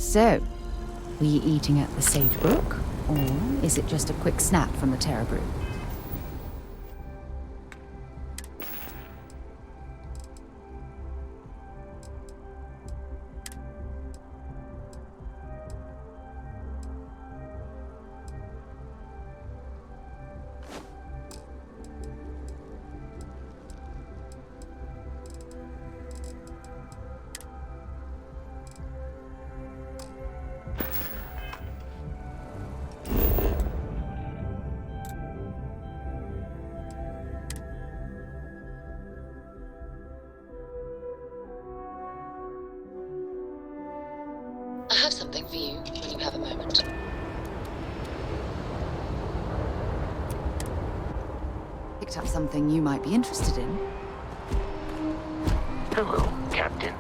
So, were you eating at the Sage Brook, or is it just a quick snap from the Terra Brew? I have something for you when you have a moment. Picked up something you might be interested in. Hello, Captain.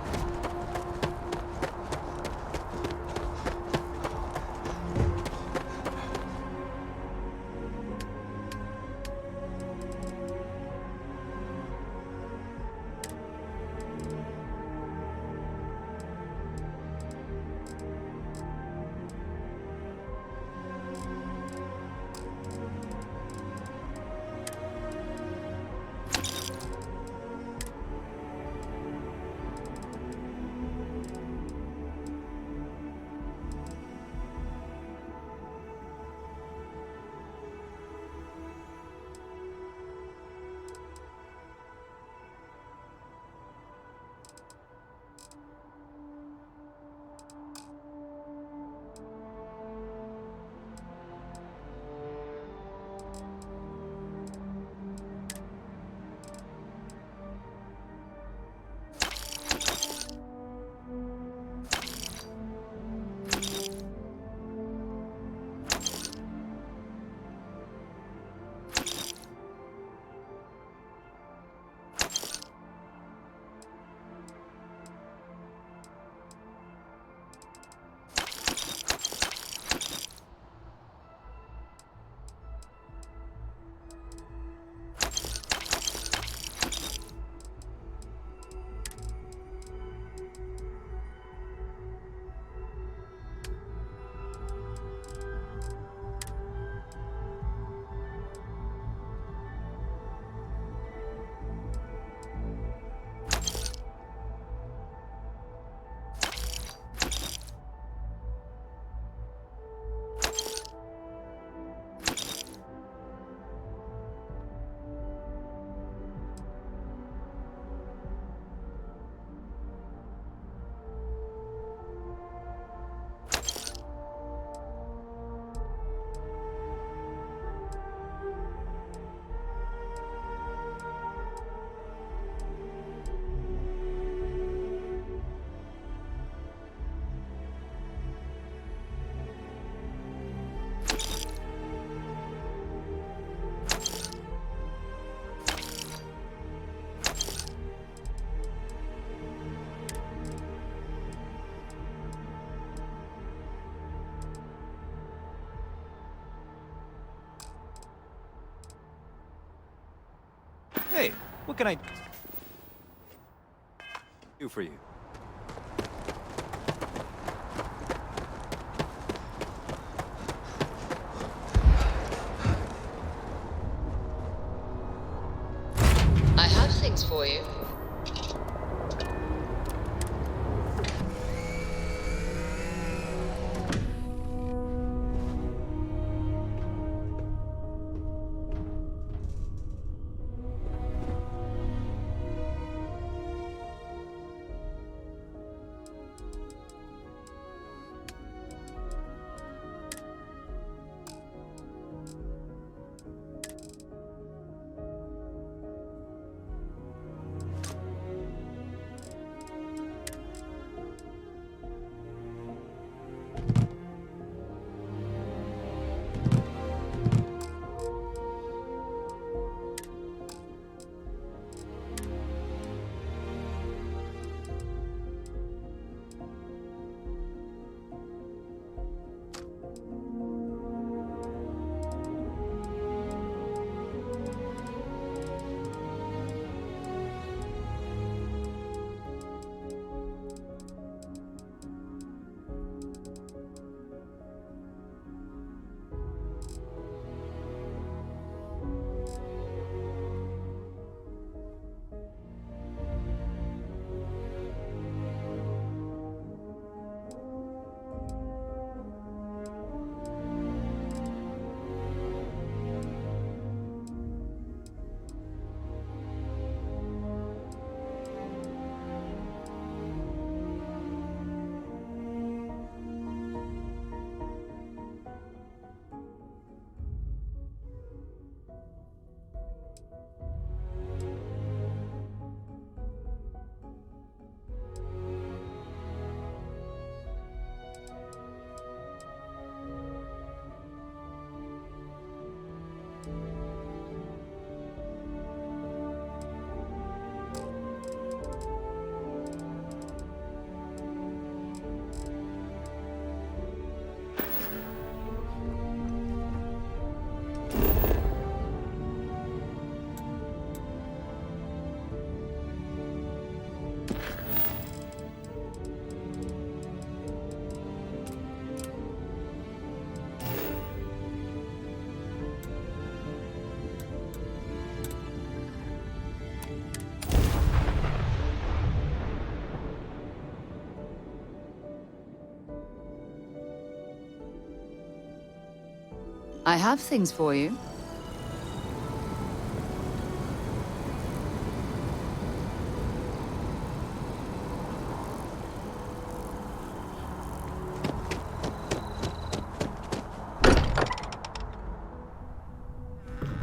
Hey, what can I do for you? I have things for you. I have things for you.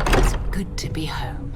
It's good to be home.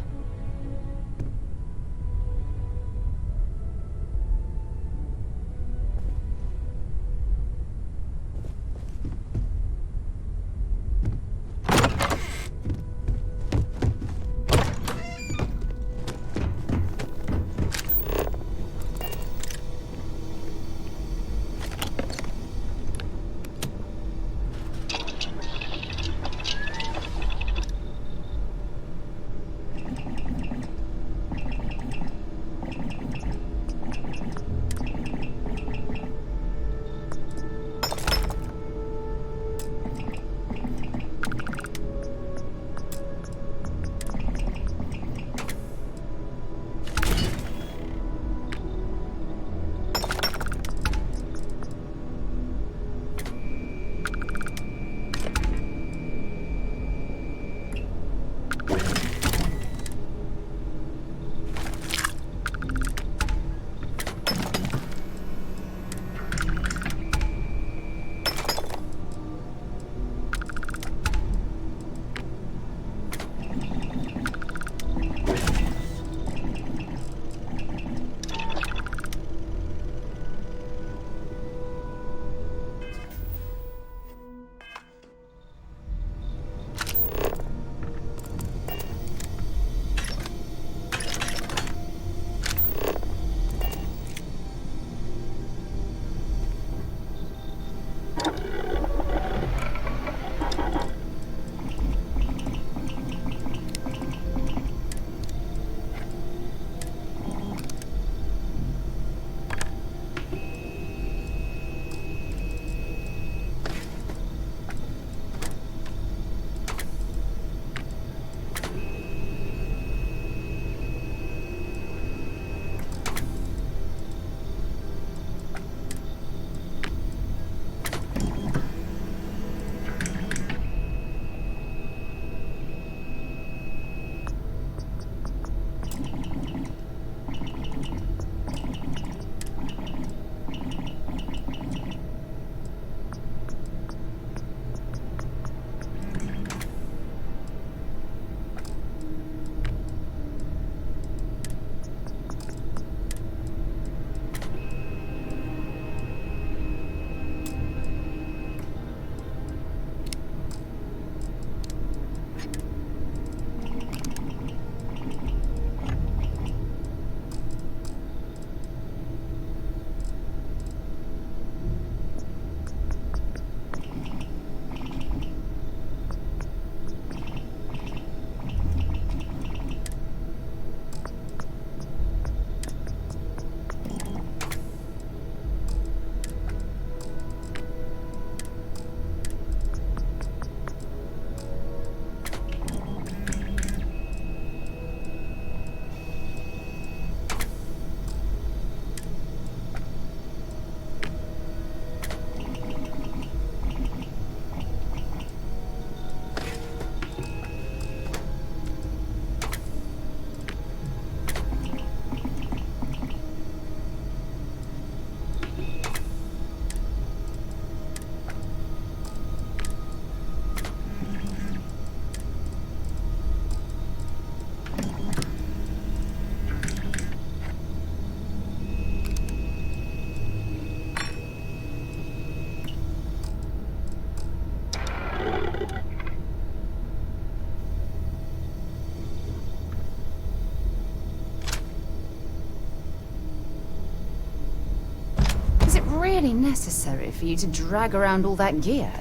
Really necessary for you to drag around all that gear?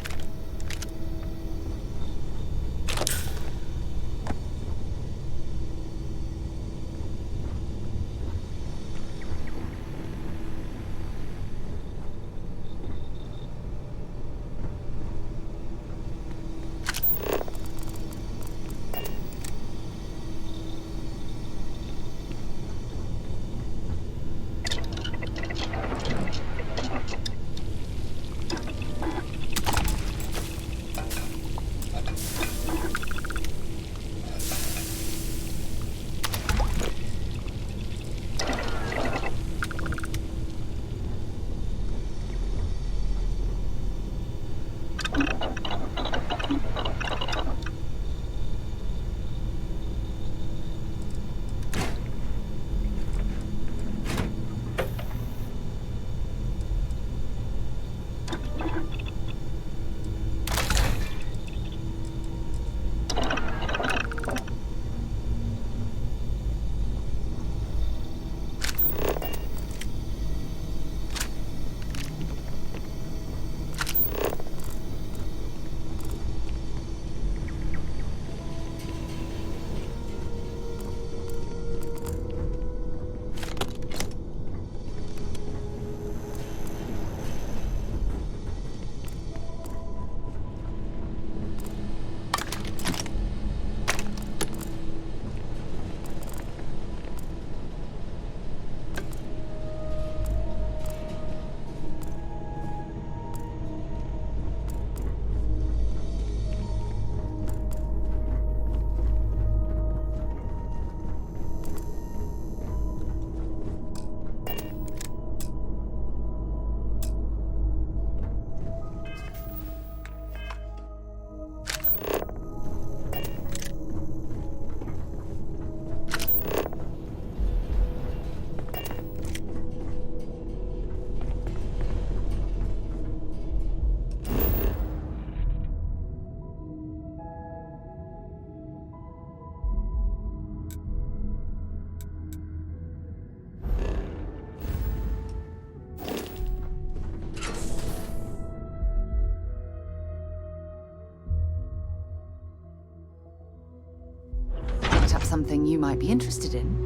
Picked up something you might be interested in.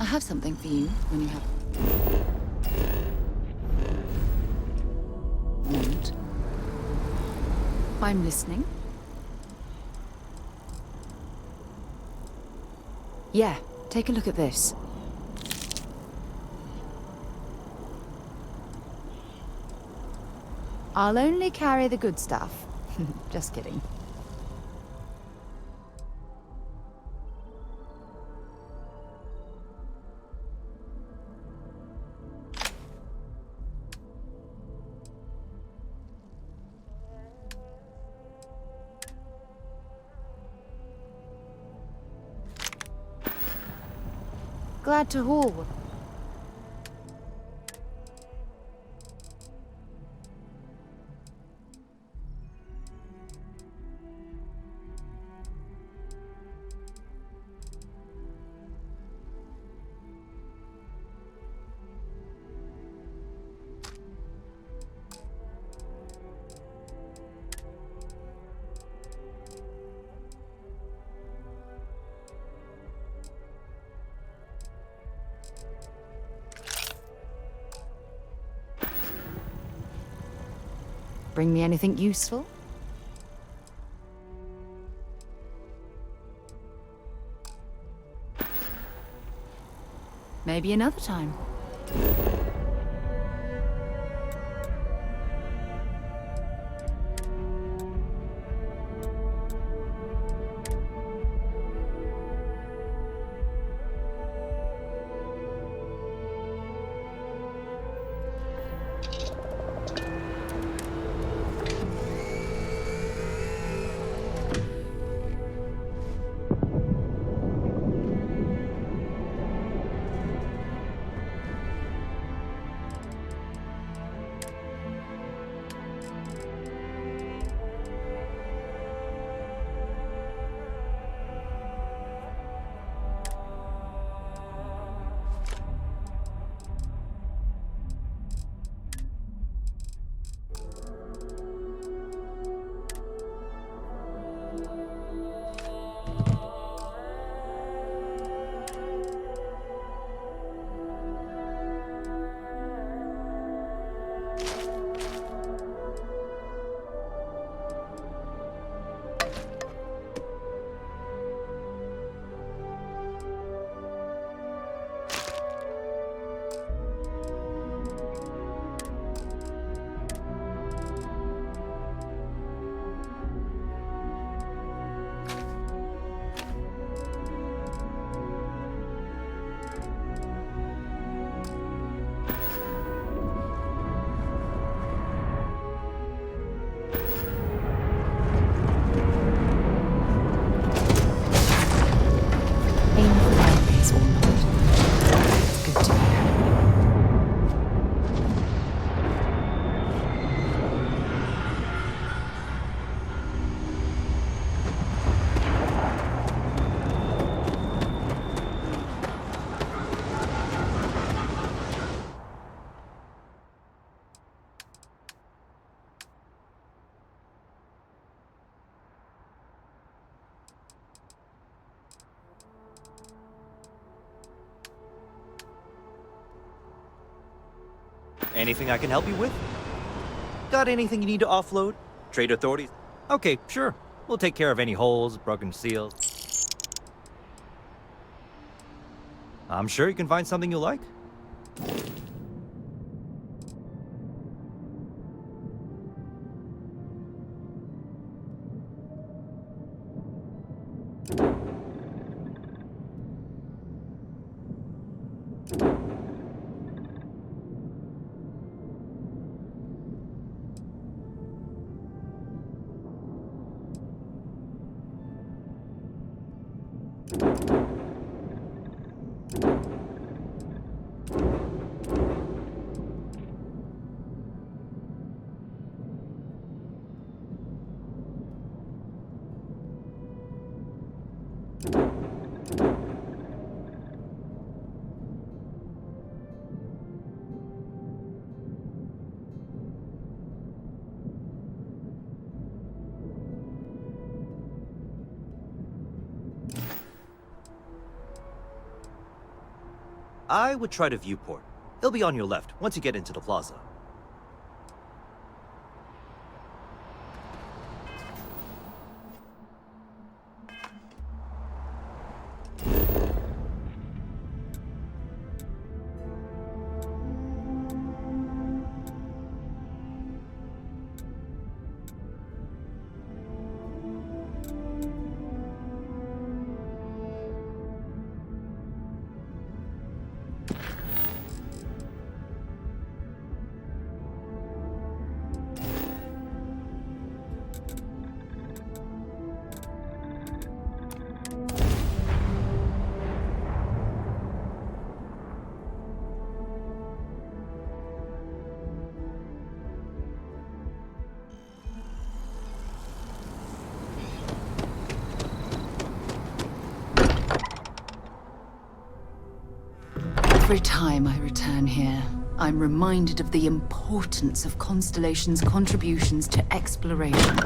I have something for you when you have... Moment. I'm listening. Yeah, take a look at this. I'll only carry the good stuff. Just kidding. Glad to haul. Bring me anything useful? Maybe another time. Anything I can help you with? Got anything you need to offload? Trade authorities? Okay, sure. We'll take care of any holes, broken seals. I'm sure you can find something you like. I would try to viewport. It'll be on your left once you get into the plaza. Every time I return here, I'm reminded of the importance of Constellation's contributions to exploration.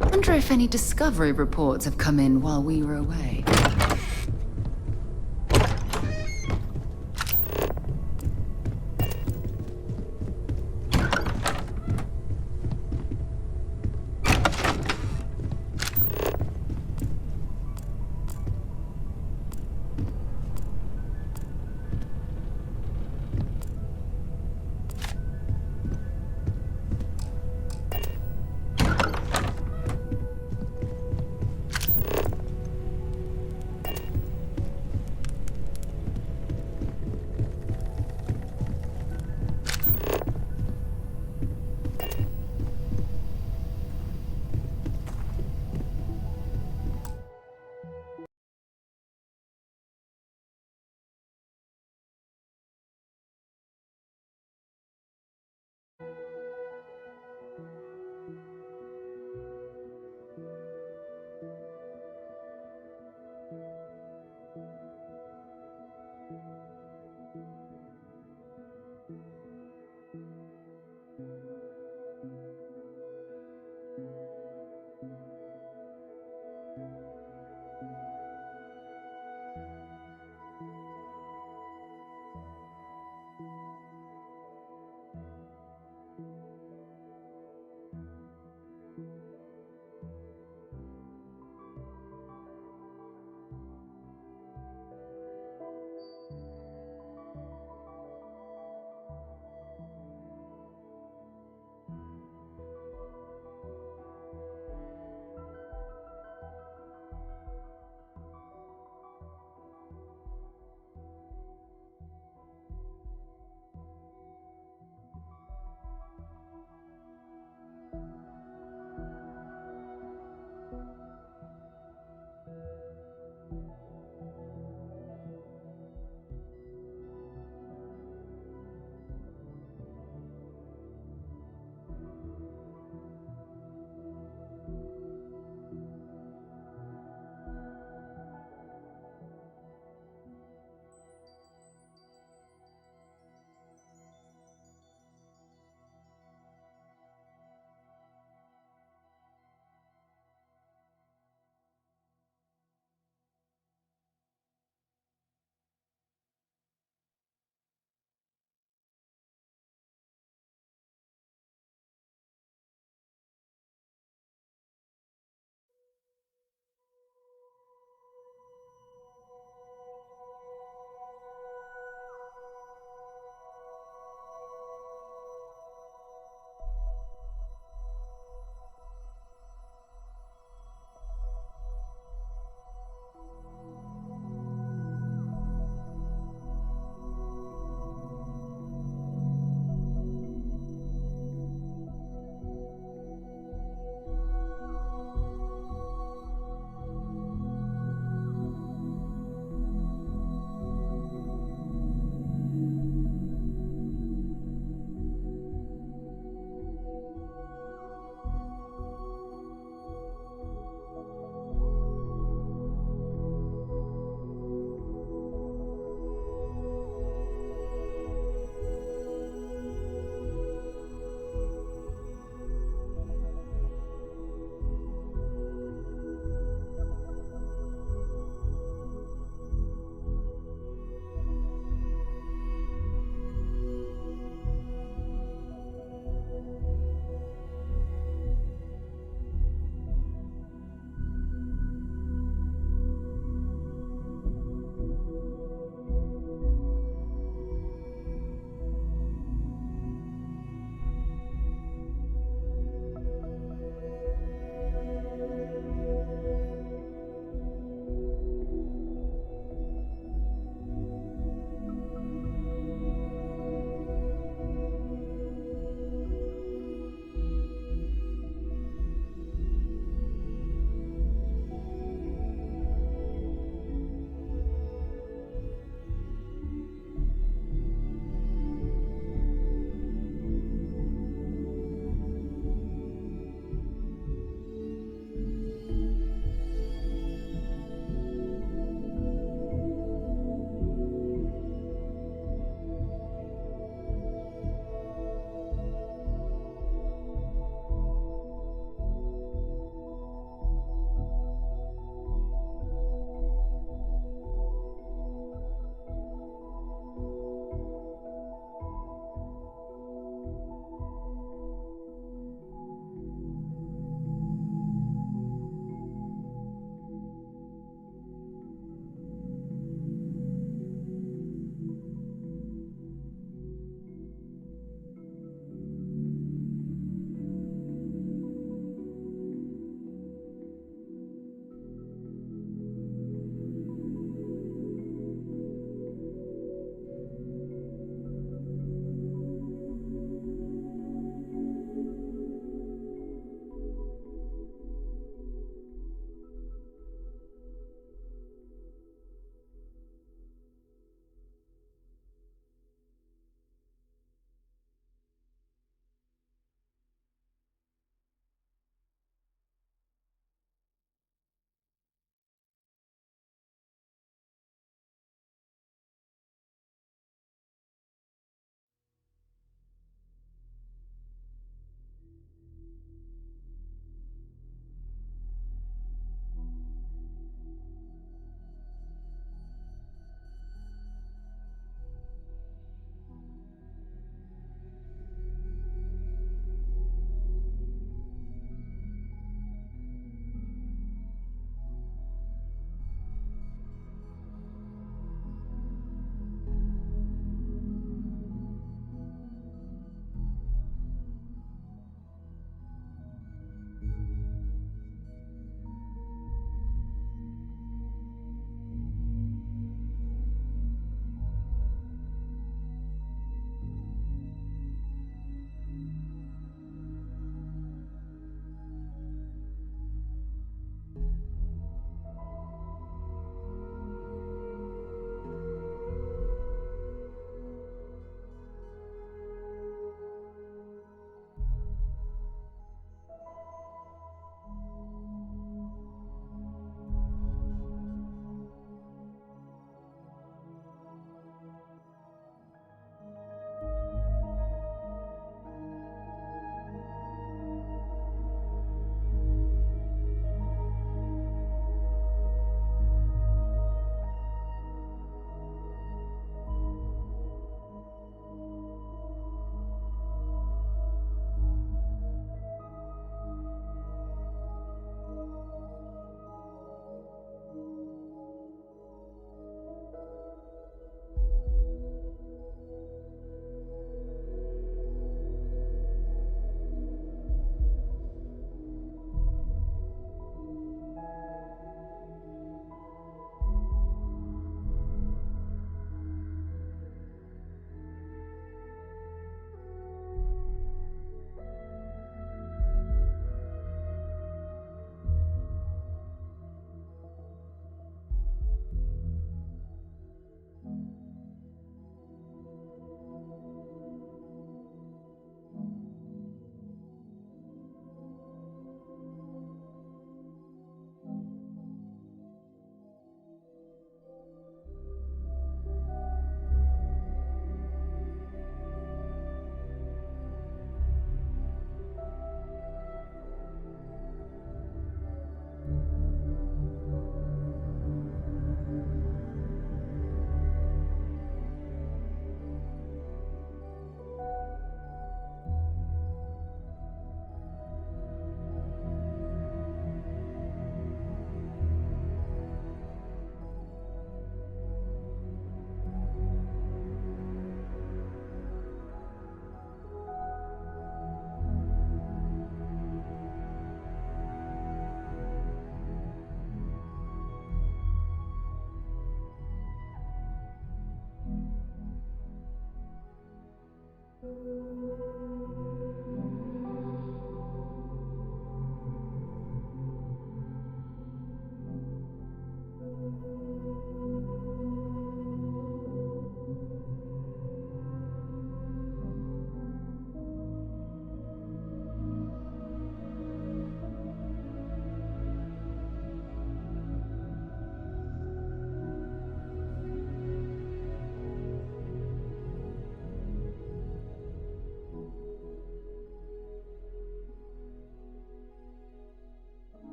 Wonder if any discovery reports have come in while we were away.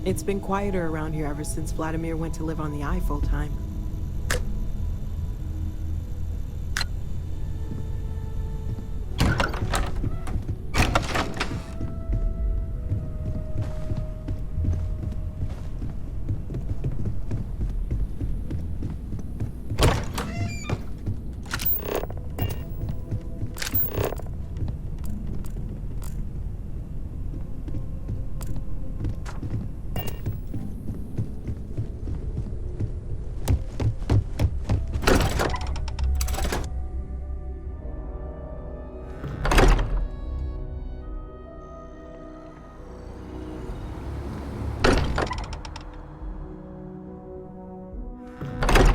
It's been quieter around here ever since Vladimir went to live on the Eye full-time.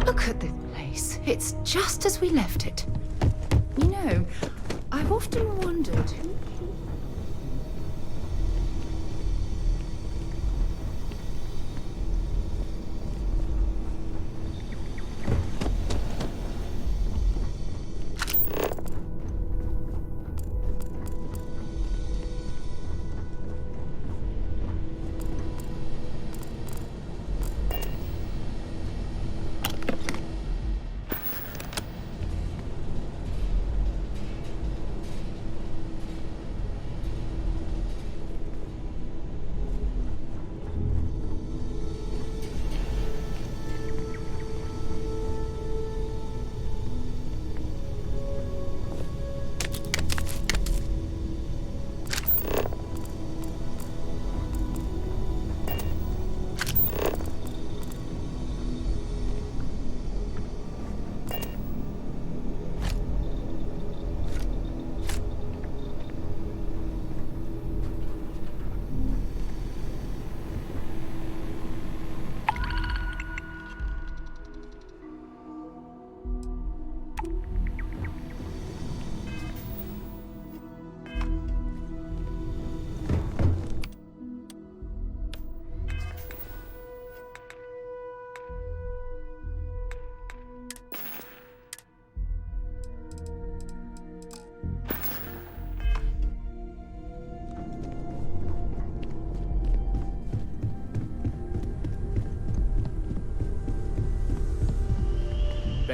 Look at this place. It's just as we left it. You know, I've often wondered who...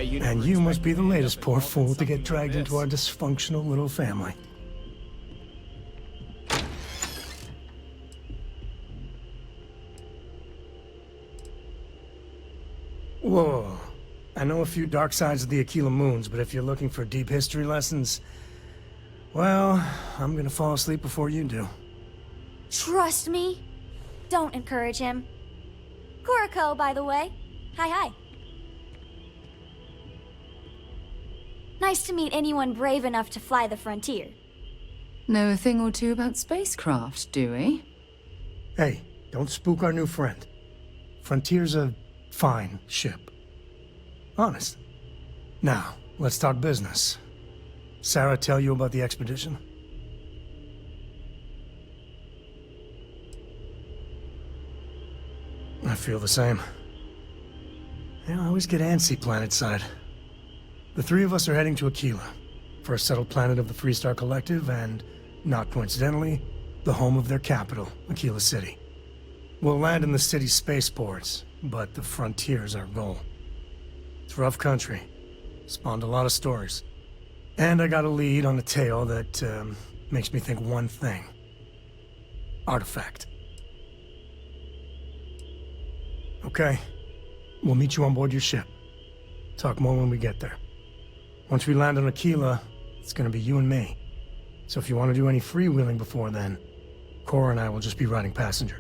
And you must be the latest poor fool to get dragged into our dysfunctional little family. Whoa. I know a few dark sides of the Aquila Moons, but if you're looking for deep history lessons, well, I'm gonna fall asleep before you do. Trust me. Don't encourage him. Kuriko, by the way. Hi. Nice to meet anyone brave enough to fly the frontier. Know a thing or two about spacecraft, do we? Hey, don't spook our new friend. Frontier's a fine ship. Honest. Now, let's talk business. Sarah tell you about the expedition? I feel the same. I always get antsy planetside. The three of us are heading to Aquila, first settled planet of the Freestar Collective, and, not coincidentally, the home of their capital, Aquila City. We'll land in the city's spaceports, but the frontier's our goal. It's rough country. Spawned a lot of stories. And I got a lead on a tale that makes me think one thing. Artifact. Okay. We'll meet you on board your ship. Talk more when we get there. Once we land on Aquila, it's gonna be you and me. So if you want to do any freewheeling before then, Cora and I will just be riding passenger.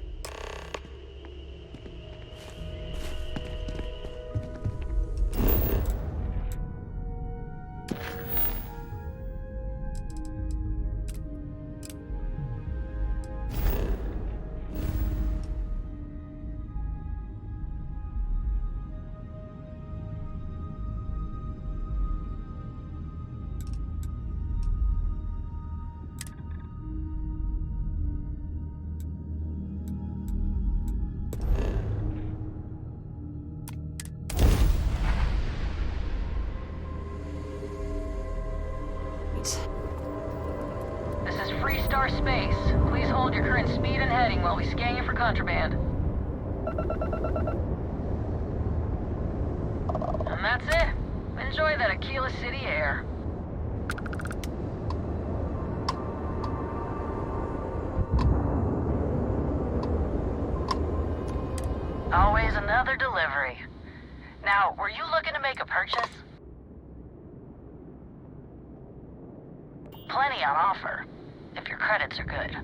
This is Freestar Space. Please hold your current speed and heading while we scan you for contraband. And that's it. Enjoy that Aquila City air. Always another delivery. Now, were you looking to make a purchase? Plenty on offer, if your credits are good.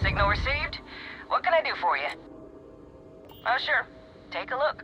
Signal received? What can I do for you? Oh, sure. Take a look.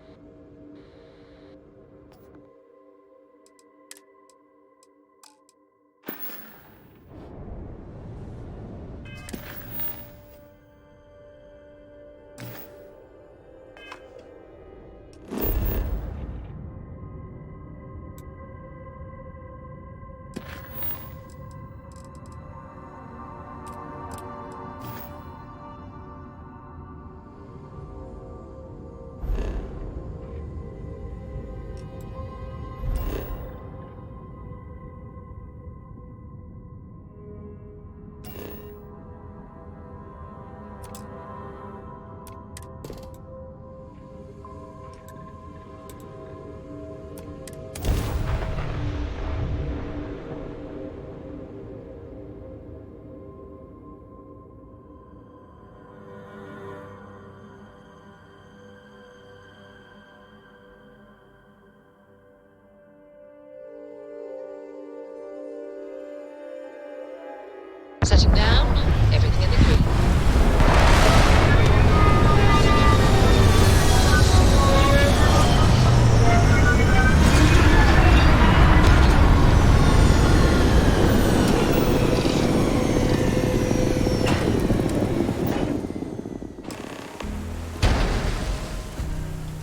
Setting down, everything in the green.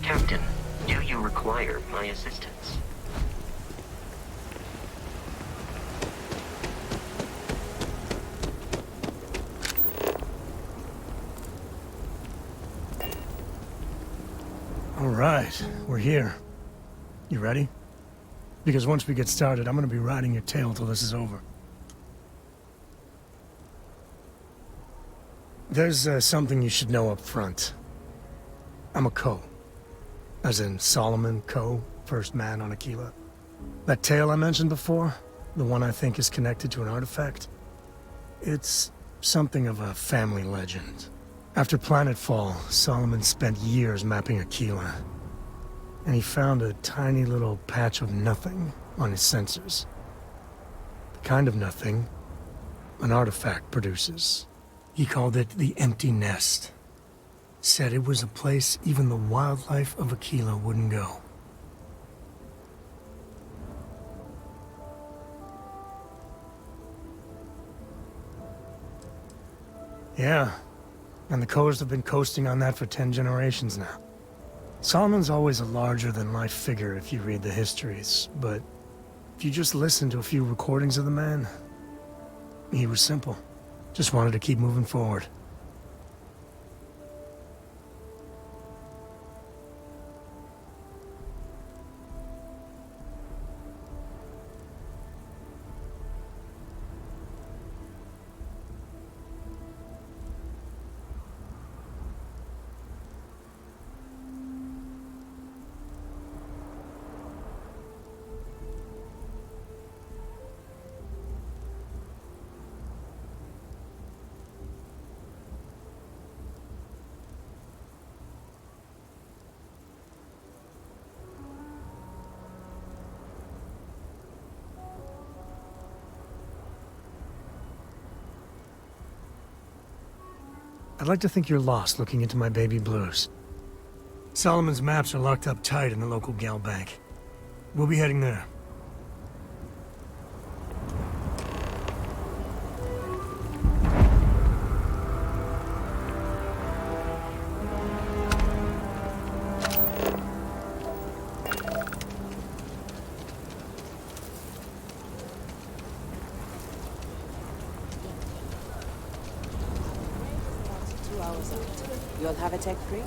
Captain, do you require my assistance? All right, we're here. You ready? Because once we get started, I'm gonna be riding your tail till this is over. There's something you should know up front. I'm a Co. As in Solomon Co., first man on Aquila. That tale I mentioned before, the one I think is connected to an artifact, it's something of a family legend. After Planetfall, Solomon spent years mapping Aquila, and he found a tiny little patch of nothing on his sensors. The kind of nothing an artifact produces. He called it the Empty Nest. Said it was a place even the wildlife of Aquila wouldn't go. Yeah, and the Coast have been coasting on that for 10 generations now. Solomon's always a larger-than-life figure if you read the histories, but if you just listen to a few recordings of the man, he was simple. Just wanted to keep moving forward. I'd like to think you're lost looking into my baby blues. Solomon's maps are locked up tight in the local gal bank. We'll be heading there. You'll have a tech free?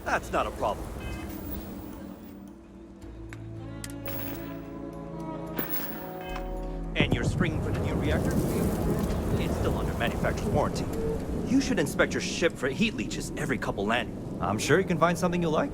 That's not a problem. And your string for the new reactor? It's still under manufacturer's warranty. You should inspect your ship for heat leeches every couple landings. I'm sure you can find something you'll like.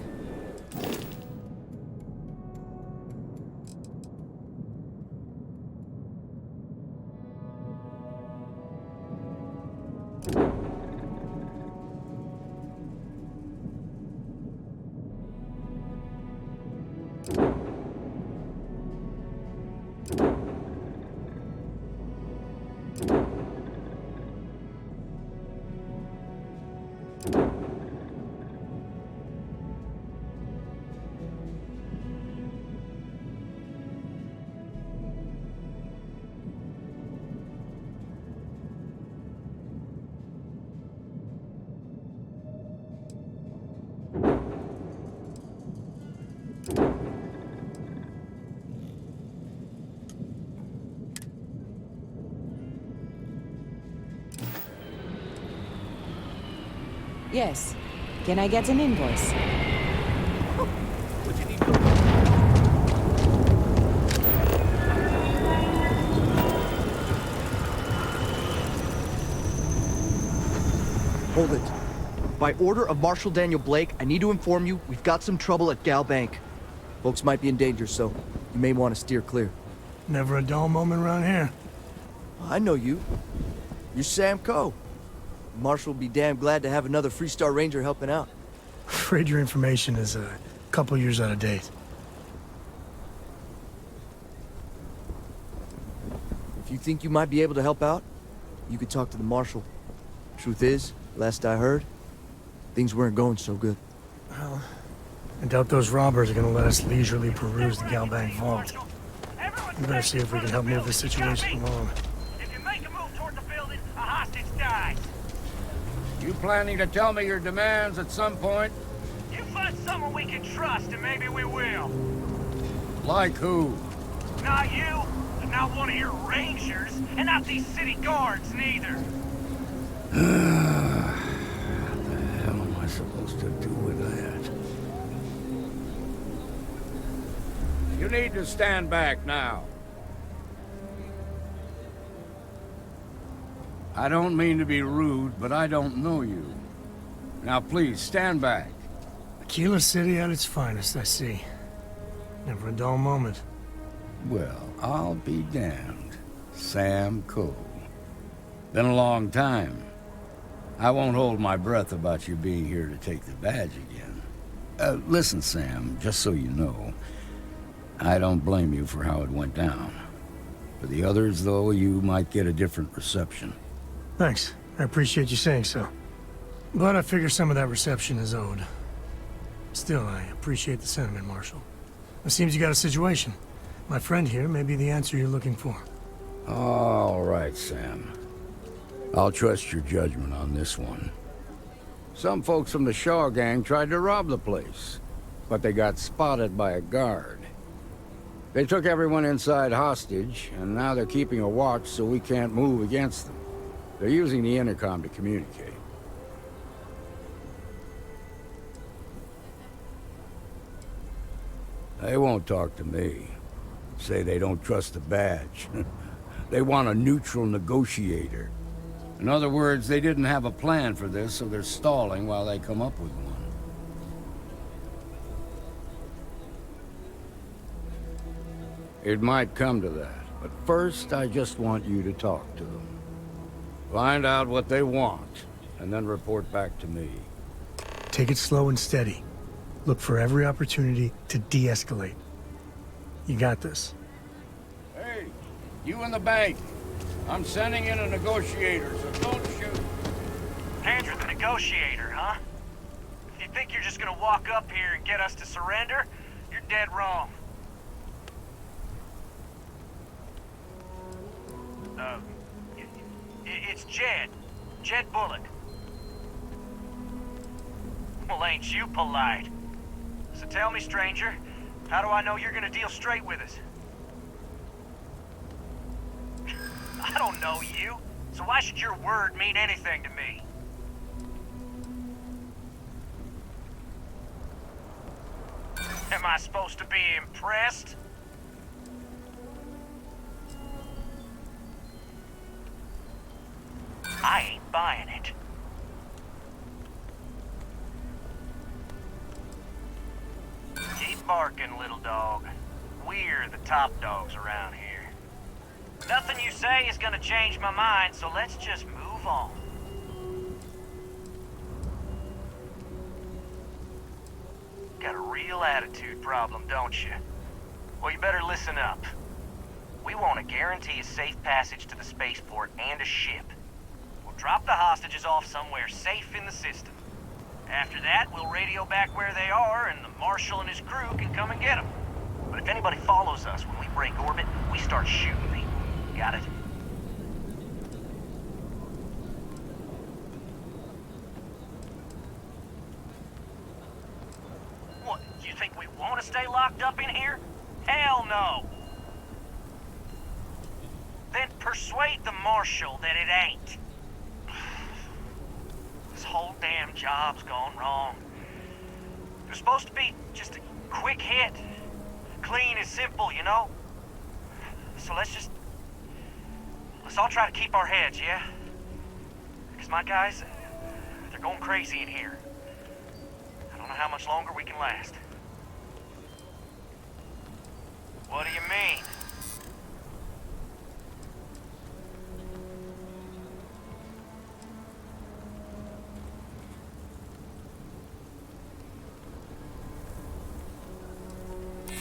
Yes. Can I get an invoice? Would you need Hold it. By order of Marshal Daniel Blake, I need to inform you we've got some trouble at Gal Bank. Folks might be in danger, so you may want to steer clear. Never a dull moment around here. I know you. You're Sam Coe. Marshal will be damn glad to have another Freestar Ranger helping out. Afraid your information is a couple years out of date. If you think you might be able to help out, you could talk to the Marshal. Truth is, last I heard, things weren't going so good. Well, I doubt those robbers are gonna let us leisurely peruse the Galbank vault. We better see if we can help move the situation along. If you make a move toward the building, a hostage dies. You planning to tell me your demands at some point? You find someone we can trust, and maybe we will. Like who? Not you, and not one of your rangers, and not these city guards, neither. What the hell am I supposed to do with that? You need to stand back now. I don't mean to be rude, but I don't know you. Now please, stand back. Aquila City at its finest, I see. Never a dull moment. Well, I'll be damned. Sam Coe. Been a long time. I won't hold my breath about you being here to take the badge again. Listen, Sam, just so you know, I don't blame you for how it went down. For the others, though, you might get a different reception. Thanks. I appreciate you saying so. But I figure some of that reception is owed. Still, I appreciate the sentiment, Marshal. It seems you got a situation. My friend here may be the answer you're looking for. All right, Sam. I'll trust your judgment on this one. Some folks from the Shaw gang tried to rob the place, but they got spotted by a guard. They took everyone inside hostage, and now they're keeping a watch so we can't move against them. They're using the intercom to communicate. They won't talk to me. Say they don't trust the badge. They want a neutral negotiator. In other words, they didn't have a plan for this, so they're stalling while they come up with one. It might come to that, but first I just want you to talk to them. Find out what they want, and then report back to me. Take it slow and steady. Look for every opportunity to de-escalate. You got this. Hey, you in the bank. I'm sending in a negotiator, so don't shoot. Andrew the negotiator, huh? If you think you're just gonna walk up here and get us to surrender, you're dead wrong. It's Jed. Jed Bullock. Well, ain't you polite? So tell me, stranger, how do I know you're gonna deal straight with us? I don't know you, so why should your word mean anything to me? Am I supposed to be impressed? I ain't buying it. Keep barking, little dog. We're the top dogs around here. Nothing you say is gonna change my mind, so let's just move on. Got a real attitude problem, don't you? Well, you better listen up. We want to guarantee a safe passage to the spaceport and a ship. We'll drop the hostages off somewhere safe in the system. After that, we'll radio back where they are, and the Marshal and his crew can come and get them. But if anybody follows us when we break orbit, we start shooting people. Got it? What, you think we want to stay locked up in here? Hell no! Then persuade the Marshal that it ain't. This whole damn job's gone wrong. It was supposed to be just a quick hit. Clean and simple, you know? So let's all try to keep our heads, yeah? Because my guys, they're going crazy in here. I don't know how much longer we can last. What do you mean?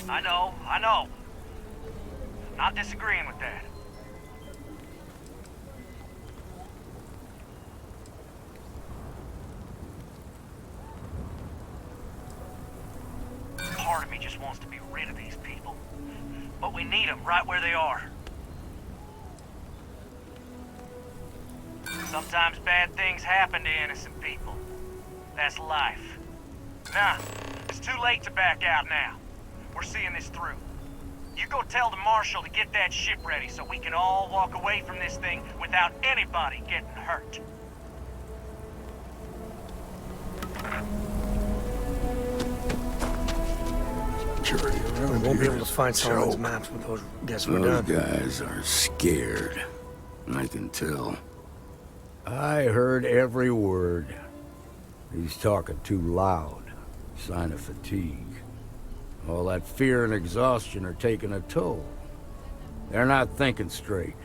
I know. Not disagreeing with that. Part of me just wants to be rid of these people. But we need them right where they are. Sometimes bad things happen to innocent people. That's life. Nah, it's too late to back out now. We're seeing this through. You go tell the Marshal to get that ship ready so we can all walk away from this thing without anybody getting hurt. We won't be able to find Solomon's maps with those. Guess we're Those done. guys are scared. I can tell. I heard every word. He's talking too loud. Sign of fatigue. All that fear and exhaustion are taking a toll. They're not thinking straight.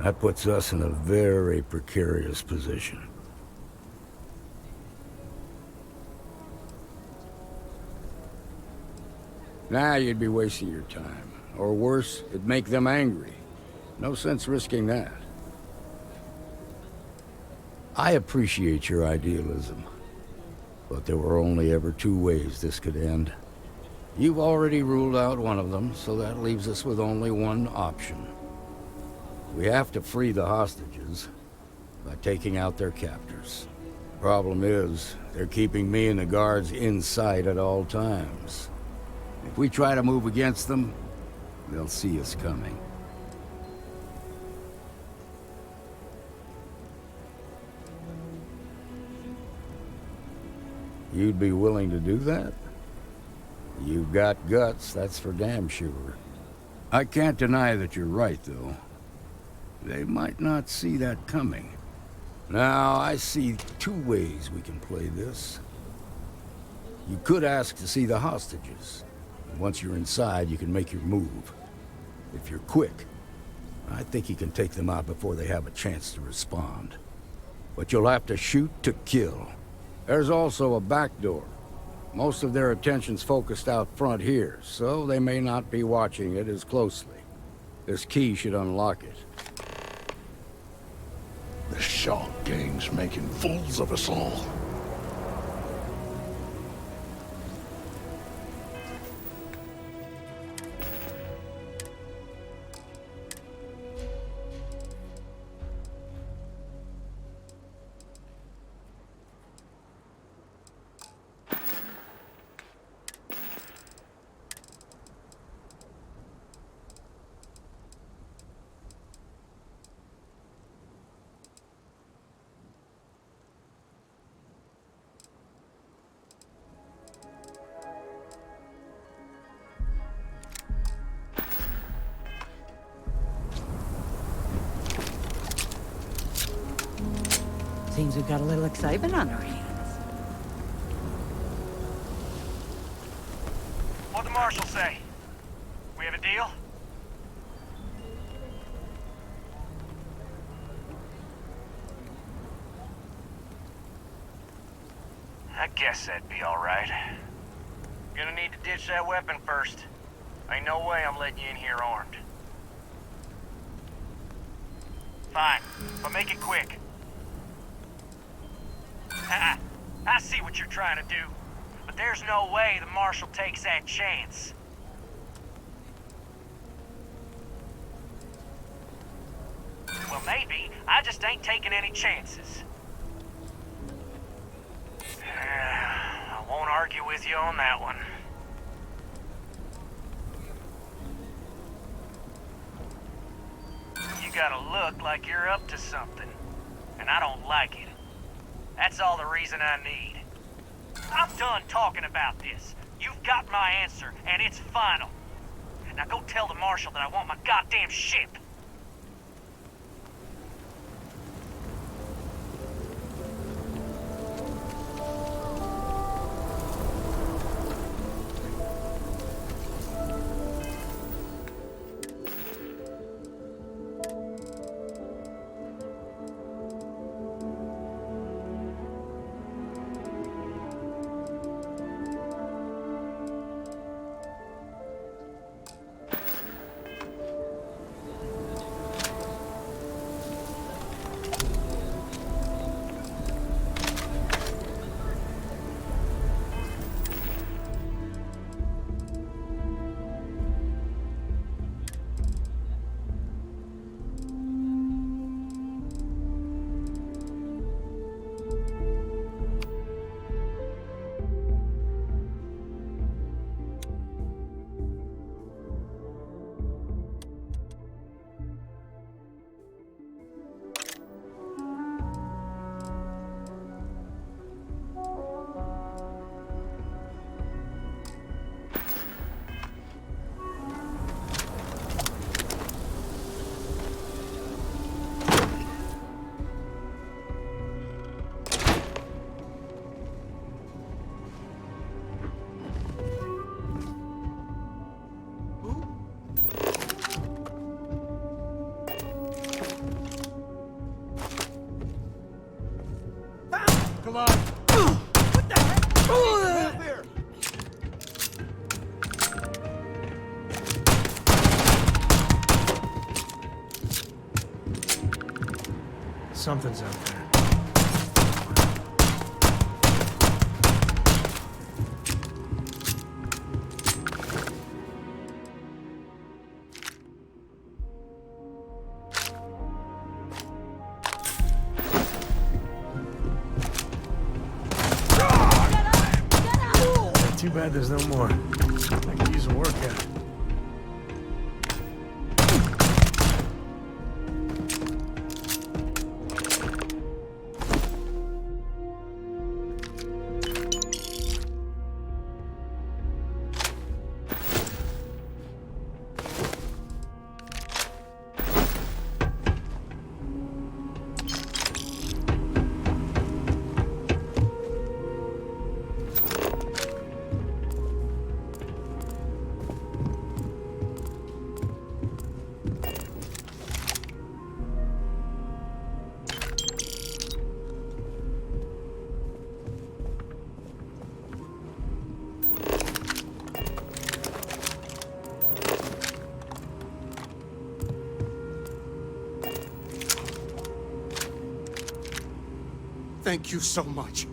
That puts us in a very precarious position. Now you'd be wasting your time. Or worse, it'd make them angry. No sense risking that. I appreciate your idealism. But there were only ever two ways this could end. You've already ruled out one of them, so that leaves us with only one option. We have to free the hostages by taking out their captors. Problem is, they're keeping me and the guards in sight at all times. If we try to move against them, they'll see us coming. You'd be willing to do that? You've got guts, that's for damn sure. I can't deny that you're right, though. They might not see that coming. Now, I see two ways we can play this. You could ask to see the hostages. And once you're inside, you can make your move. If you're quick, I think you can take them out before they have a chance to respond. But you'll have to shoot to kill. There's also a back door. Most of their attention's focused out front here, so they may not be watching it as closely. This key should unlock it. The Shark Gang's making fools of us all. Seems we've got a little excitement on our hands. What'd the Marshal say? We have a deal? I guess that'd be all right. Gonna need to ditch that weapon first. Ain't no way I'm letting you in here armed. Fine, but make it quick. I see what you're trying to do, but there's no way the Marshal takes that chance. Well, maybe. I just ain't taking any chances. I won't argue with you on that one. You gotta look like you're up to something, and I don't like it. That's all the reason I need. I'm done talking about this. You've got my answer, and it's final. Now go tell the Marshal that I want my goddamn ship. Something's out there. Too bad there's no more. I could use a workout. Thank you so much.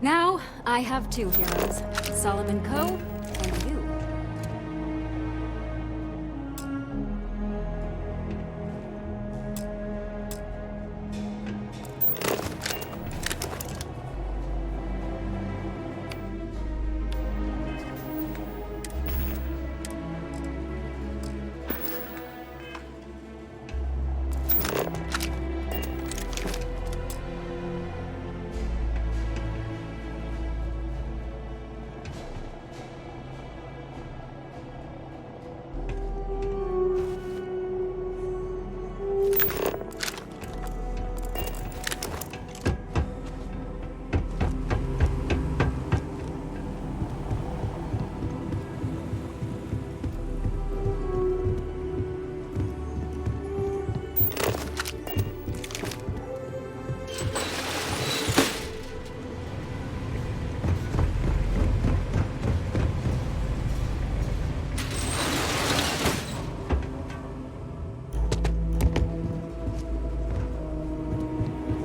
Now, I have two heroes, Solomon Coe and you.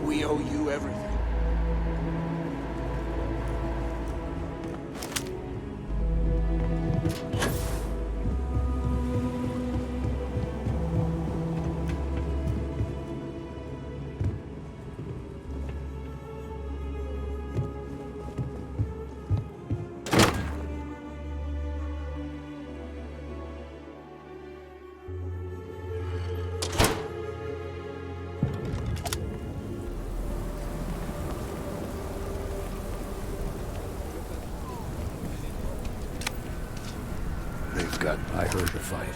We owe you everything. I heard the fight.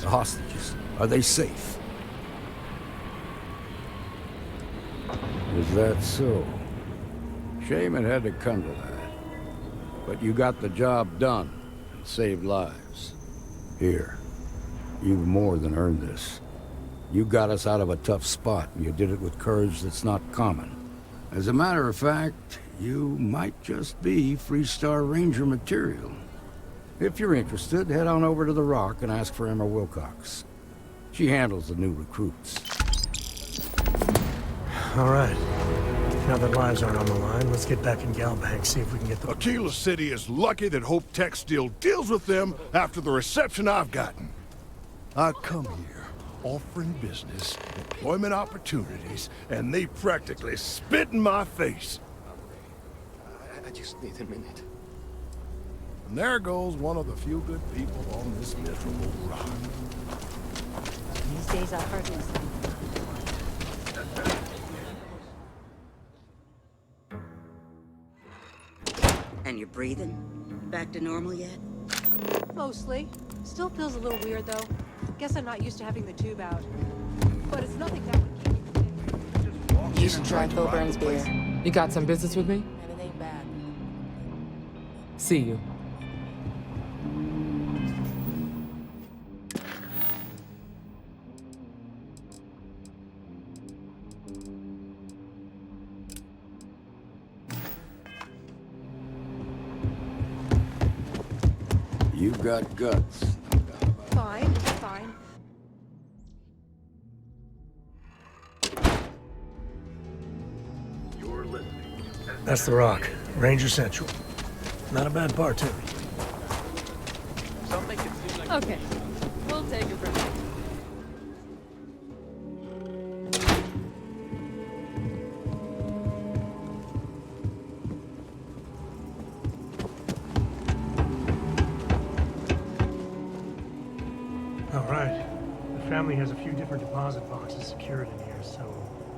The hostages, are they safe? Is that so? Shame it had to come to that. But you got the job done and saved lives. Here, you've more than earned this. You got us out of a tough spot, and you did it with courage that's not common. As a matter of fact, you might just be Freestar Ranger material. If you're interested, head on over to the Rock and ask for Emma Wilcox. She handles the new recruits. All right. Now that lives aren't on the line, let's get back in Galbank, see if we can get the... Aquila City is lucky that Hope Tech still deals with them after the reception I've gotten. I come here offering business, employment opportunities, and they practically spit in my face. I just need a minute. And there goes one of the few good people on this miserable rock. These days I hardly see. And you're breathing? Back to normal yet? Mostly. Still feels a little weird, though. Guess I'm not used to having the tube out. But it's nothing that would keep me. You should try Phil Burns' beer. You got some business with me? And it ain't bad. See you. You've got guts. Fine, fine. That's the Rock. Ranger Central. Not a bad bar, too. Okay, we'll take it from here. All right. The family has a few different deposit boxes secured in here, so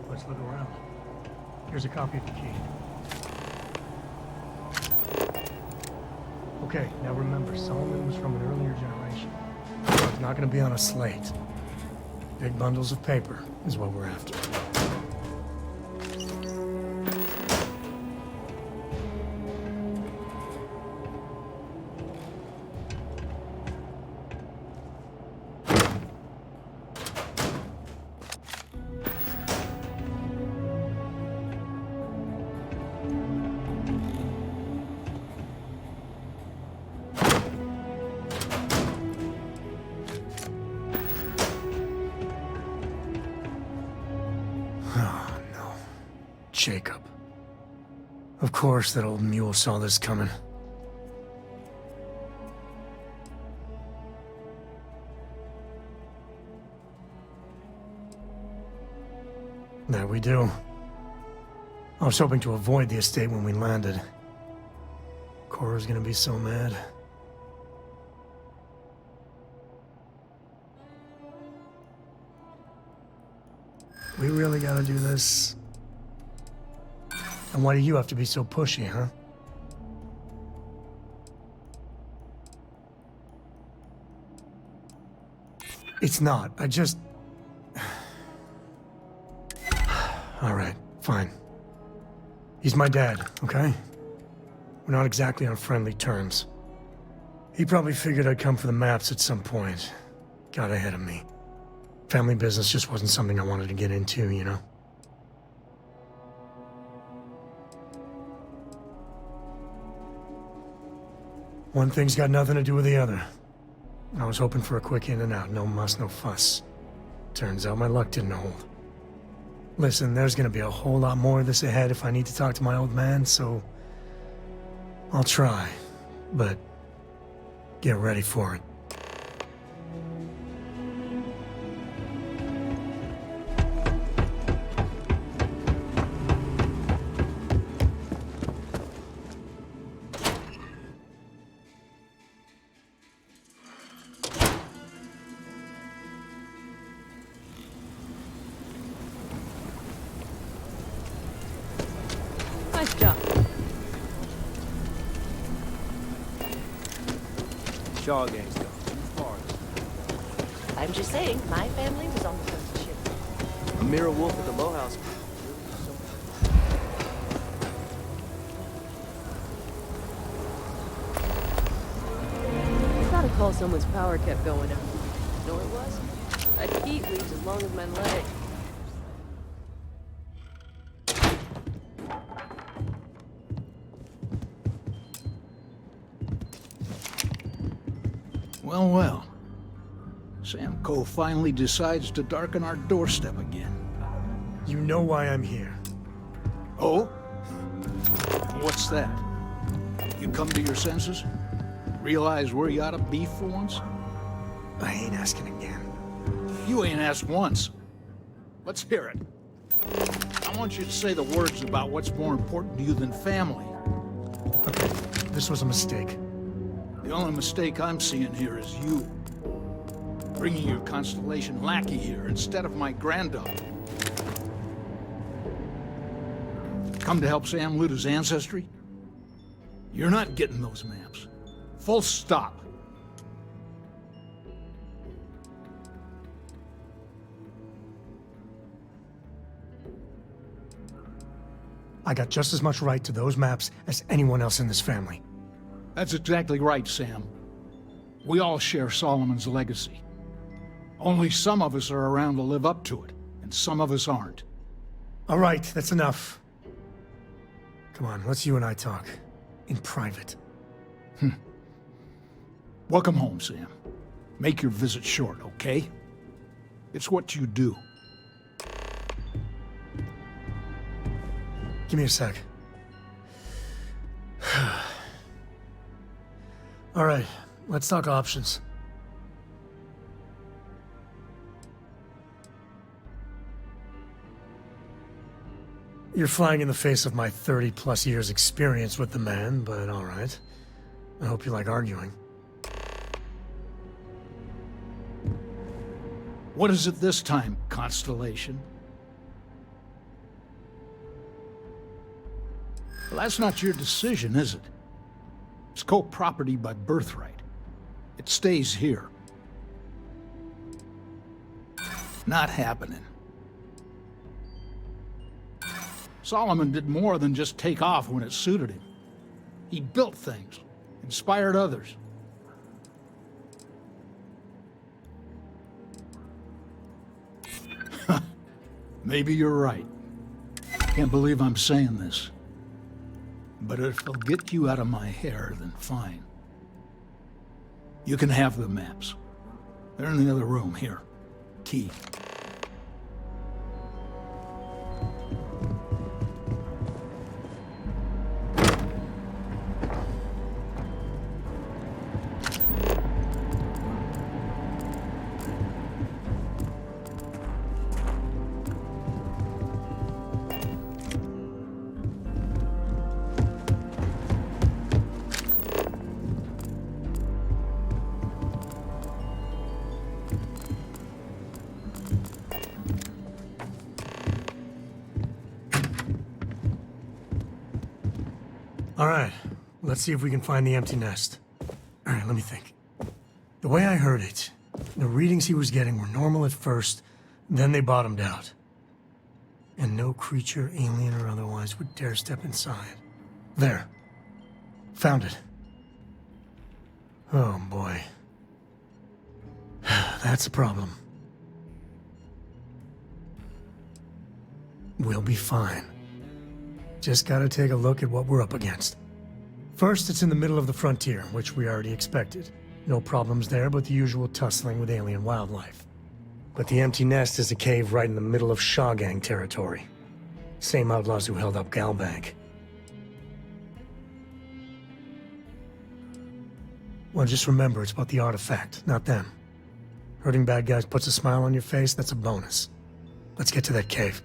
let's look around. Here's a copy of the key. Okay, now remember, Solomon was from an earlier generation. So it's not going to be on a slate. Big bundles of paper is what we're after. Oh, no. Jacob. Of course that old mule saw this coming. There we do. I was hoping to avoid the estate when we landed. Cora's gonna be so mad. We really gotta do this? And why do you have to be so pushy, huh? It's not. I just... Alright, fine. He's my dad, okay? We're not exactly on friendly terms. He probably figured I'd come for the maps at some point. Got ahead of me. Family business just wasn't something I wanted to get into, you know? One thing's got nothing to do with the other. I was hoping for a quick in and out, no muss, no fuss. Turns out my luck didn't hold. Listen, there's gonna be a whole lot more of this ahead if I need to talk to my old man, so... I'll try, but... get ready for it. Nice job. Shaw gang's gone too far. I'm just saying, my family was on the coast ship. Amira Wolf at the Low House. I thought to call someone's power kept going out. You know what it was? A heat leaves as long as my leg. Well, well. Sam Coe finally decides to darken our doorstep again. You know why I'm here. Oh? What's that? You come to your senses? Realize where you ought to be for once? I ain't asking again. You ain't asked once. Let's hear it. I want you to say the words about what's more important to you than family. Okay, this was a mistake. The only mistake I'm seeing here is you. Bringing your Constellation lackey here instead of my granddaughter. Come to help Sam loot his ancestry? You're not getting those maps. Full stop. I got just as much right to those maps as anyone else in this family. That's exactly right, Sam. We all share Solomon's legacy. Only some of us are around to live up to it, and some of us aren't. All right, that's enough. Come on, let's you and I talk. In private. Welcome home, Sam. Make your visit short, okay? It's what you do. Give me a sec. All right, let's talk options. You're flying in the face of my 30-plus years experience with the man, but all right. I hope you like arguing. What is it this time, Constellation? Well, that's not your decision, is it? It's co-property by birthright. It stays here. Not happening. Solomon did more than just take off when it suited him. He built things, inspired others. Maybe you're right. Can't believe I'm saying this. But if it'll get you out of my hair, then fine. You can have the maps. They're in the other room, here. Key. All right, let's see if we can find the empty nest. All right, let me think. The way I heard it, the readings he was getting were normal at first, then they bottomed out. And no creature, alien or otherwise, would dare step inside. There. Found it. Oh, boy. That's a problem. We'll be fine. Just gotta take a look at what we're up against. First, it's in the middle of the frontier, which we already expected. No problems there, but the usual tussling with alien wildlife. But the empty nest is a cave right in the middle of Shaw Gang territory. Same outlaws who held up Galbank. Well, just remember, it's about the artifact, not them. Hurting bad guys puts a smile on your face, that's a bonus. Let's get to that cave.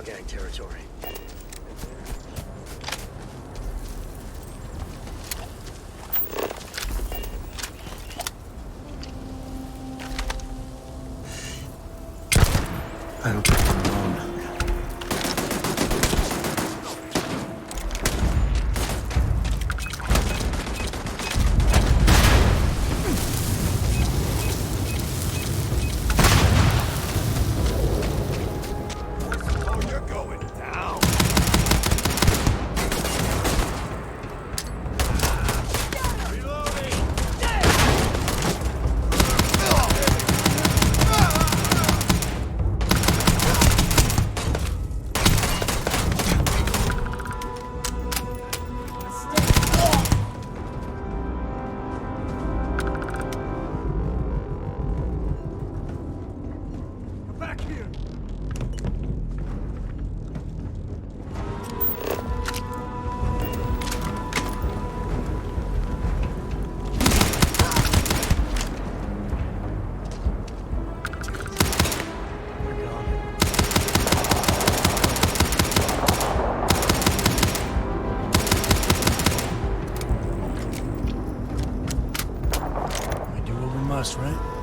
Gal Gang territory. I don't think I'm alone. Right?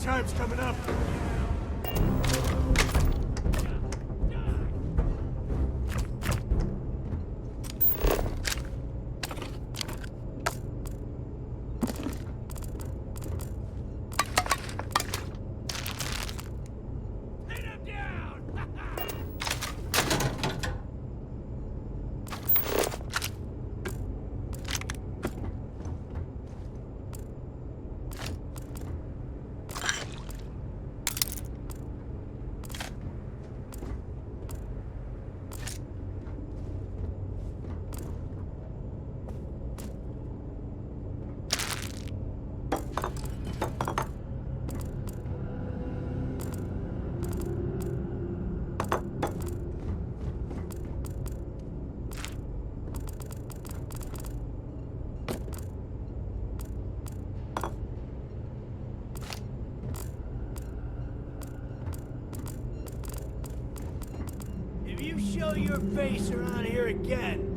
Time's coming up. Show your face around here again.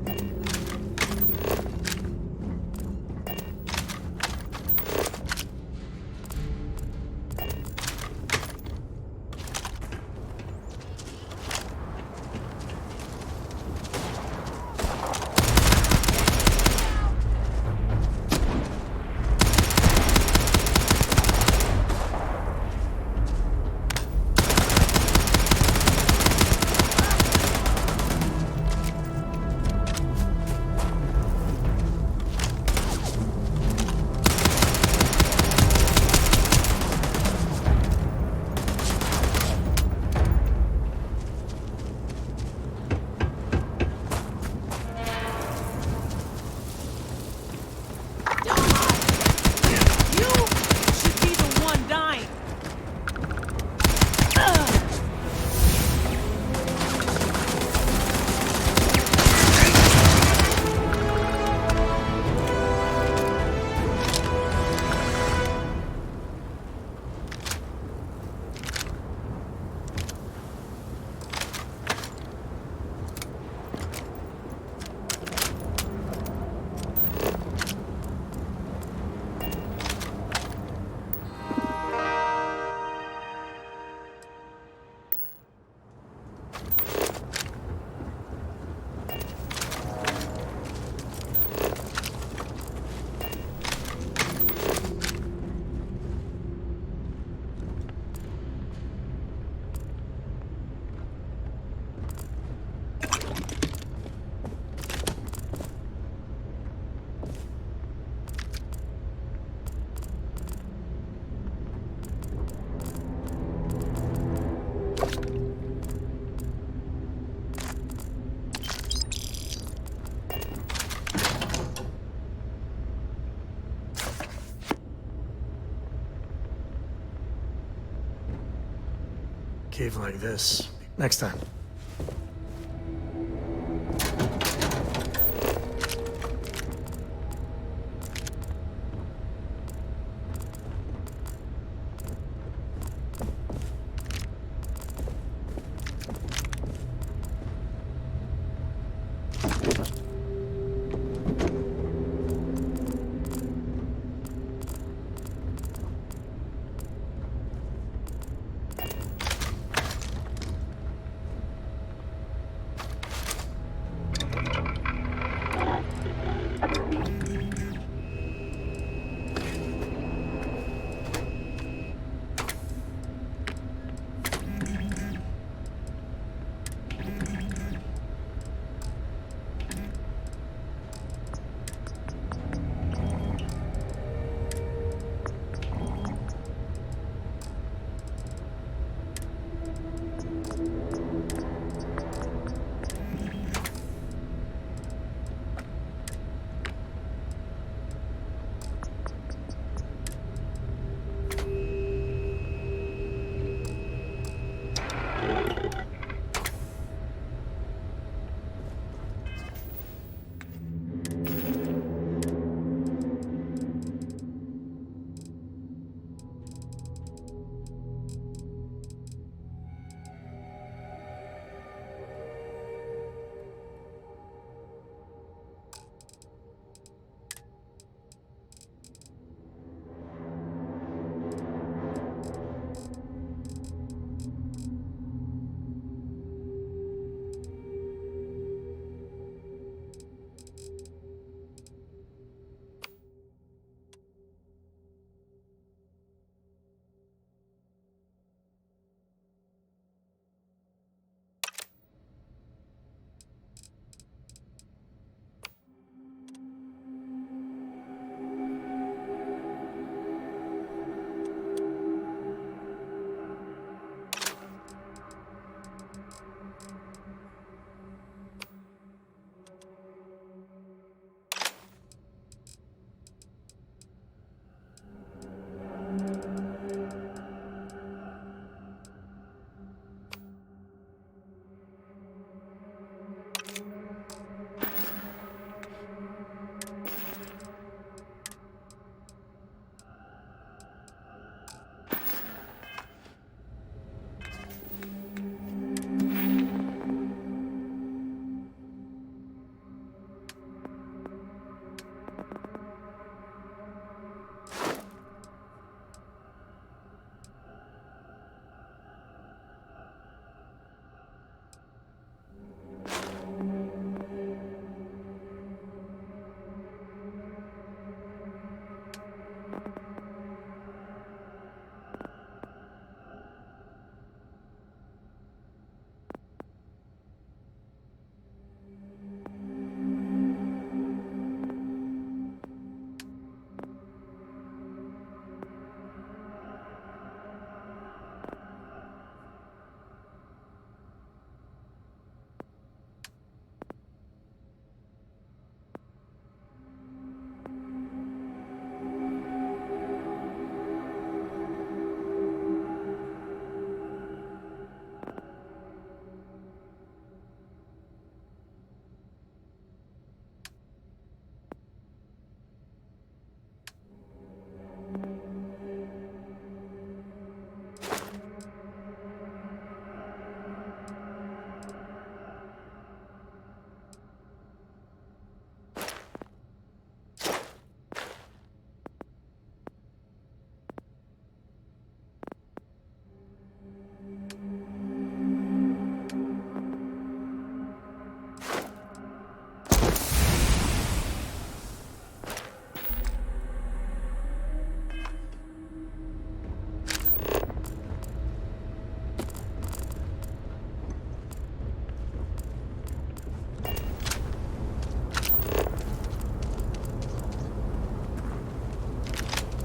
cave like this. Next time.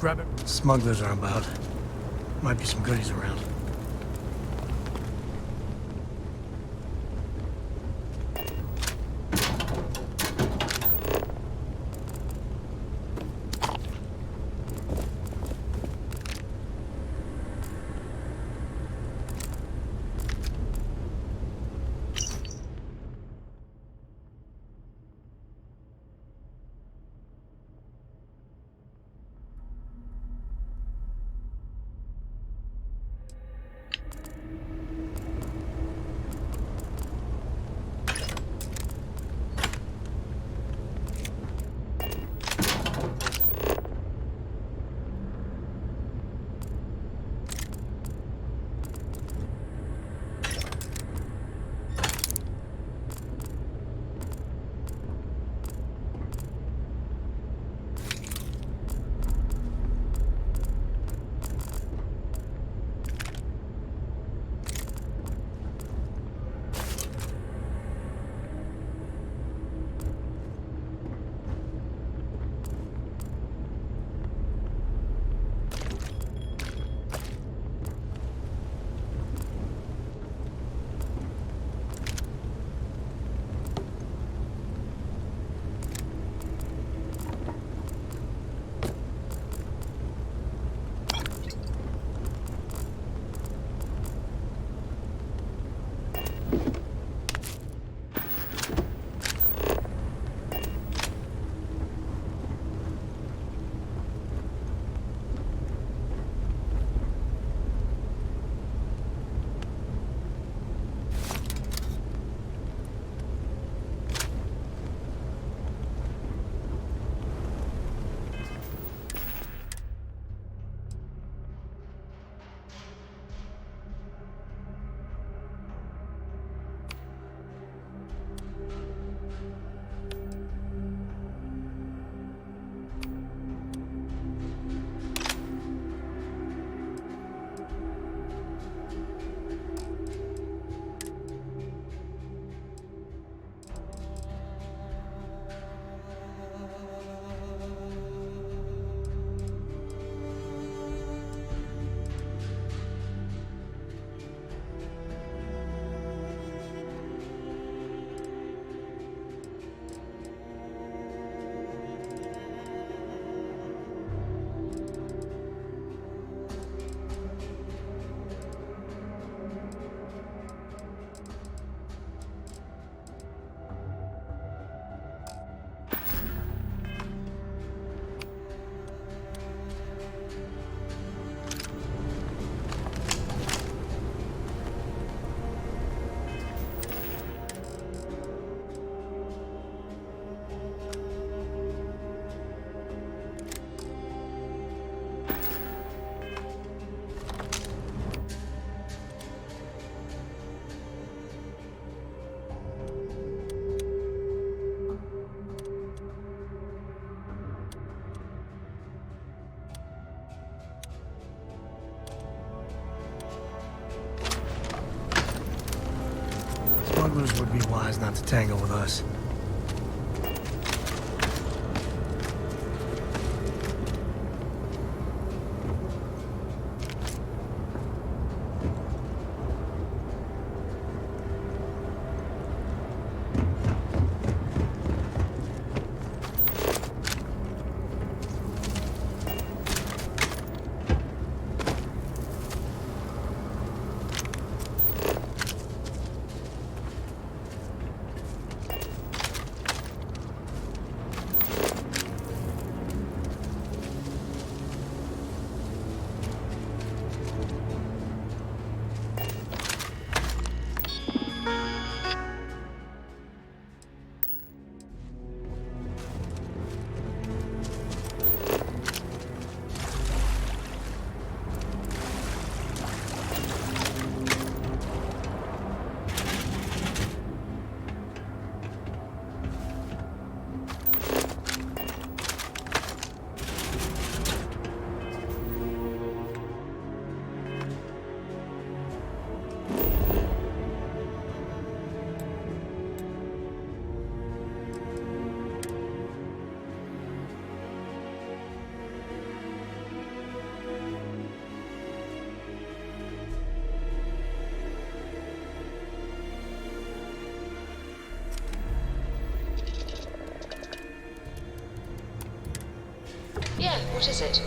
Grab it. Smugglers are about. Might be some goodies around. smugglers would be wise not to tangle with us. Yeah, what is it?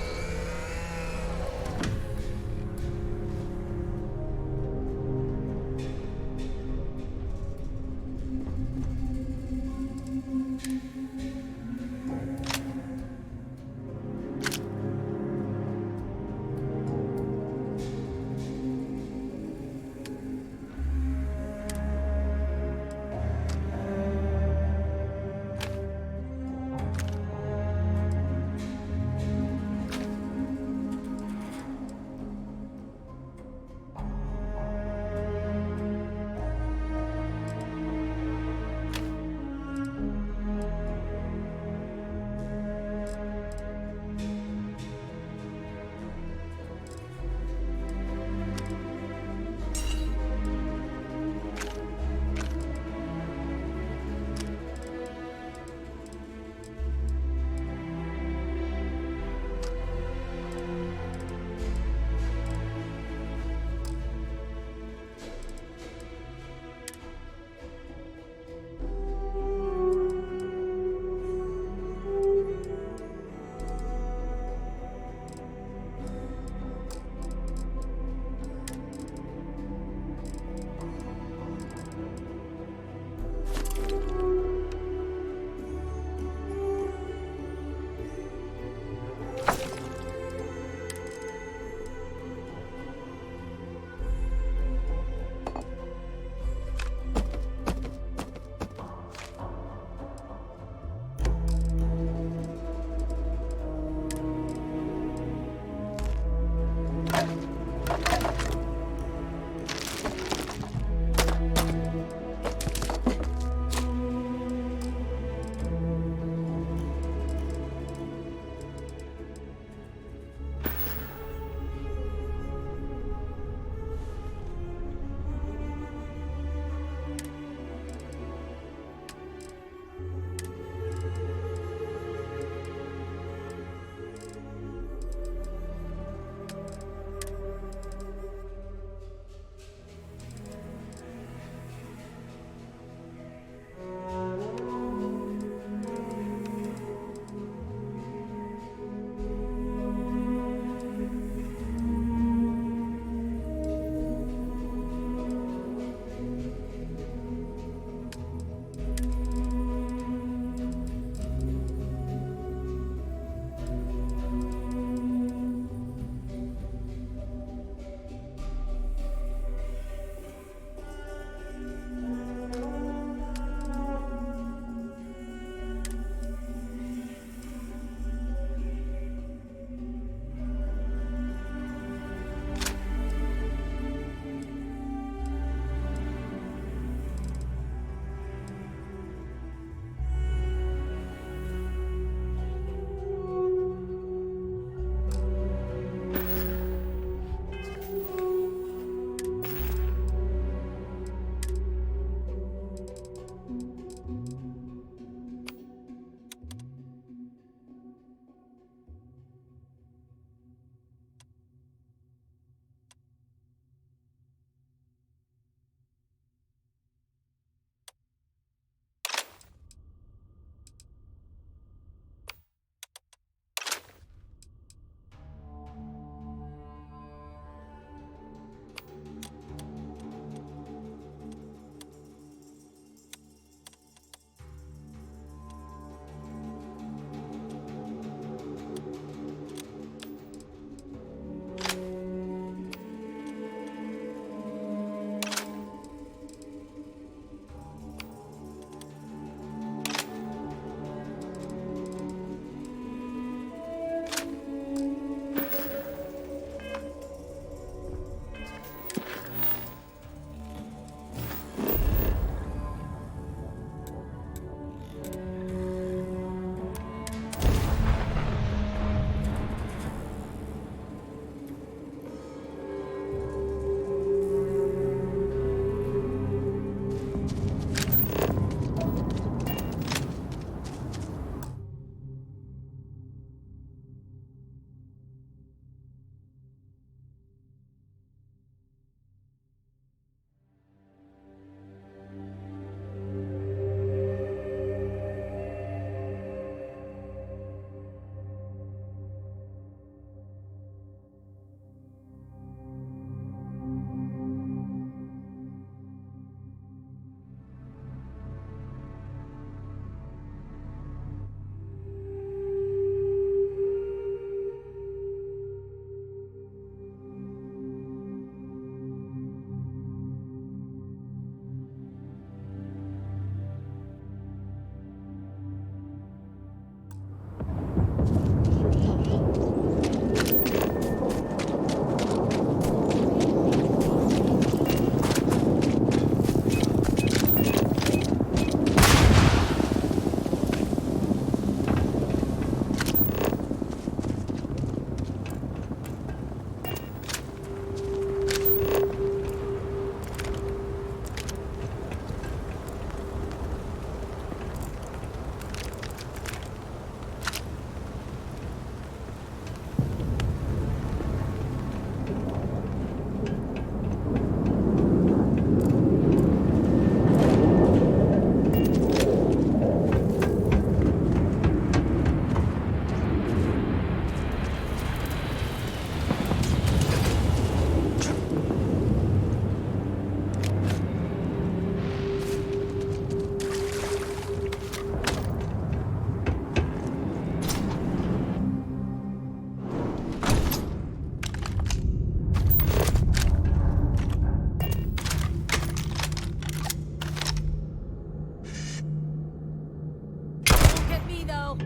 Not me, though.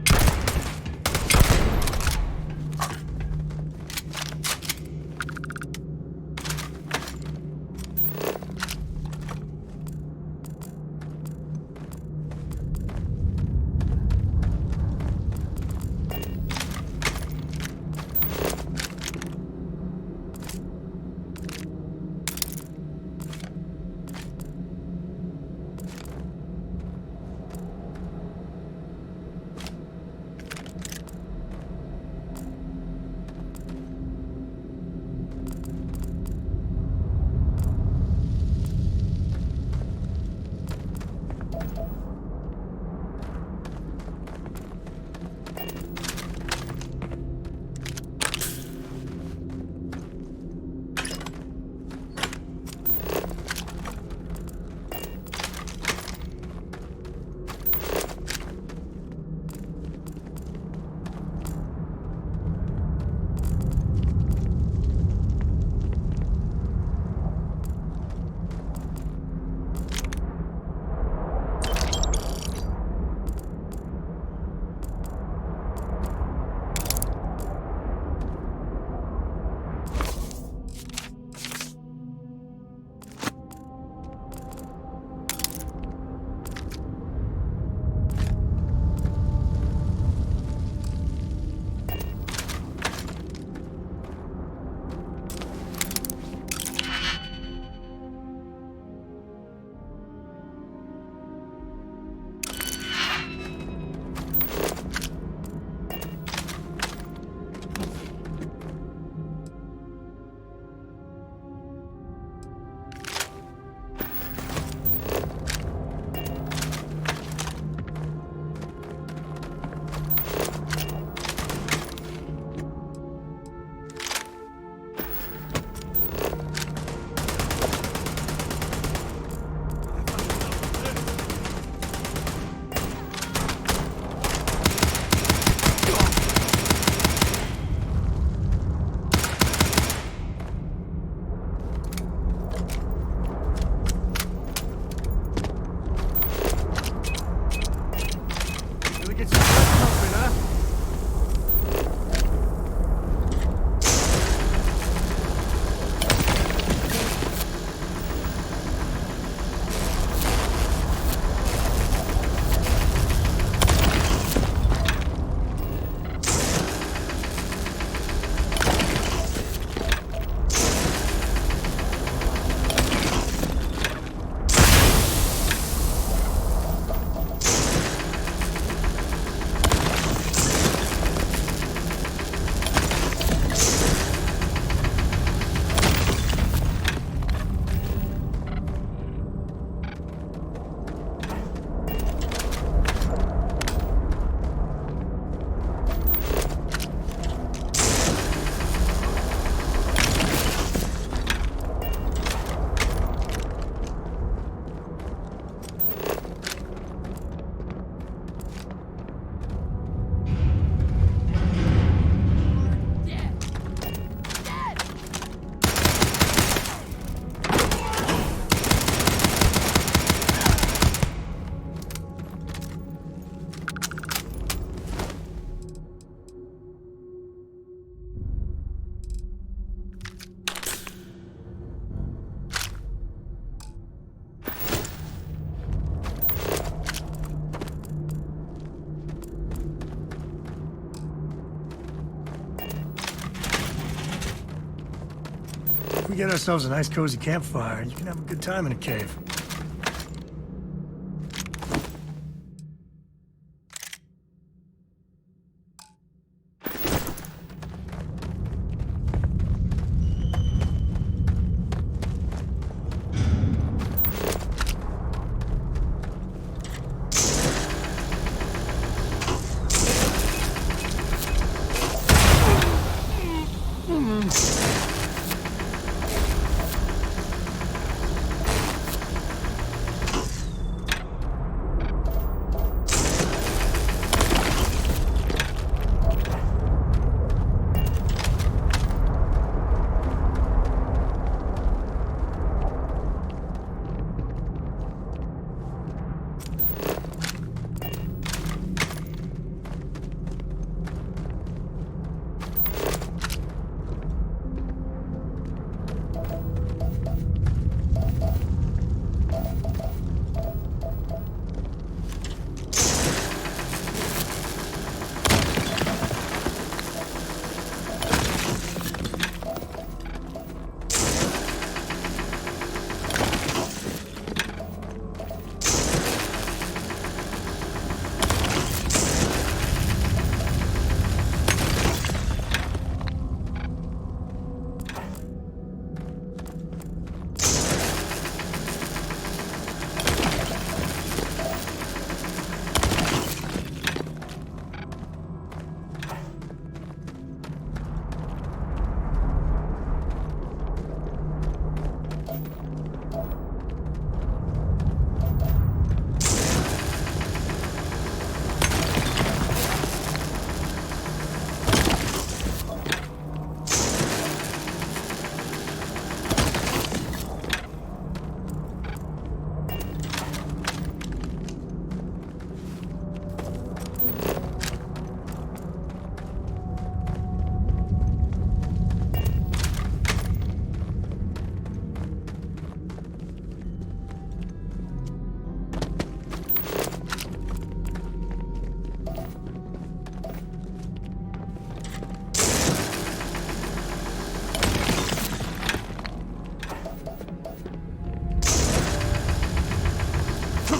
If we get ourselves a nice cozy campfire, you can have a good time in a cave.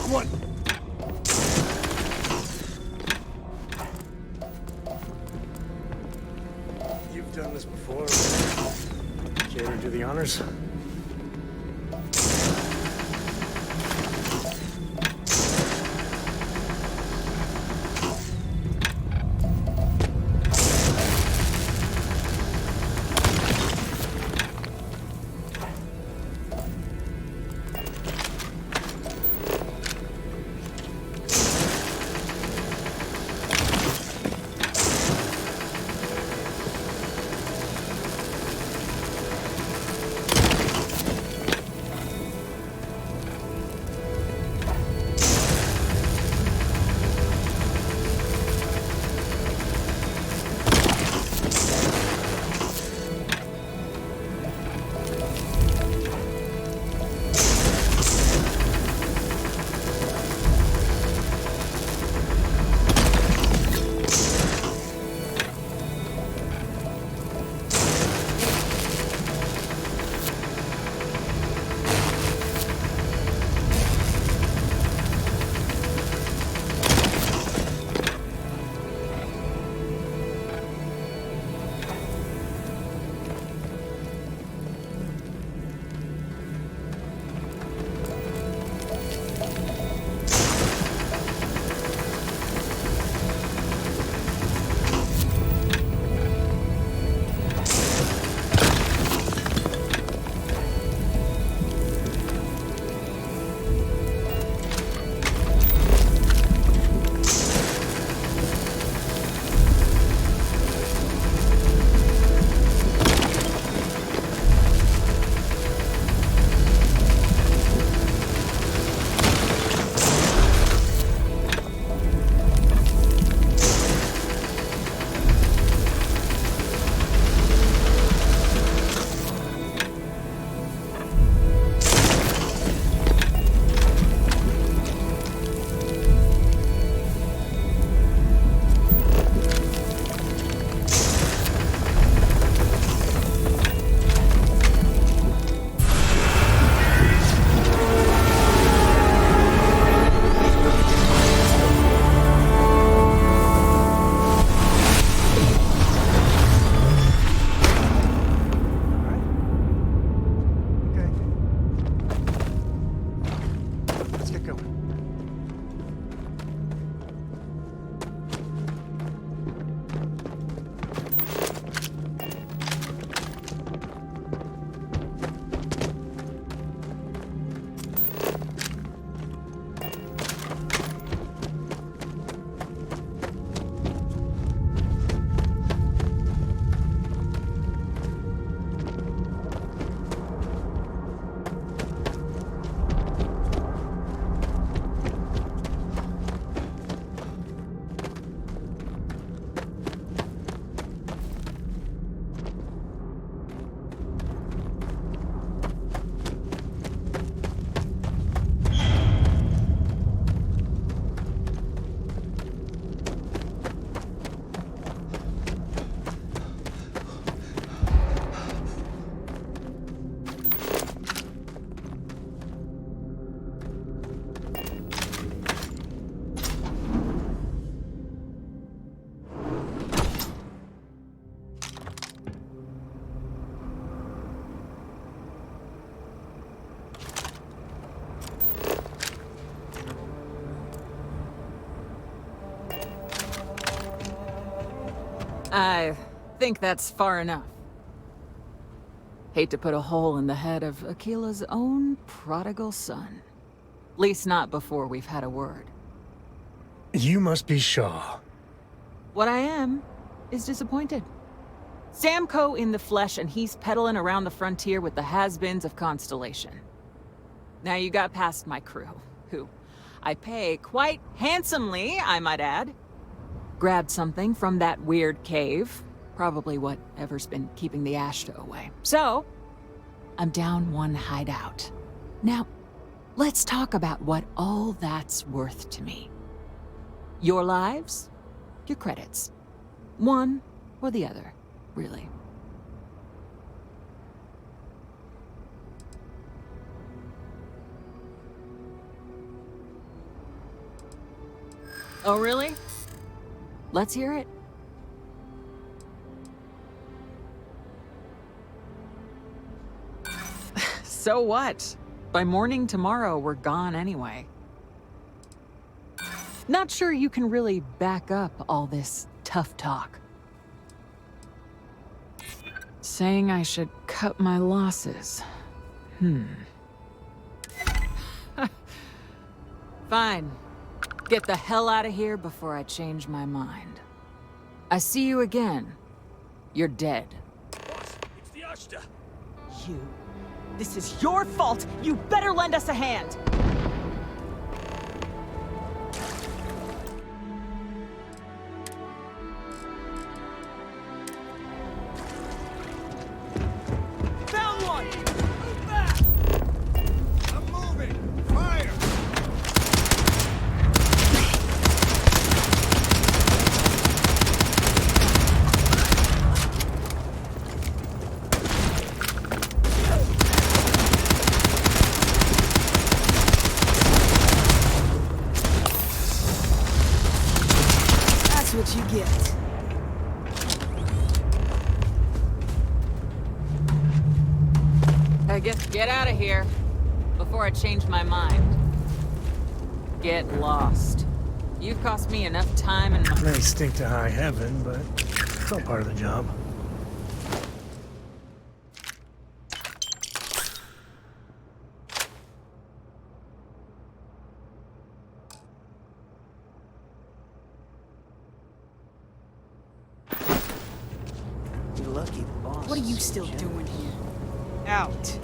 one! You've done this before. Care to do the honors? I think that's far enough. Hate to put a hole in the head of Akila's own prodigal son. Least not before we've had a word. You must be Shaw. What I am is disappointed. Samco in the flesh, and he's peddling around the frontier with the has-beens of Constellation. Now you got past my crew, who I pay quite handsomely, I might add. Grabbed something from that weird cave. Probably whatever's been keeping the Ashta away. So, I'm down one hideout. Now, let's talk about what all that's worth to me. Your lives, your credits. One or the other, really. Oh, really? Let's hear it. So what? By morning tomorrow, we're gone anyway. Not sure you can really back up all this tough talk. Saying I should cut my losses. Fine. Get the hell out of here before I change my mind. I see you again. You're dead. It's the Ashta. You. This is your fault. You better lend us a hand. Found one! Move back! I'm moving! Fire! That's what you get. I guess get out of here before I change my mind. Get lost. You've cost me enough time and money. May stink to high heaven, but it's all part of the job. You're lucky the boss. What are you still doing here? Out.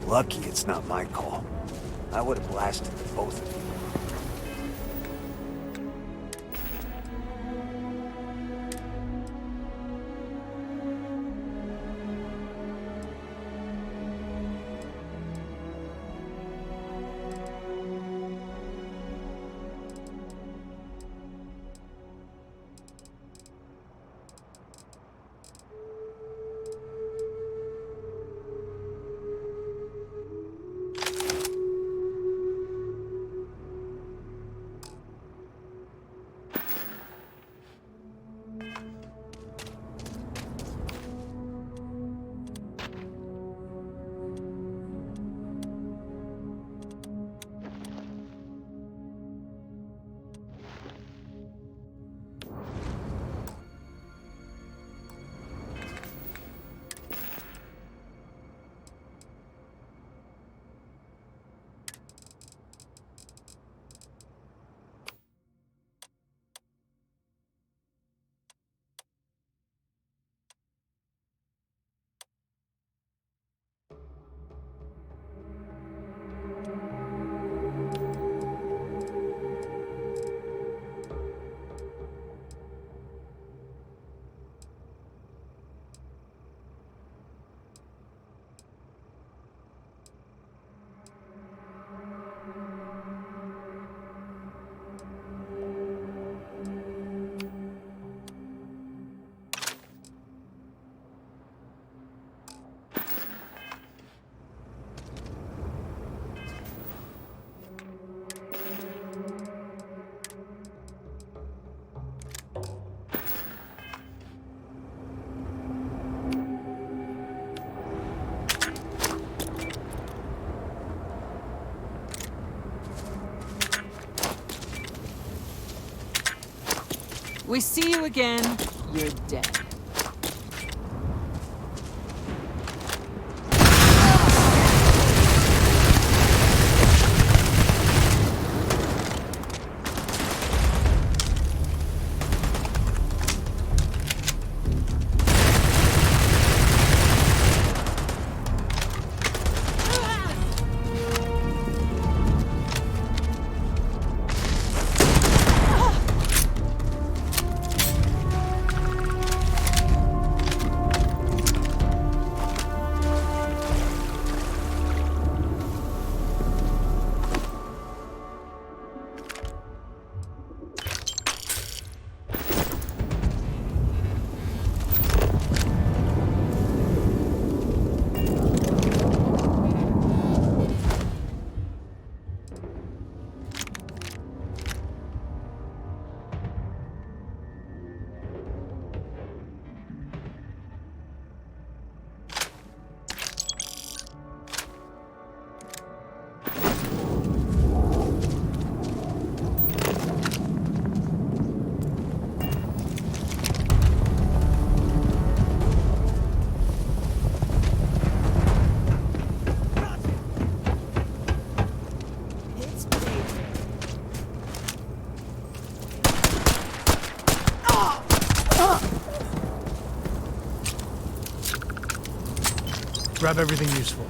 Lucky it's not my call. I would have blasted the both of you. We see you again, you're dead. Grab everything useful.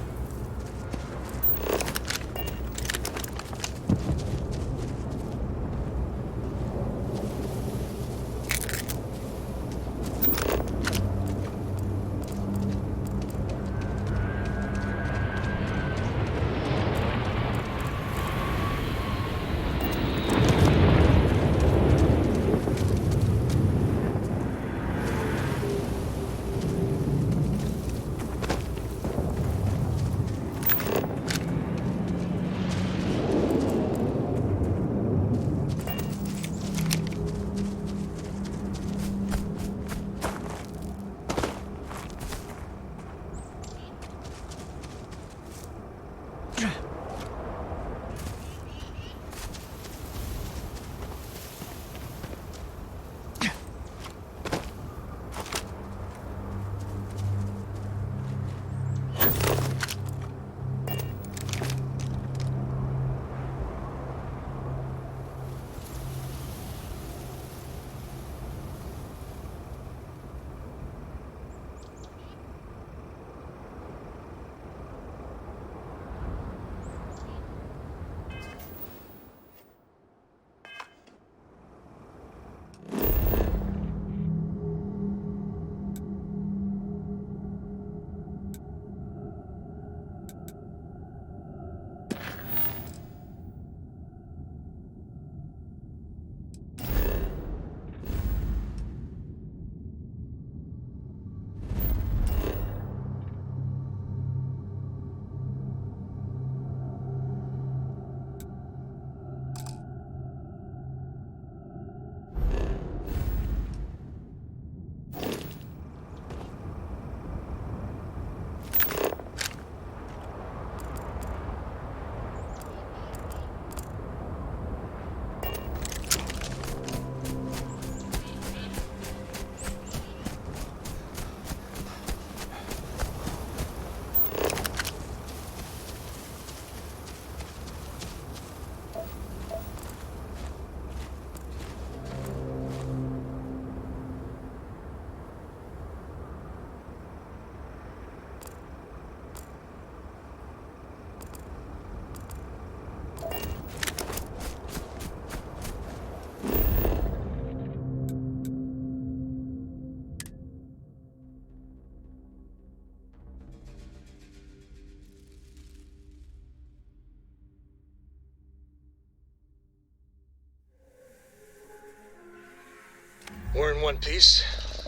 We're in one piece.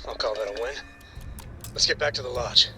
I'll call that a win. Let's get back to the lodge.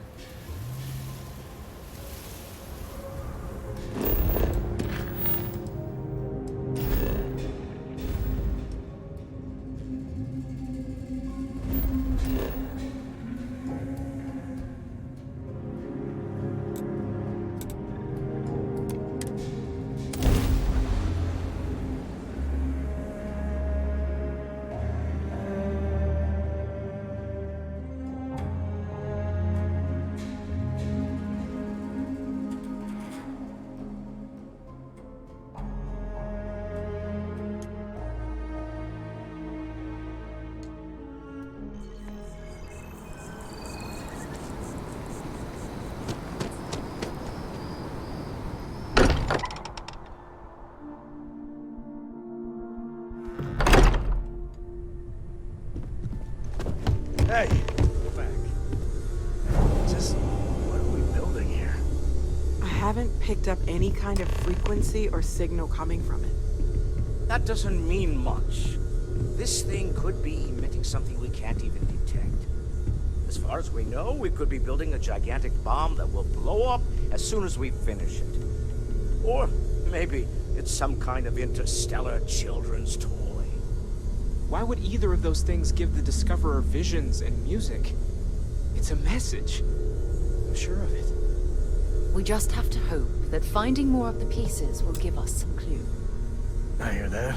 Hey, go back. Just what are we building here? I haven't picked up any kind of frequency or signal coming from it. That doesn't mean much. This thing could be emitting something we can't even detect. As far as we know, we could be building a gigantic bomb that will blow up as soon as we finish it. Or maybe it's some kind of interstellar children's toy. Why would either of those things give the Discoverer visions and music? It's a message. I'm sure of it. We just have to hope that finding more of the pieces will give us some clue. I hear that.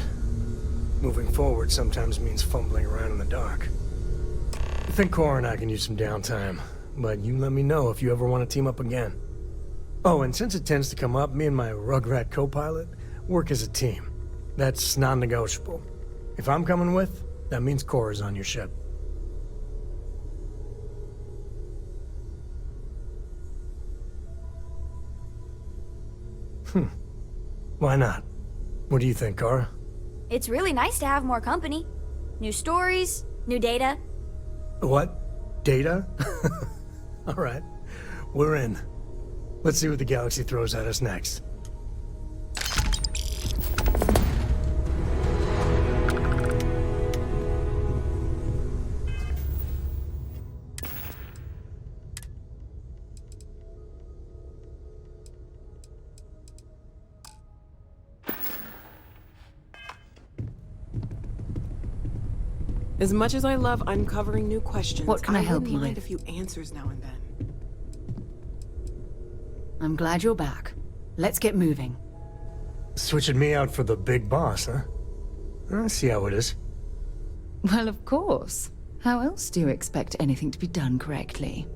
Moving forward sometimes means fumbling around in the dark. I think Cora and I can use some downtime, but you let me know if you ever want to team up again. Oh, and since it tends to come up, me and my Rugrat co-pilot work as a team. That's non-negotiable. If I'm coming with, that means Cora's on your ship. Why not? What do you think, Kara? It's really nice to have more company. New stories, new data. What? Data? Alright. We're in. Let's see what the galaxy throws at us next. As much as I love uncovering new questions, What can I help wouldn't you mind with? a few answers now and then. I'm glad you're back. Let's get moving. Switching me out for the big boss, huh? I see how it is. Well, of course. How else do you expect anything to be done correctly?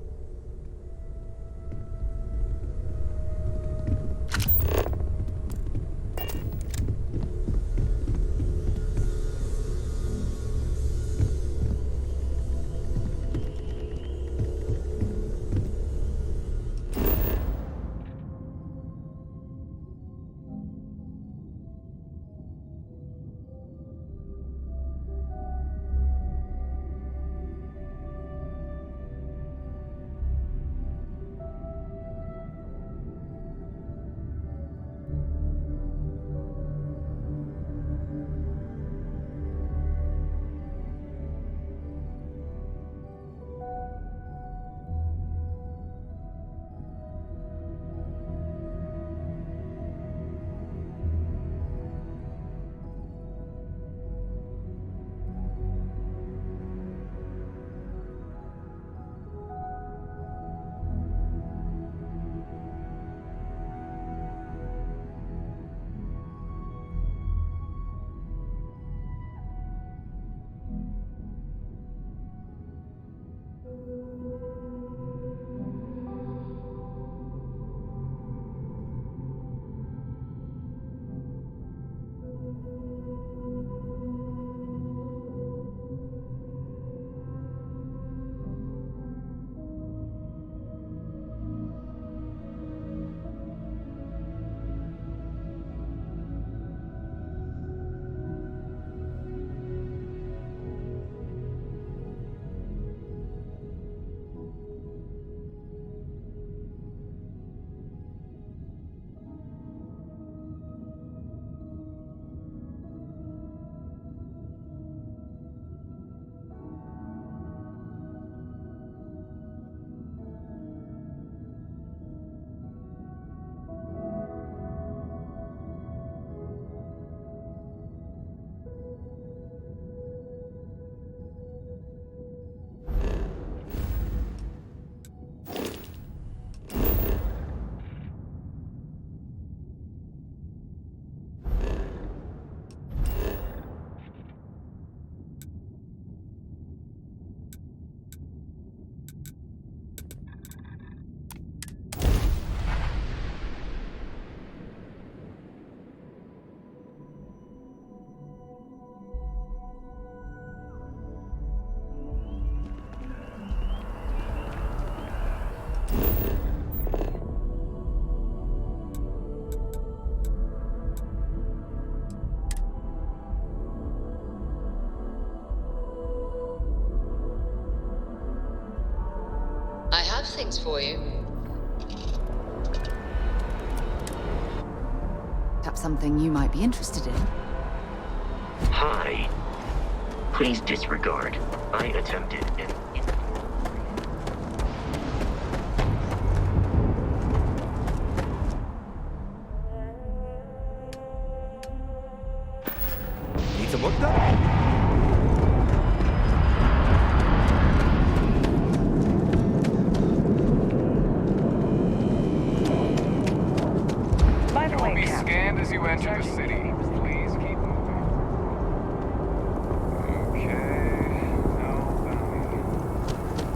I have things for you. Perhaps something you might be interested in. Hi. Please disregard. I attempted an... Need some work done? Scanned as you enter the city. Please keep moving. Okay. No bounty.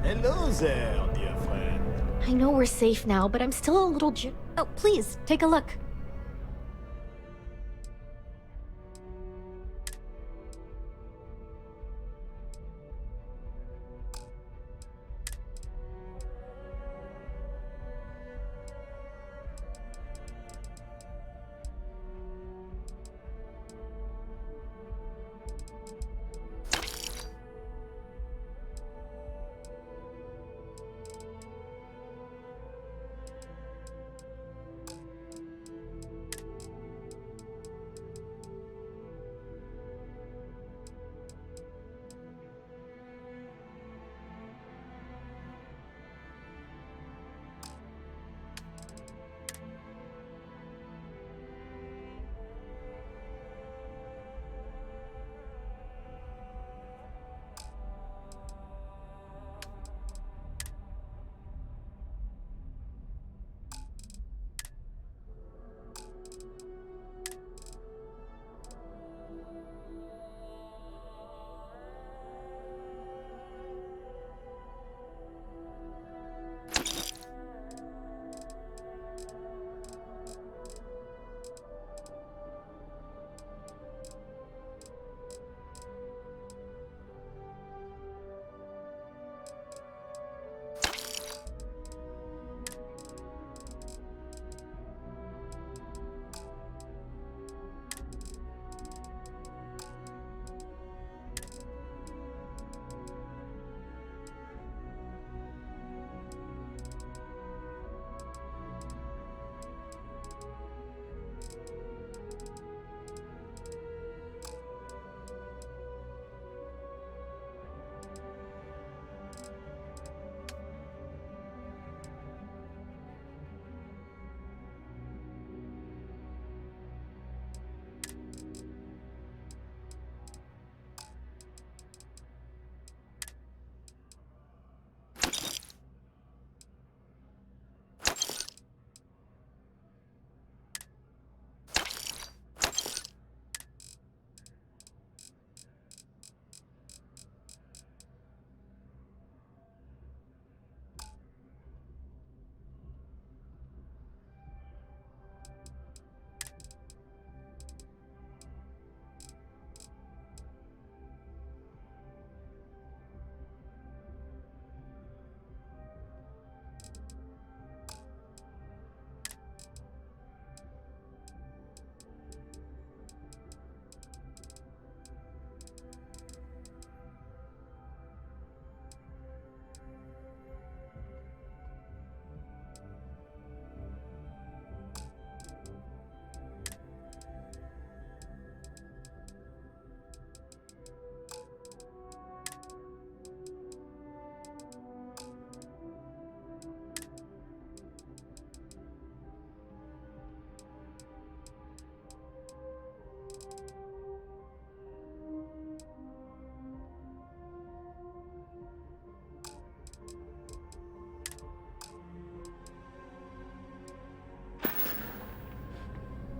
Hello there, dear friend. I know we're safe now, but I'm still a little Oh, please, take a look.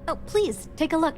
Oh, please, take a look.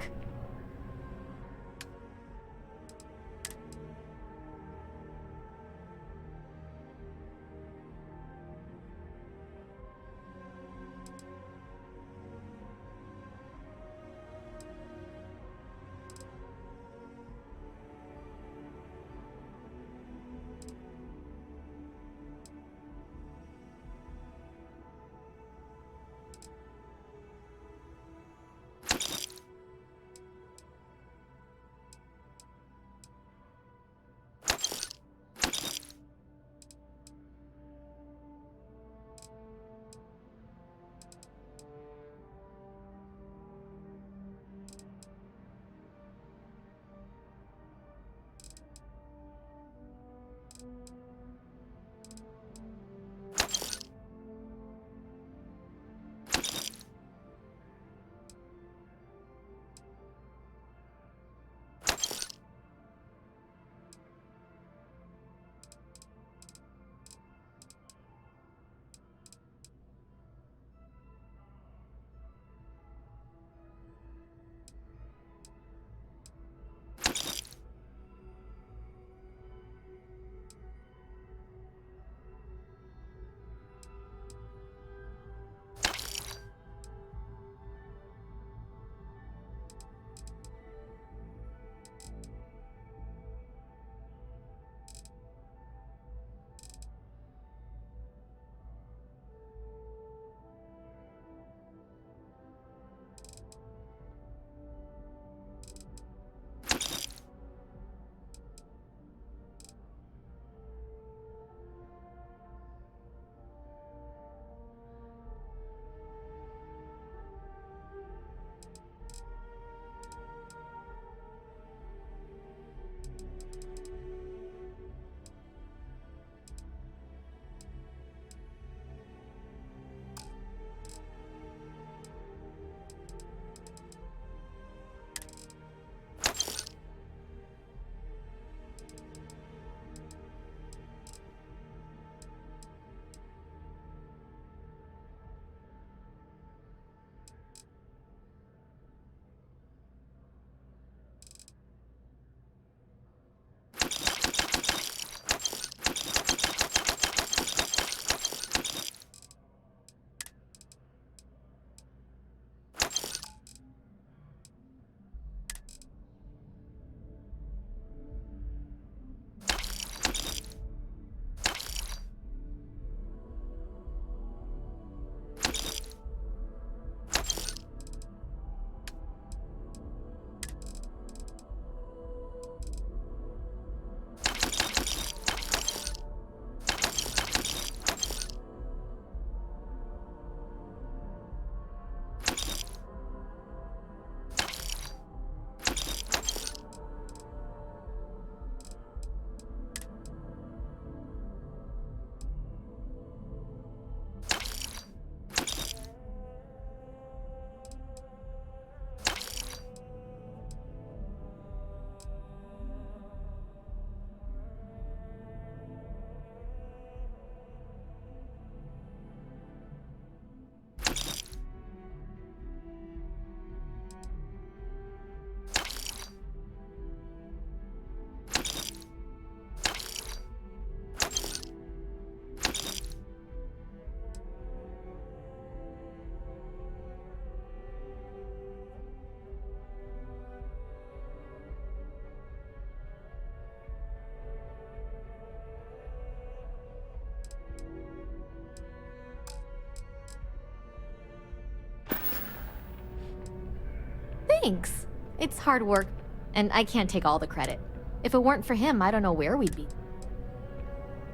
Thanks. It's hard work, and I can't take all the credit. If it weren't for him, I don't know where we'd be.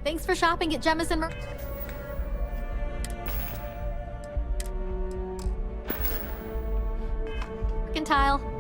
Thanks for shopping at Jemison. Mercantile.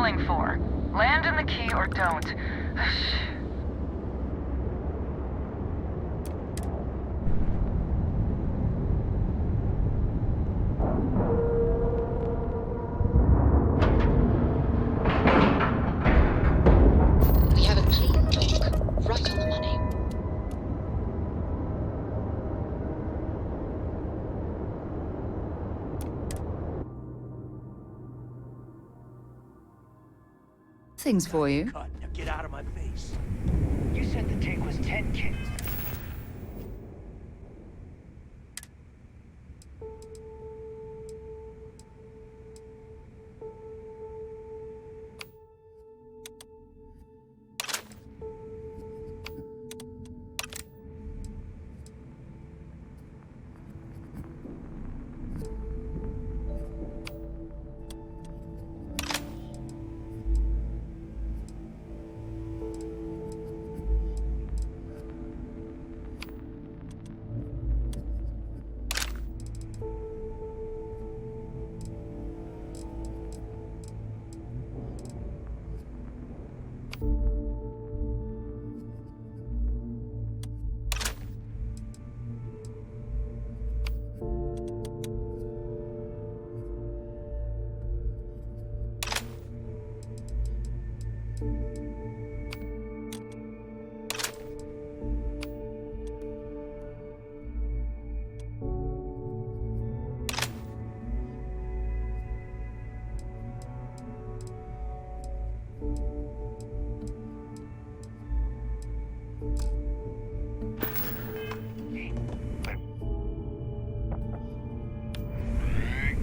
settling for? Land in the key or don't? We have a clean dock, right on the money. Things for you. Cut. Now get out of my face. You said the take was 10K.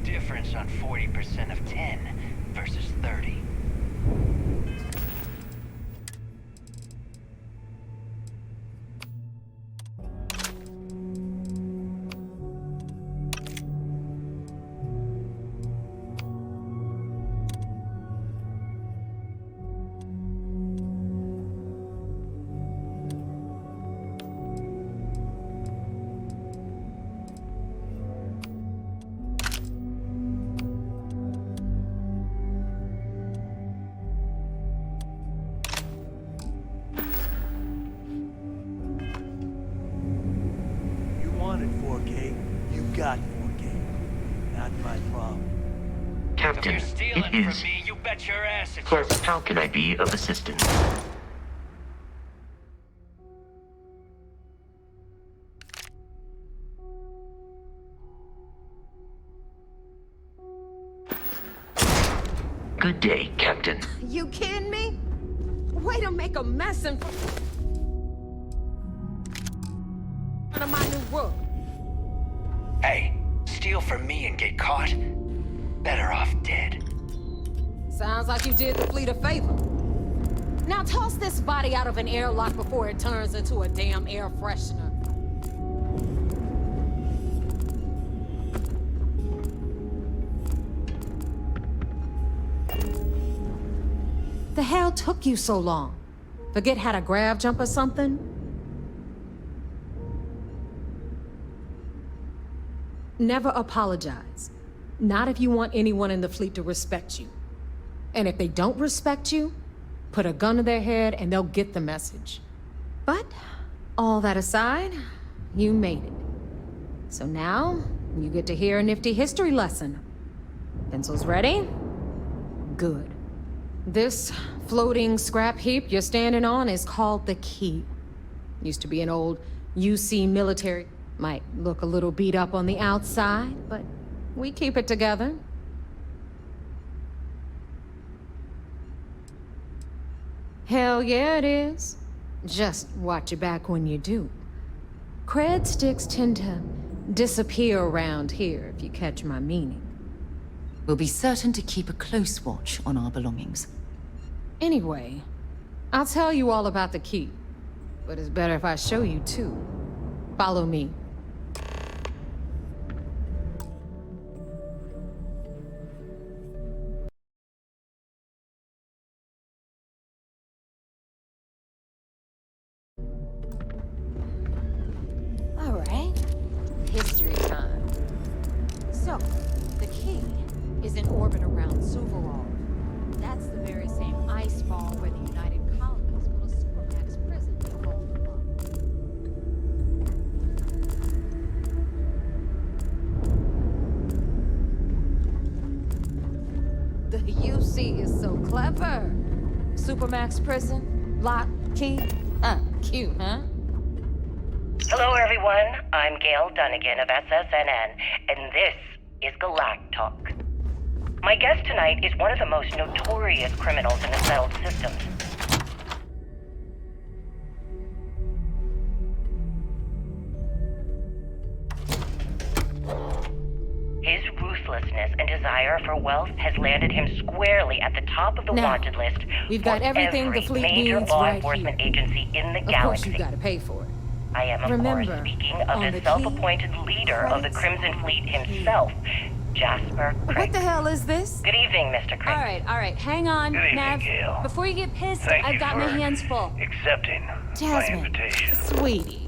Difference on 40% of 10 versus 30. Wanted 4K, you got 4K. Not my problem. Captain, If you're stealing it from is. me, you bet your ass it's Plus, how can I be of assistance? Good day, Captain. You kidding me? Way to make a mess in front of my new work. Hey, steal from me and get caught? Better off dead. Sounds like you did the fleet a favor. Now toss this body out of an airlock before it turns into a damn air freshener. The hell took you so long? Forget how to grav jump or something? Never apologize. Not if you want anyone in the fleet to respect you. And if they don't respect you, put a gun to their head and they'll get the message. But, all that aside, you made it. So now, you get to hear a nifty history lesson. Pencils ready? Good. This floating scrap heap you're standing on is called the Key. Used to be an old UC military. Might look a little beat up on the outside, but we keep it together. Hell yeah, it is. Just watch your back when you do. Cred sticks tend to disappear around here, if you catch my meaning. We'll be certain to keep a close watch on our belongings. Anyway, I'll tell you all about the Key. But it's better if I show you too. Follow me. All right, history time. So, the Key is in orbit around Suvorov. That That's the very same ice ball where the United Colonies built a supermax prison they called the Lock. The UC is so clever. Supermax prison, lock, key. Cute, huh? Hello, everyone. I'm Gail Dunnigan of SSNN, and this is Galactalk. My guest tonight is one of the most notorious criminals in the settled systems. His ruthlessness and desire for wealth has landed him squarely at the top of the Now, wanted list we've got for everything every the fleet major needs law right enforcement here. agency in the Of galaxy. course, you gotta pay for it. I am, of Remember, course, speaking of on the the key, self-appointed leader of the Crimson Fleet himself, Jasper Crick. What the hell is this? Good evening, Mr. Crick. All right, hang on, Good evening, Nav. Gail. Before you get pissed, Thank I've you got my for hands full. accepting my Jasmine, invitation. sweetie.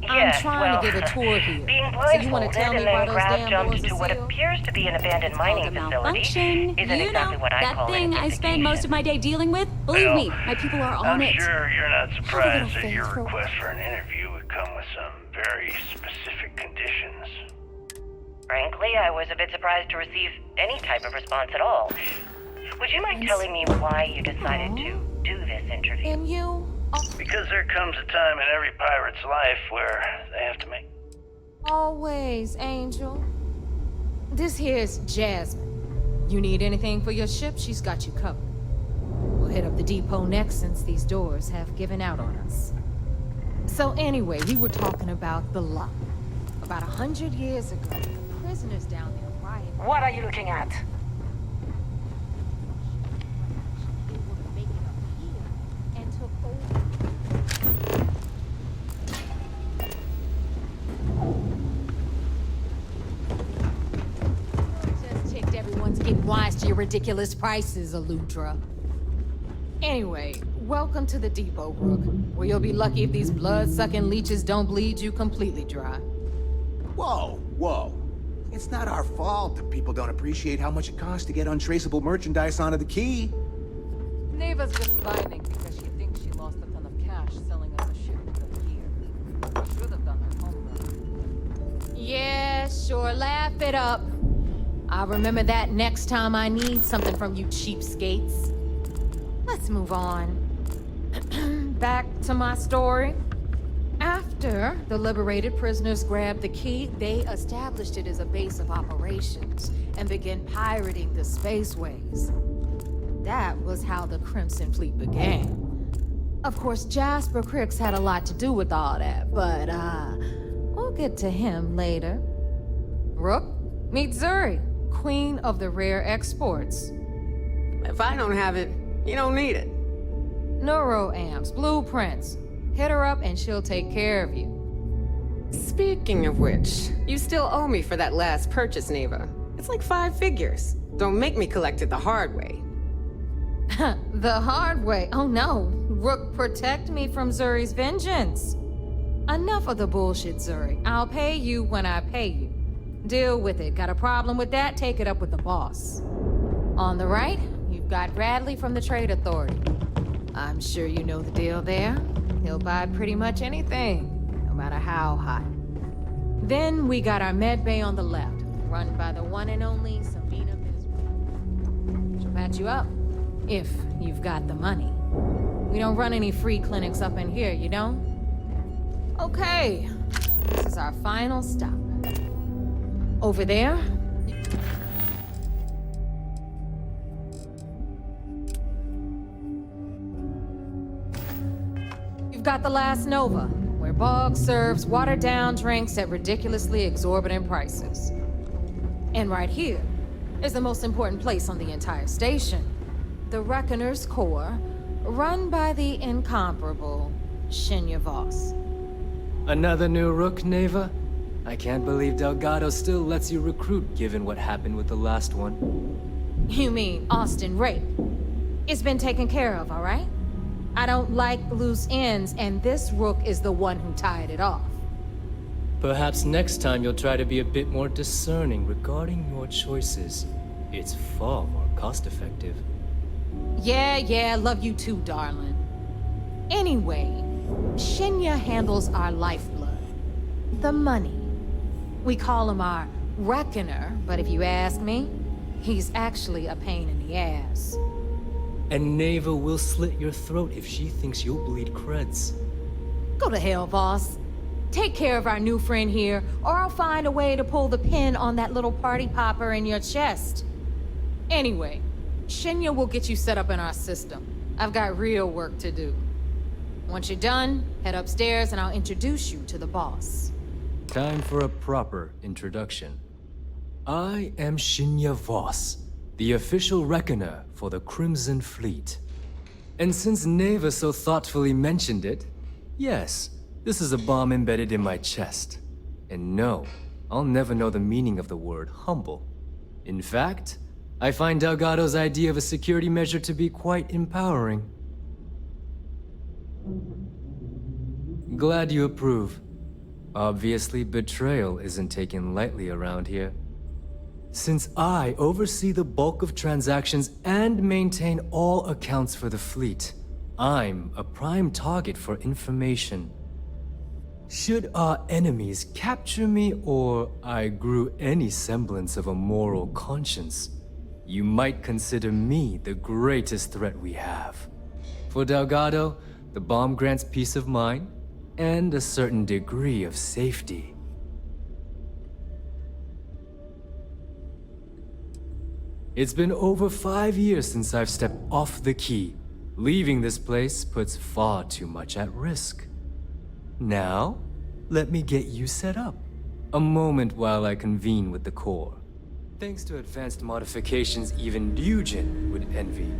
Yes, I'm trying well, to give a tour here. Being So you want blindfolded to tell me and why then those grab damn jumped doors to are what sealed? appears to be an abandoned mining facility Malfunction. isn't You exactly know, what I that call thing I spend investigation. most of my day dealing with? Believe Well, me, my people are on I'm it. sure you're not Have a surprised little that your faith for- request for an interview would come with some very specific conditions. Frankly, I was a bit surprised to receive any type of response at all. Would you mind telling me why you decided to do this interview? And you? Because there comes a time in every pirate's life where they have to make... Always, Angel. This here's Jasmine. You need anything for your ship, she's got you covered. We'll hit up the depot next since these doors have given out on us. So anyway, we were talking about the Lock. About 100 years ago, the prisoners down there rioted. What are you looking at? They were making up here and took over. Just ticked everyone's getting wise to your ridiculous prices, Aludra. Anyway, welcome to the depot, Rook, where you'll be lucky if these blood-sucking leeches don't bleed you completely dry. Whoa, whoa. It's not our fault that people don't appreciate how much it costs to get untraceable merchandise onto the key. Neva's just whining because she thinks she lost a ton of cash selling us a shipment of gear. She should have done her homework. Yeah, sure, laugh it up. I'll remember that next time I need something from you cheapskates. Let's move on. Back to my story. After the liberated prisoners grabbed the key, they established it as a base of operations and began pirating the spaceways. That was how the Crimson Fleet began. Of course, Jasper Crick's had a lot to do with all that, but, we'll get to him later. Rook, meet Zuri, Queen of the Rare Exports. If I don't have it, you don't need it. Neuroamps, blueprints. Hit her up and she'll take care of you. Speaking of which, you still owe me for that last purchase, Neva. It's like 5 figures. Don't make me collect it the hard way. The hard way? Oh no. Rook, protect me from Zuri's vengeance. Enough of the bullshit, Zuri. I'll pay you when I pay you. Deal with it. Got a problem with that? Take it up with the boss. On the right, you've got Bradley from the Trade Authority. I'm sure you know the deal there. He'll buy pretty much anything, no matter how hot. Then we got our med bay on the left, run by the one and only Sabina Bismarck. She'll patch you up, if you've got the money. We don't run any free clinics up in here, you know? Okay, this is our final stop. Over there, you've got the Last Nova, where Bog serves watered-down drinks at ridiculously exorbitant prices. And right here is the most important place on the entire station, the Reckoner's Core, run by the incomparable Shinya Voss. Another new Rook, Neva? I can't believe Delgado still lets you recruit, given what happened with the last one. You mean Austin Rape? It's been taken care of, all right? I don't like loose ends, and this Rook is the one who tied it off. Perhaps next time you'll try to be a bit more discerning regarding your choices. It's far more cost-effective. Yeah, love you too, darling. Anyway, Shinya handles our lifeblood. The money. We call him our reckoner, but if you ask me, he's actually a pain in the ass. And Neva will slit your throat if she thinks you'll bleed creds. Go to hell, boss. Take care of our new friend here, or I'll find a way to pull the pin on that little party popper in your chest. Anyway, Shinya will get you set up in our system. I've got real work to do. Once you're done, head upstairs and I'll introduce you to the boss. Time for a proper introduction. I am Shinya Voss, the official reckoner for the Crimson Fleet. And since Neva so thoughtfully mentioned it, yes, this is a bomb embedded in my chest. And no, I'll never know the meaning of the word humble. In fact, I find Delgado's idea of a security measure to be quite empowering. Glad you approve. Obviously, betrayal isn't taken lightly around here. Since I oversee the bulk of transactions and maintain all accounts for the fleet, I'm a prime target for information. Should our enemies capture me or I grew any semblance of a moral conscience, you might consider me the greatest threat we have. For Delgado, the bomb grants peace of mind and a certain degree of safety. It's been over 5 years since I've stepped off the key. Leaving this place puts far too much at risk. Now, let me get you set up. A moment while I convene with the core. Thanks to advanced modifications even Eugen would envy,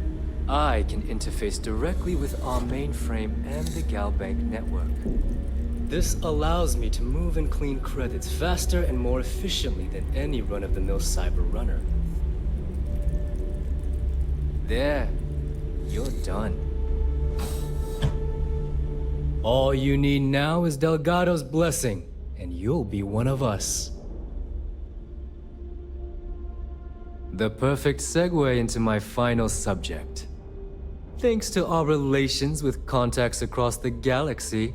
I can interface directly with our mainframe and the Galbank network. This allows me to move and clean credits faster and more efficiently than any run-of-the-mill cyber runner. There, you're done. All you need now is Delgado's blessing, and you'll be one of us. The perfect segue into my final subject. Thanks to our relations with contacts across the galaxy,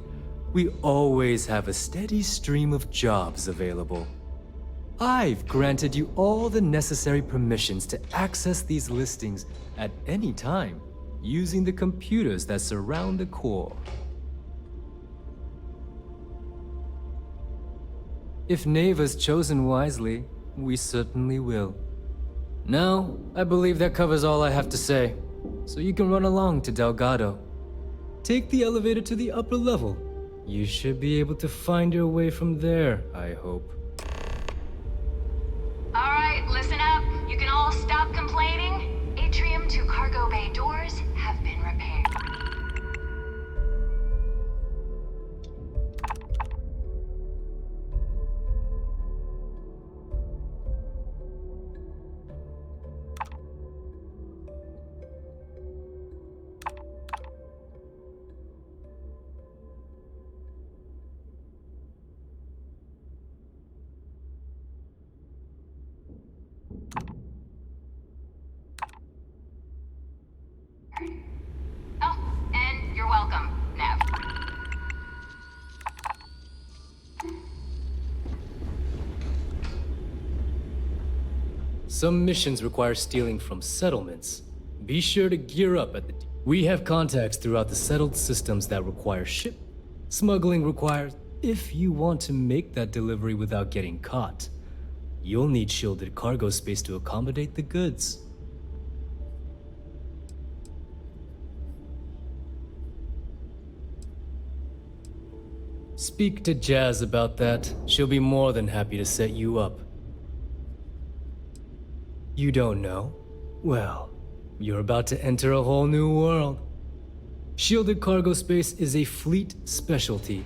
we always have a steady stream of jobs available. I've granted you all the necessary permissions to access these listings at any time, using the computers that surround the core. If Neva's chosen wisely, we certainly will. Now, I believe that covers all I have to say, so you can run along to Delgado. Take the elevator to the upper level. You should be able to find your way from there, I hope. Alright, listen up. You can all stop complaining. Atrium to cargo bay doors have been repaired. Oh, and you're welcome, Nav. Some missions require stealing from settlements. Be sure to gear up at the... We have contacts throughout the settled systems that require ship. Smuggling requires... If you want to make that delivery without getting caught, you'll need shielded cargo space to accommodate the goods. Speak to Jazz about that. She'll be more than happy to set you up. You don't know? Well, you're about to enter a whole new world. Shielded cargo space is a fleet specialty.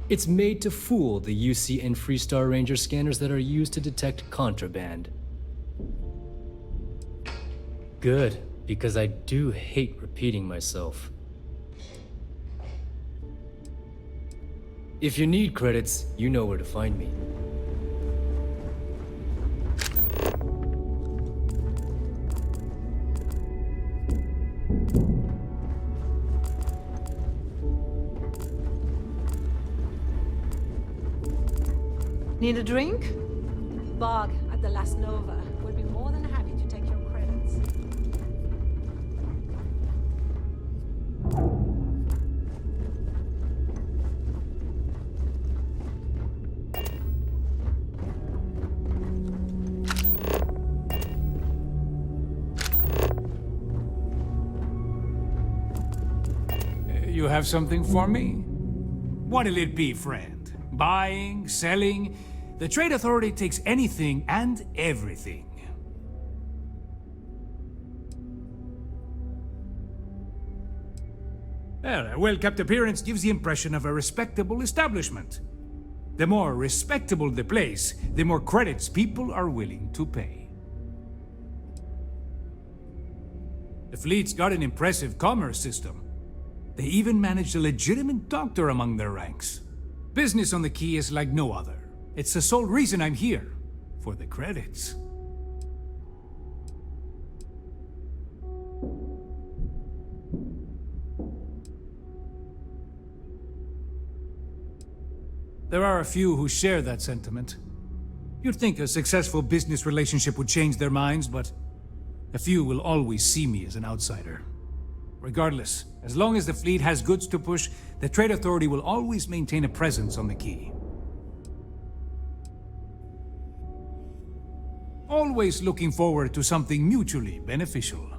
It's made to fool the UC and Freestar Ranger scanners that are used to detect contraband. Good, because I do hate repeating myself. If you need credits, you know where to find me. Need a drink? Bog at the Las Nova would be more than happy to take your credits. You have something for me? What'll it be, friend? Buying? Selling? The Trade Authority takes anything and everything. Well, a well-kept appearance gives the impression of a respectable establishment. The more respectable the place, the more credits people are willing to pay. The fleet's got an impressive commerce system. They even managed a legitimate doctor among their ranks. Business on the Key is like no other. It's the sole reason I'm here, for the credits. There are a few who share that sentiment. You'd think a successful business relationship would change their minds, but a few will always see me as an outsider. Regardless, as long as the fleet has goods to push, the Trade Authority will always maintain a presence on the Key. Always looking forward to something mutually beneficial.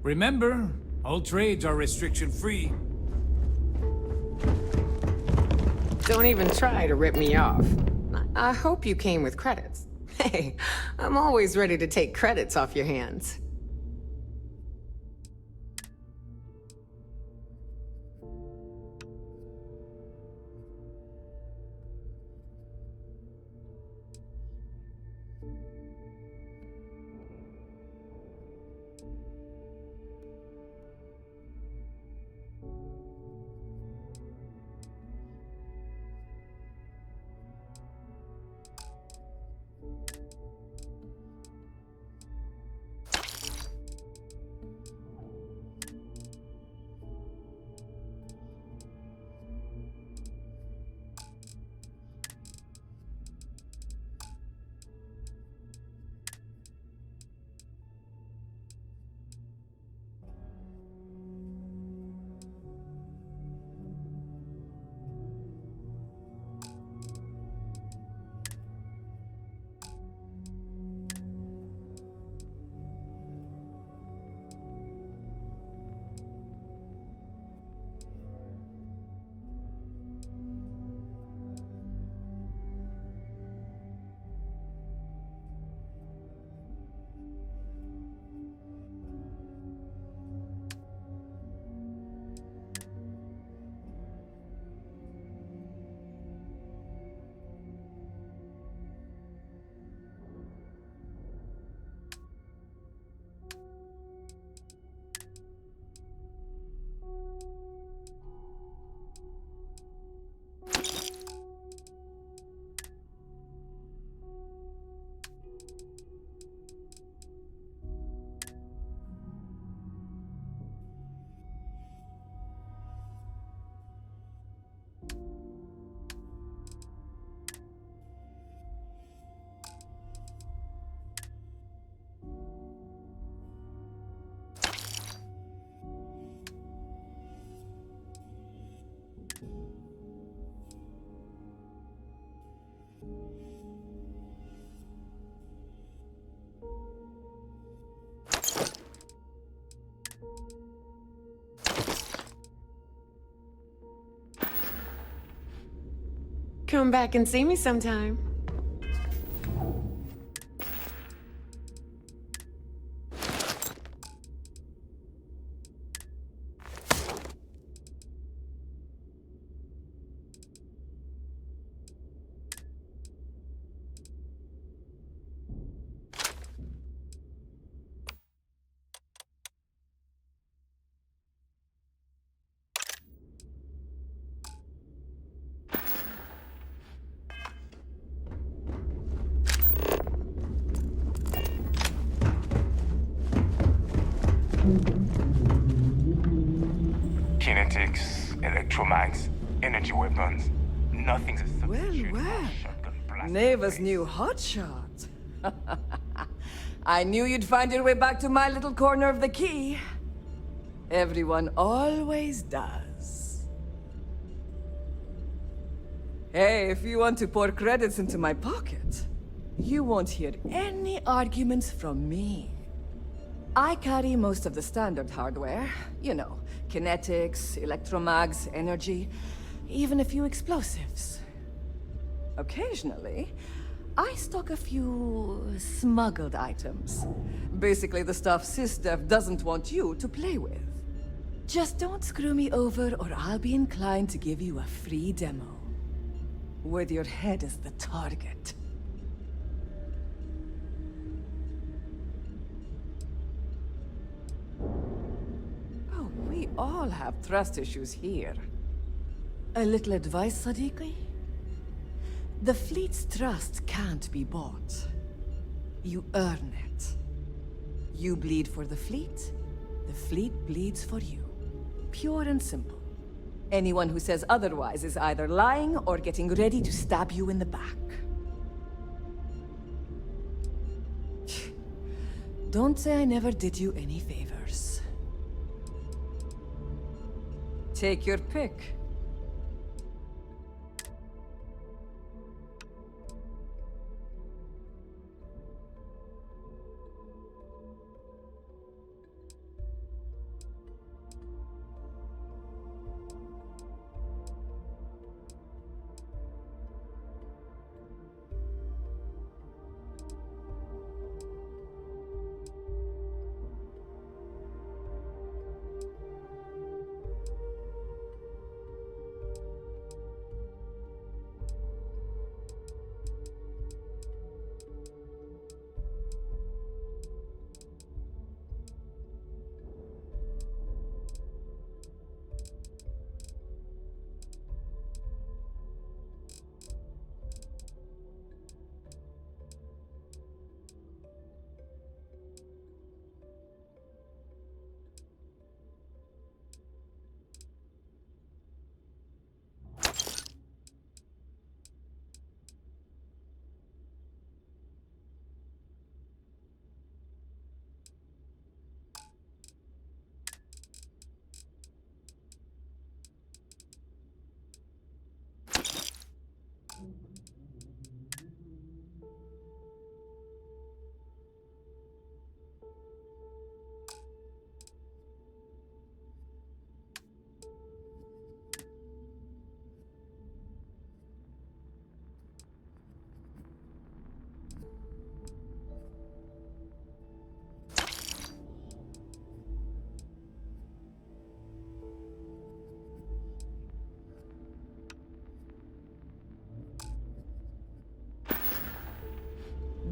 Remember, all trades are restriction-free. Don't even try to rip me off. I hope you came with credits. Hey, I'm always ready to take credits off your hands. Come back and see me sometime. Kinetics, electromags, energy weapons. Nothing's a substitute for a shotgun blast. Neva's new hotshot. I knew you'd find your way back to my little corner of the key. Everyone always does. Hey, if you want to pour credits into my pocket, you won't hear any arguments from me. I carry most of the standard hardware. You know, kinetics, electromags, energy, even a few explosives. Occasionally, I stock a few smuggled items. Basically the stuff SysDev doesn't want you to play with. Just don't screw me over or I'll be inclined to give you a free demo. With your head as the target. Oh, we all have trust issues here. A little advice, Sadiqi? The fleet's trust can't be bought. You earn it. You bleed for the fleet bleeds for you. Pure and simple. Anyone who says otherwise is either lying or getting ready to stab you in the back. Don't say I never did you any favors. Take your pick.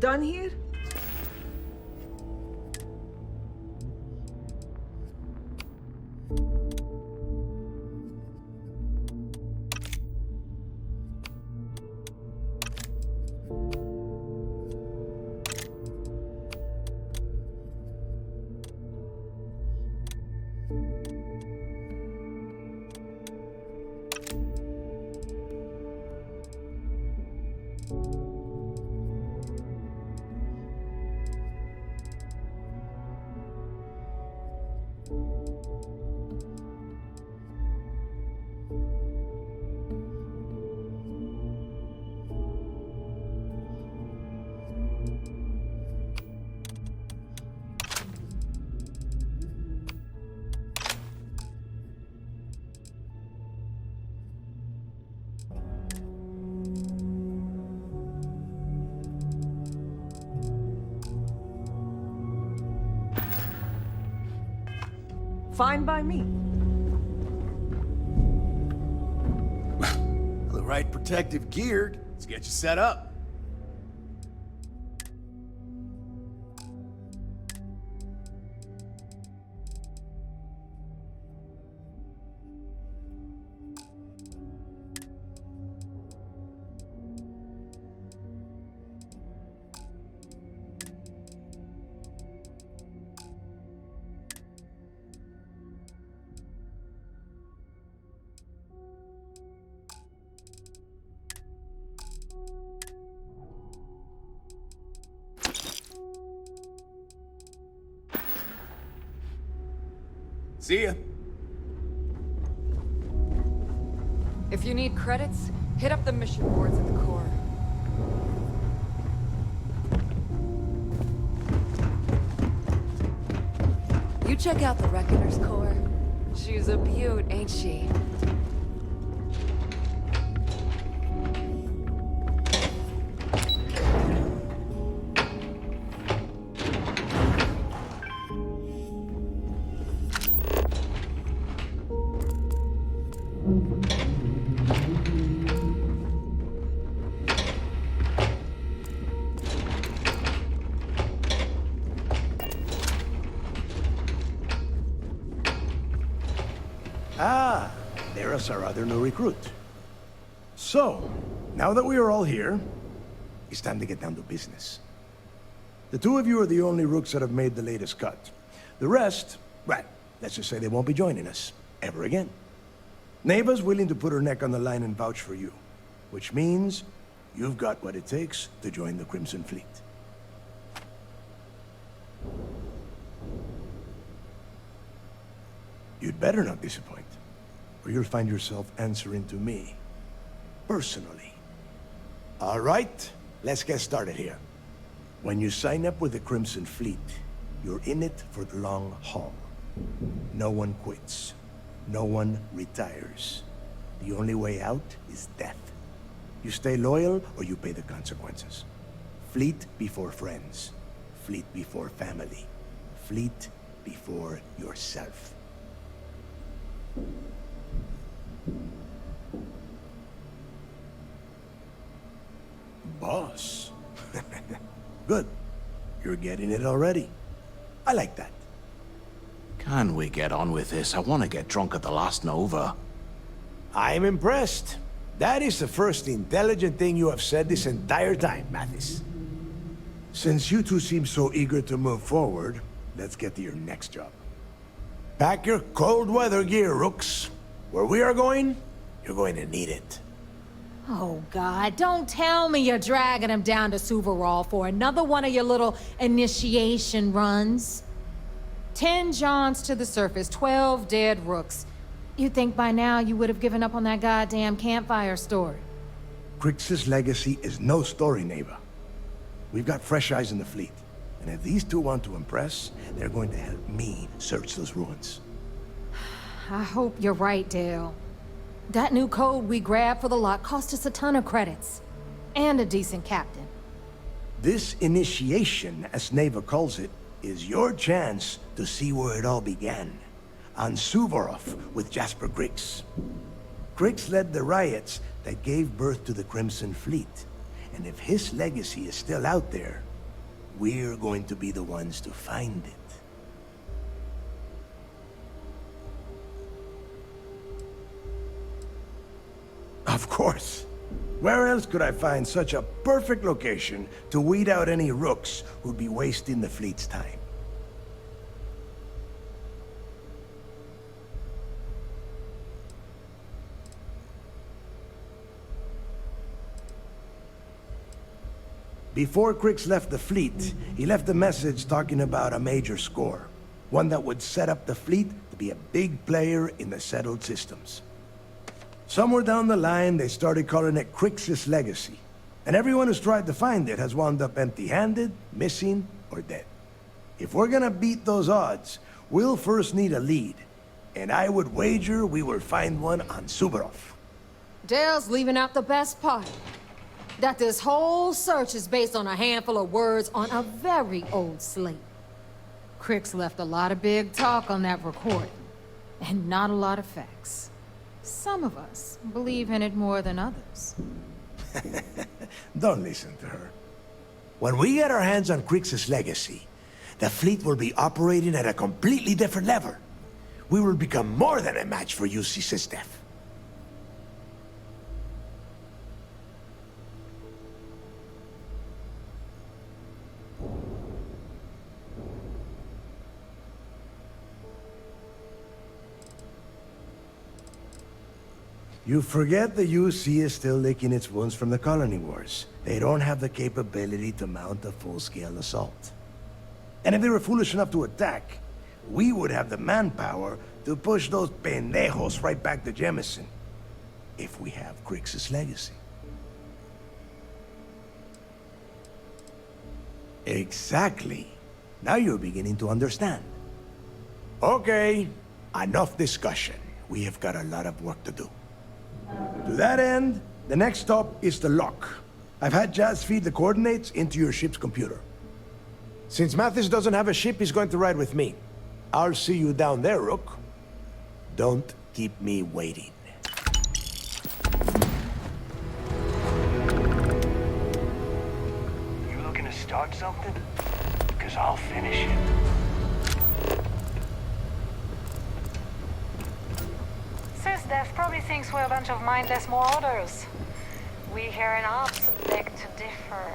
done here? Fine by me. The right protective gear. Let's get you set up. See ya. If you need credits, hit up the mission boards at the core. You check out the Reckoner's core. She's a beaut, ain't she? Ah, there's our other new recruit. So, now that we are all here, it's time to get down to business. The two of you are the only rooks that have made the latest cut. The rest, well, let's just say they won't be joining us ever again. Neva's willing to put her neck on the line and vouch for you, which means you've got what it takes to join the Crimson Fleet. You'd better not disappoint, or you'll find yourself answering to me, personally. All right, let's get started here. When you sign up with the Crimson Fleet, you're in it for the long haul. No one quits. No one retires. The only way out is death. You stay loyal, or you pay the consequences. Fleet before friends. Fleet before family. Fleet before yourself. Boss. Good. You're getting it already. I like that. Can we get on with this? I want to get drunk at the last Nova. I'm impressed. That is the first intelligent thing you have said this entire time, Mathis. Since you two seem so eager to move forward, let's get to your next job. Pack your cold weather gear, Rooks. Where we are going, you're going to need it. Oh, God, don't tell me you're dragging him down to Suvarall for another one of your little initiation runs. 10 Johns to the surface, 12 dead Rooks. You'd think by now you would have given up on that goddamn campfire story. Crix's legacy is no story, Neva. We've got fresh eyes in the fleet. And if these two want to impress, they're going to help me search those ruins. I hope you're right, Dale. That new code we grabbed for the lot cost us a ton of credits. And a decent captain. This initiation, as Neva calls it, is your chance to see where it all began. On Suvorov with Jasper Crix. Crix led the riots that gave birth to the Crimson Fleet. And if his legacy is still out there, we're going to be the ones to find it. Of course. Where else could I find such a perfect location to weed out any rooks who'd be wasting the fleet's time? Before Crix left the fleet, he left a message talking about a major score. One that would set up the fleet to be a big player in the settled systems. Somewhere down the line, they started calling it Crix's Legacy. And everyone who's tried to find it has wound up empty-handed, missing, or dead. If we're gonna beat those odds, we'll first need a lead. And I would wager we will find one on Suvorov. Dale's leaving out the best part. That this whole search is based on a handful of words on a very old slate. Crix left a lot of big talk on that recording, and not a lot of facts. Some of us believe in it more than others. Don't listen to her. When we get our hands on Crix's Legacy, the fleet will be operating at a completely different level. We will become more than a match for UC Systef. You forget the UC is still licking its wounds from the colony wars. They don't have the capability to mount a full-scale assault. And if they were foolish enough to attack, we would have the manpower to push those pendejos right back to Jemison. If we have Crix's Legacy. Exactly. Now you're beginning to understand. Okay, enough discussion. We have got a lot of work to do. To that end, the next stop is the lock. I've had Jazz feed the coordinates into your ship's computer. Since Mathis doesn't have a ship, he's going to ride with me. I'll see you down there, Rook. Don't keep me waiting. You looking to start something? Because I'll finish it. Sysdef probably thinks we're a bunch of mindless marauders. We here in Ops beg to differ.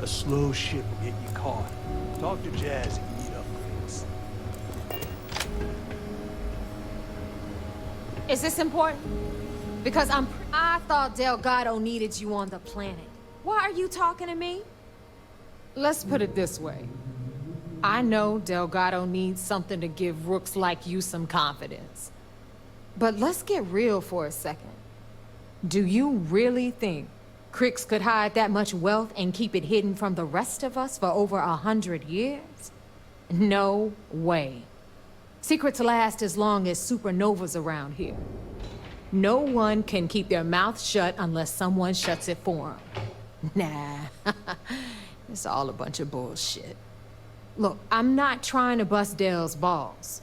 A slow ship will get you caught. Talk to Jazz if you need upgrades. Is this important? Because I thought Delgado needed you on the planet. Why are you talking to me? Let's put it this way. I know Delgado needs something to give rooks like you some confidence. But let's get real for a second. Do you really think Crix could hide that much wealth and keep it hidden from the rest of us for over 100 years? No way. Secrets last as long as supernovas around here. No one can keep their mouth shut unless someone shuts it for them. Nah, it's all a bunch of bullshit. Look, I'm not trying to bust Dale's balls.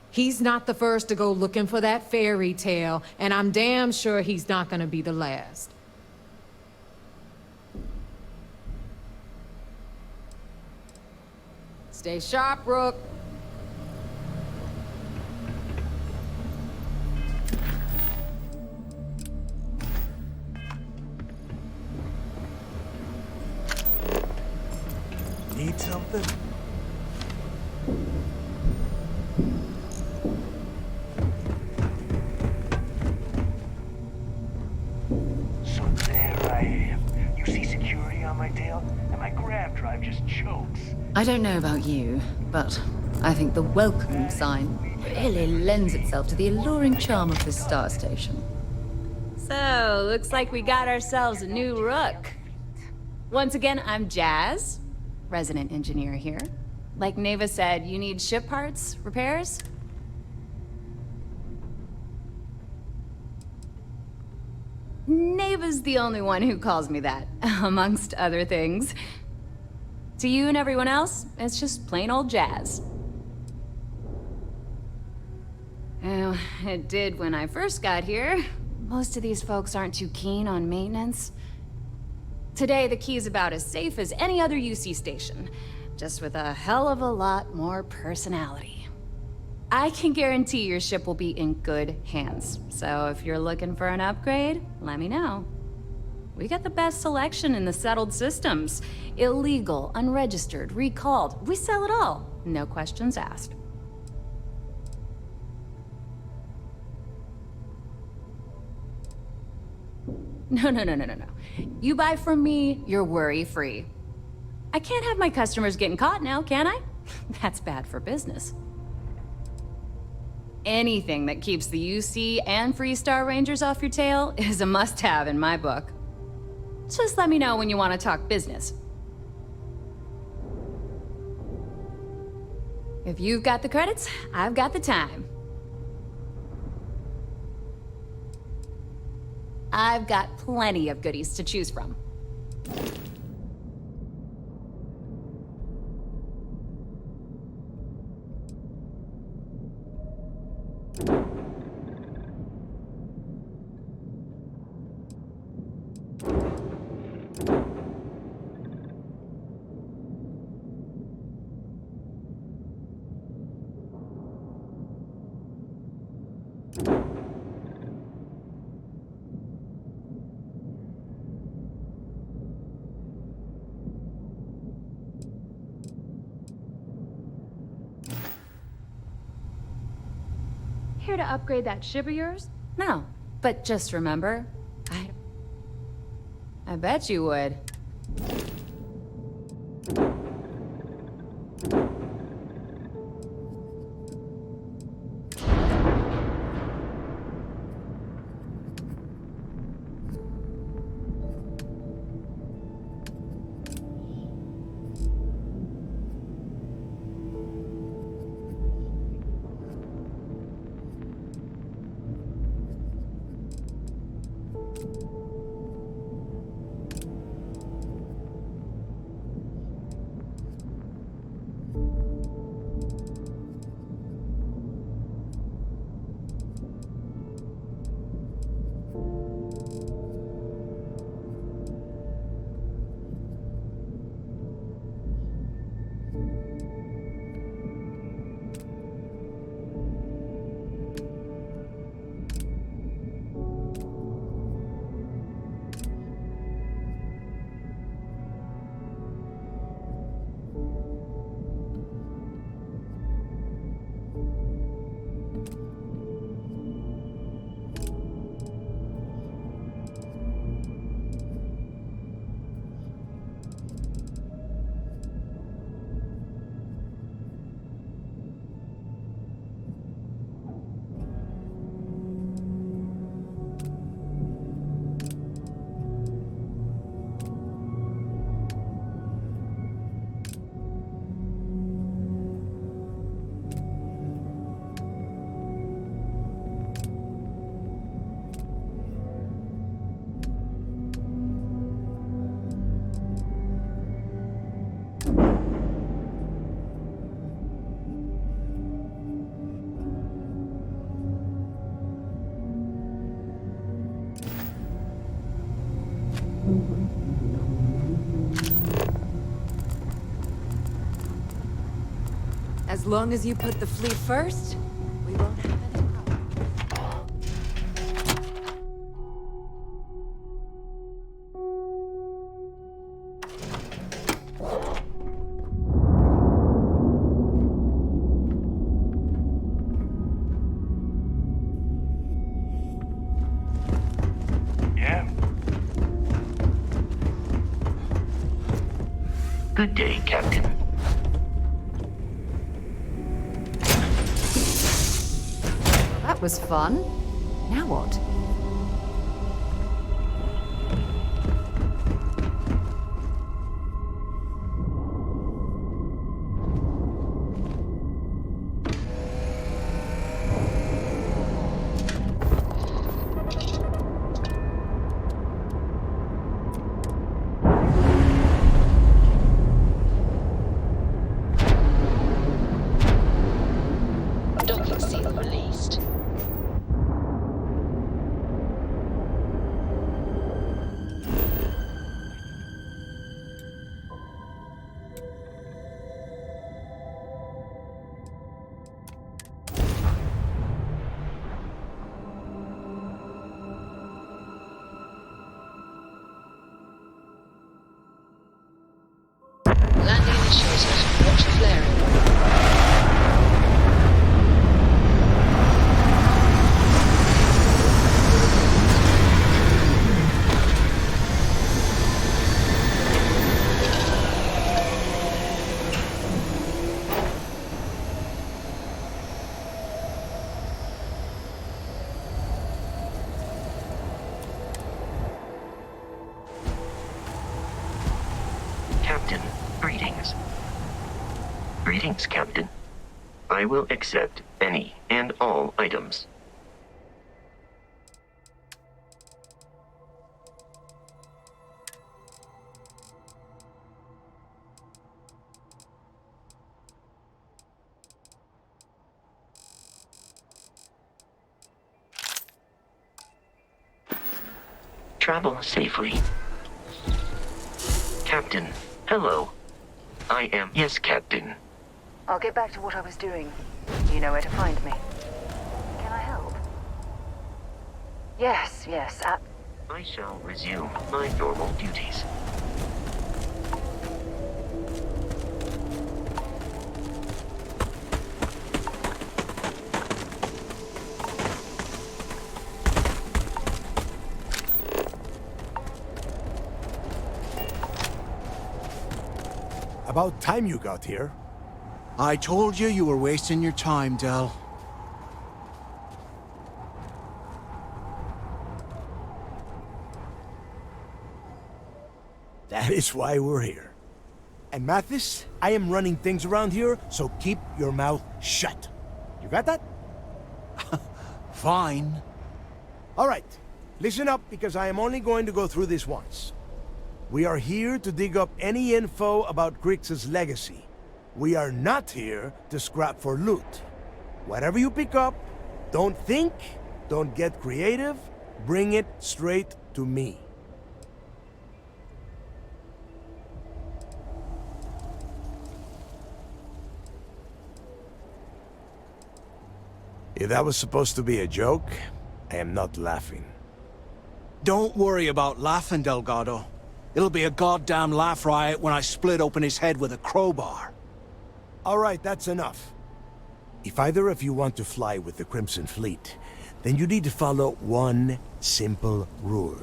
He's not the first to go looking for that fairy tale, and I'm damn sure he's not gonna be the last. Stay sharp, Rook. something? So there I am. You see security on my tail, and my grab drive just chokes. I don't know about you, but I think the welcome sign really lends itself to the alluring charm of this star station. So, looks like we got ourselves a new rook. Once again, I'm Jazz, resident engineer here. Like Neva said, you need ship parts, repairs? Neva's the only one who calls me that, amongst other things. To you and everyone else, it's just plain old Jazz. Well, it did when I first got here. Most of these folks aren't too keen on maintenance. Today, the key's about as safe as any other UC station, just with a hell of a lot more personality. I can guarantee your ship will be in good hands, so if you're looking for an upgrade, let me know. We got the best selection in the settled systems. Illegal, unregistered, recalled. We sell it all. No questions asked. No. You buy from me, you're worry-free. I can't have my customers getting caught now, can I? That's bad for business. Anything that keeps the UC and Freestar Rangers off your tail is a must-have in my book. Just let me know when you want to talk business. If you've got the credits, I've got the time. I've got plenty of goodies to choose from. Here to upgrade that ship of yours? No, but just remember, I bet you would. As long as you put the fleet first, we won't have any problems. Good day, Captain. That was fun. Now what? Docking seal released. Landing initiated. Watch for flaring. Captain, greetings. Greetings, Captain. I will accept any and all items. Travel safely. Captain, hello. I am... Yes, Captain. I'll get back to what I was doing. You know where to find me. Can I help? Yes. I shall resume my normal duties. About time you got here. I told you were wasting your time, Del. That is why we're here. And Mathis, I am running things around here, so keep your mouth shut. You got that? Fine. All right, listen up because I am only going to go through this once. We are here to dig up any info about Grix's legacy. We are not here to scrap for loot. Whatever you pick up, don't think, don't get creative, bring it straight to me. If that was supposed to be a joke, I am not laughing. Don't worry about laughing, Delgado. It'll be a goddamn laugh riot when I split open his head with a crowbar. All right, that's enough. If either of you want to fly with the Crimson Fleet, then you need to follow one simple rule.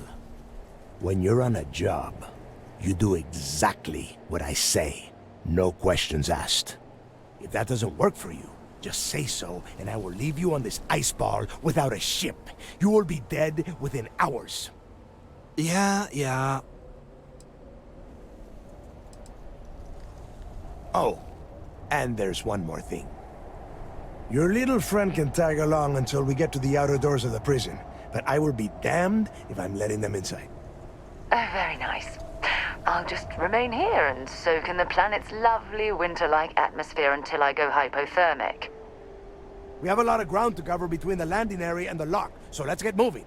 When you're on a job, you do exactly what I say. No questions asked. If that doesn't work for you, just say so, and I will leave you on this ice ball without a ship. You will be dead within hours. Yeah. Oh, and there's one more thing. Your little friend can tag along until we get to the outer doors of the prison, but I will be damned if I'm letting them inside. Oh, very nice. I'll just remain here and soak in the planet's lovely winter-like atmosphere until I go hypothermic. We have a lot of ground to cover between the landing area and the lock, so let's get moving.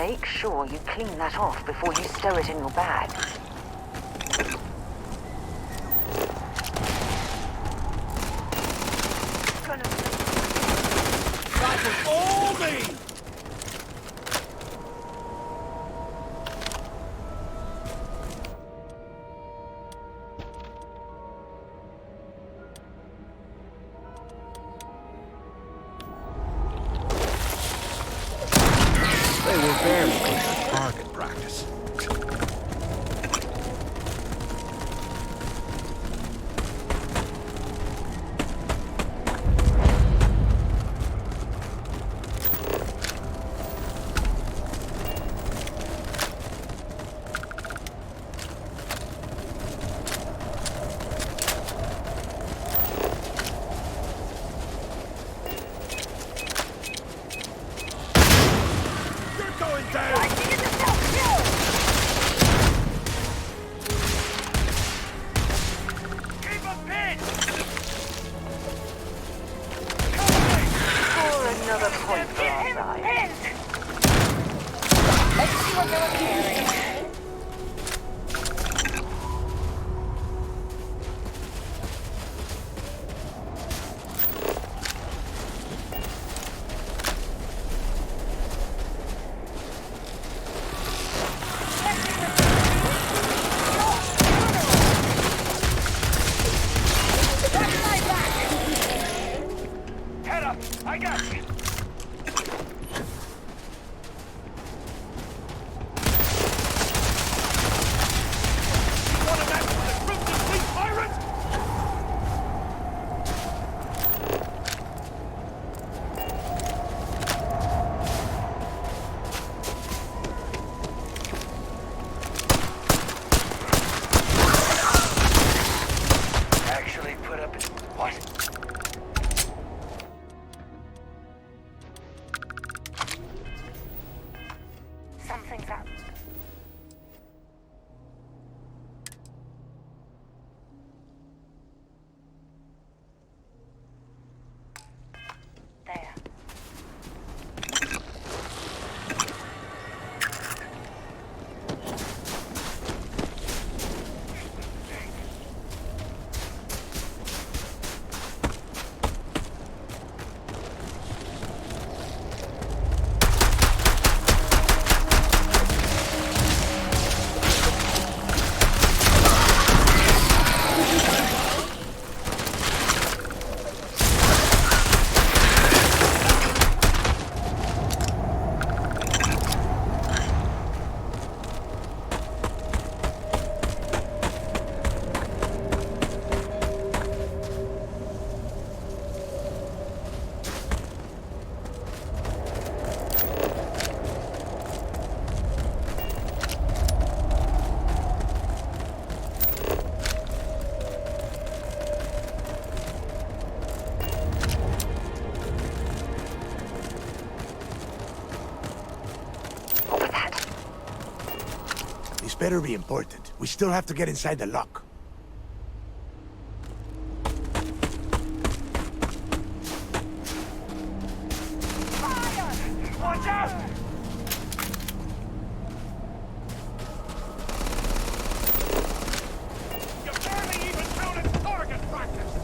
make sure you clean that off before you stow it in your bag. That was all me! They were very close to target practice. Something's up. There. This better be important. We still have to get inside the lock. Watch out! You barely even counted target practice!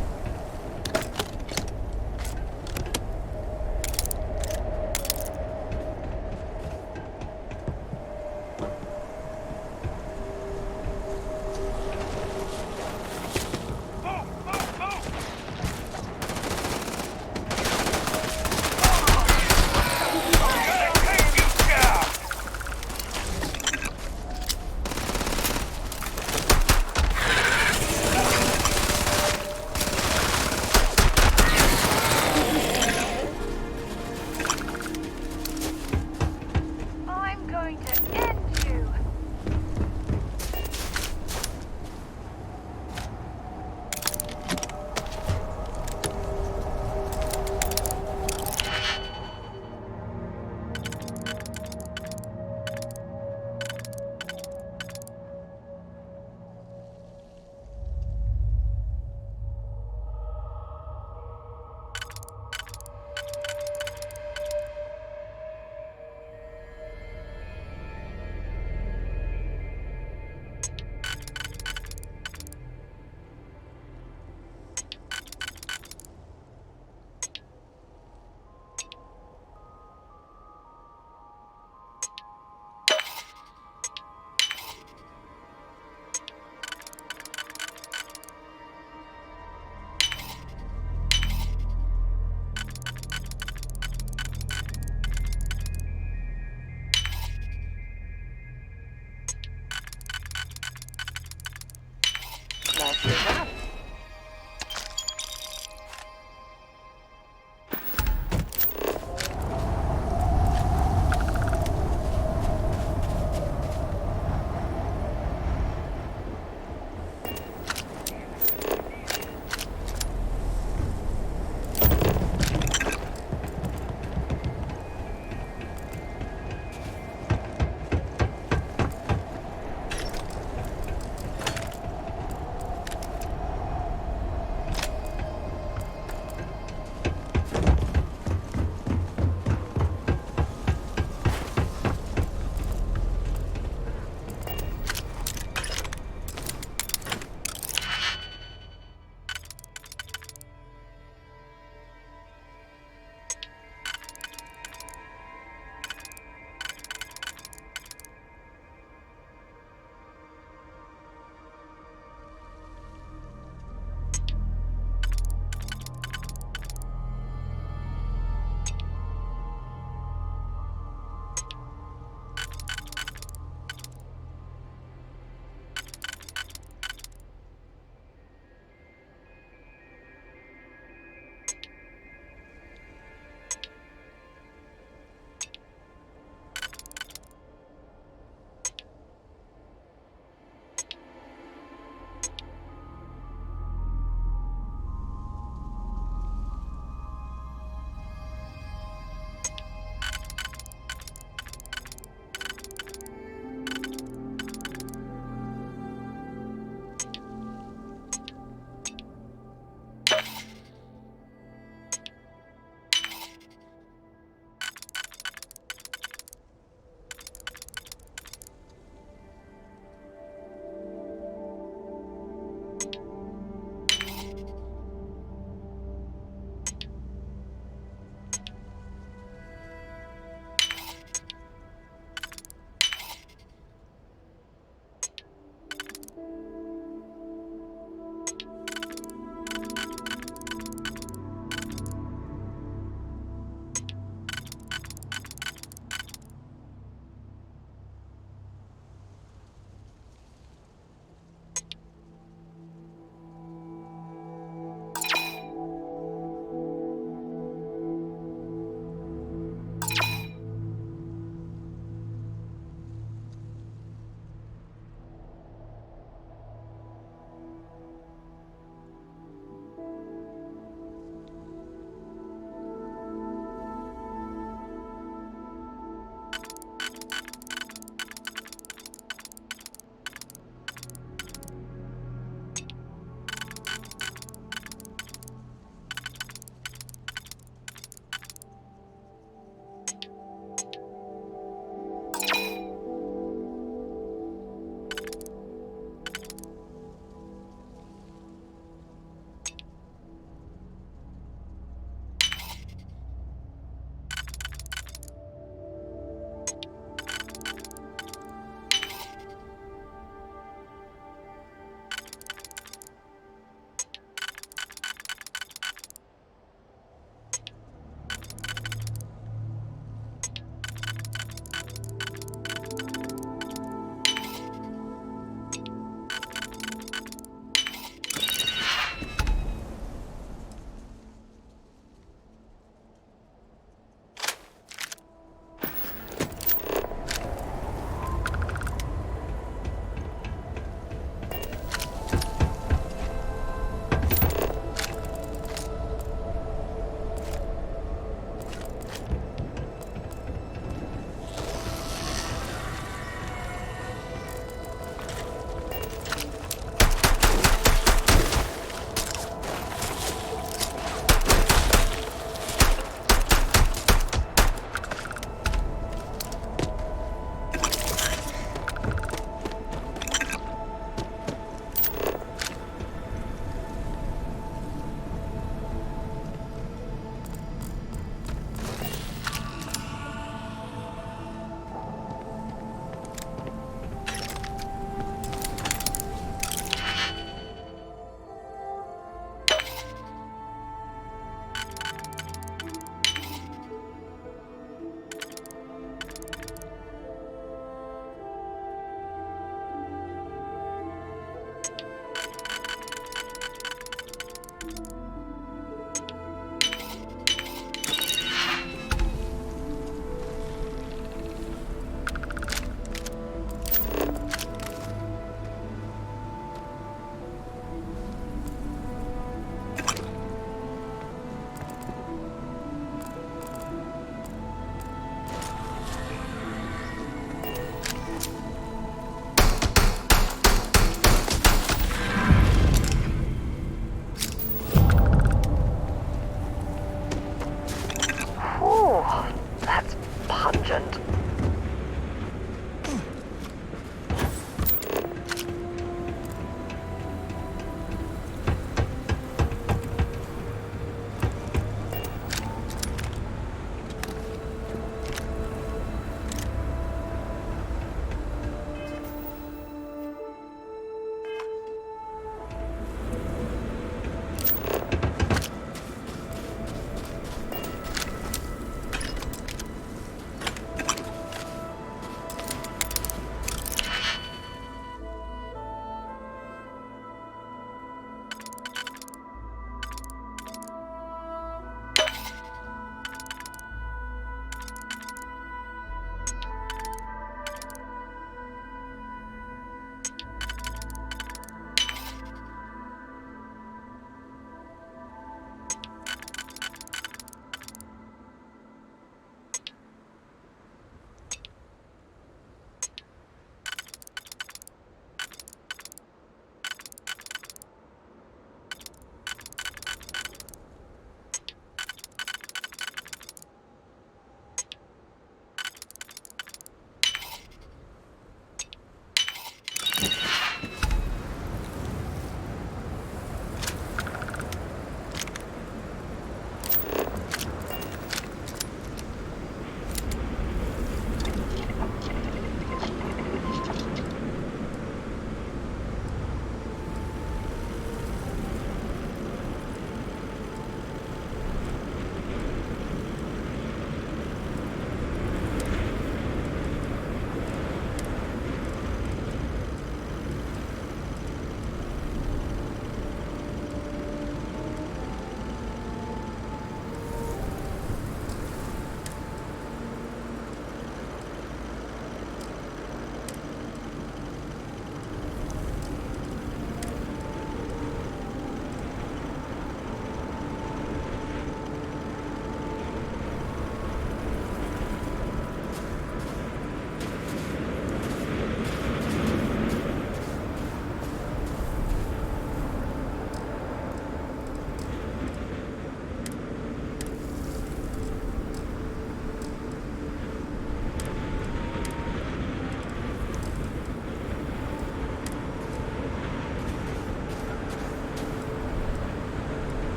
legend.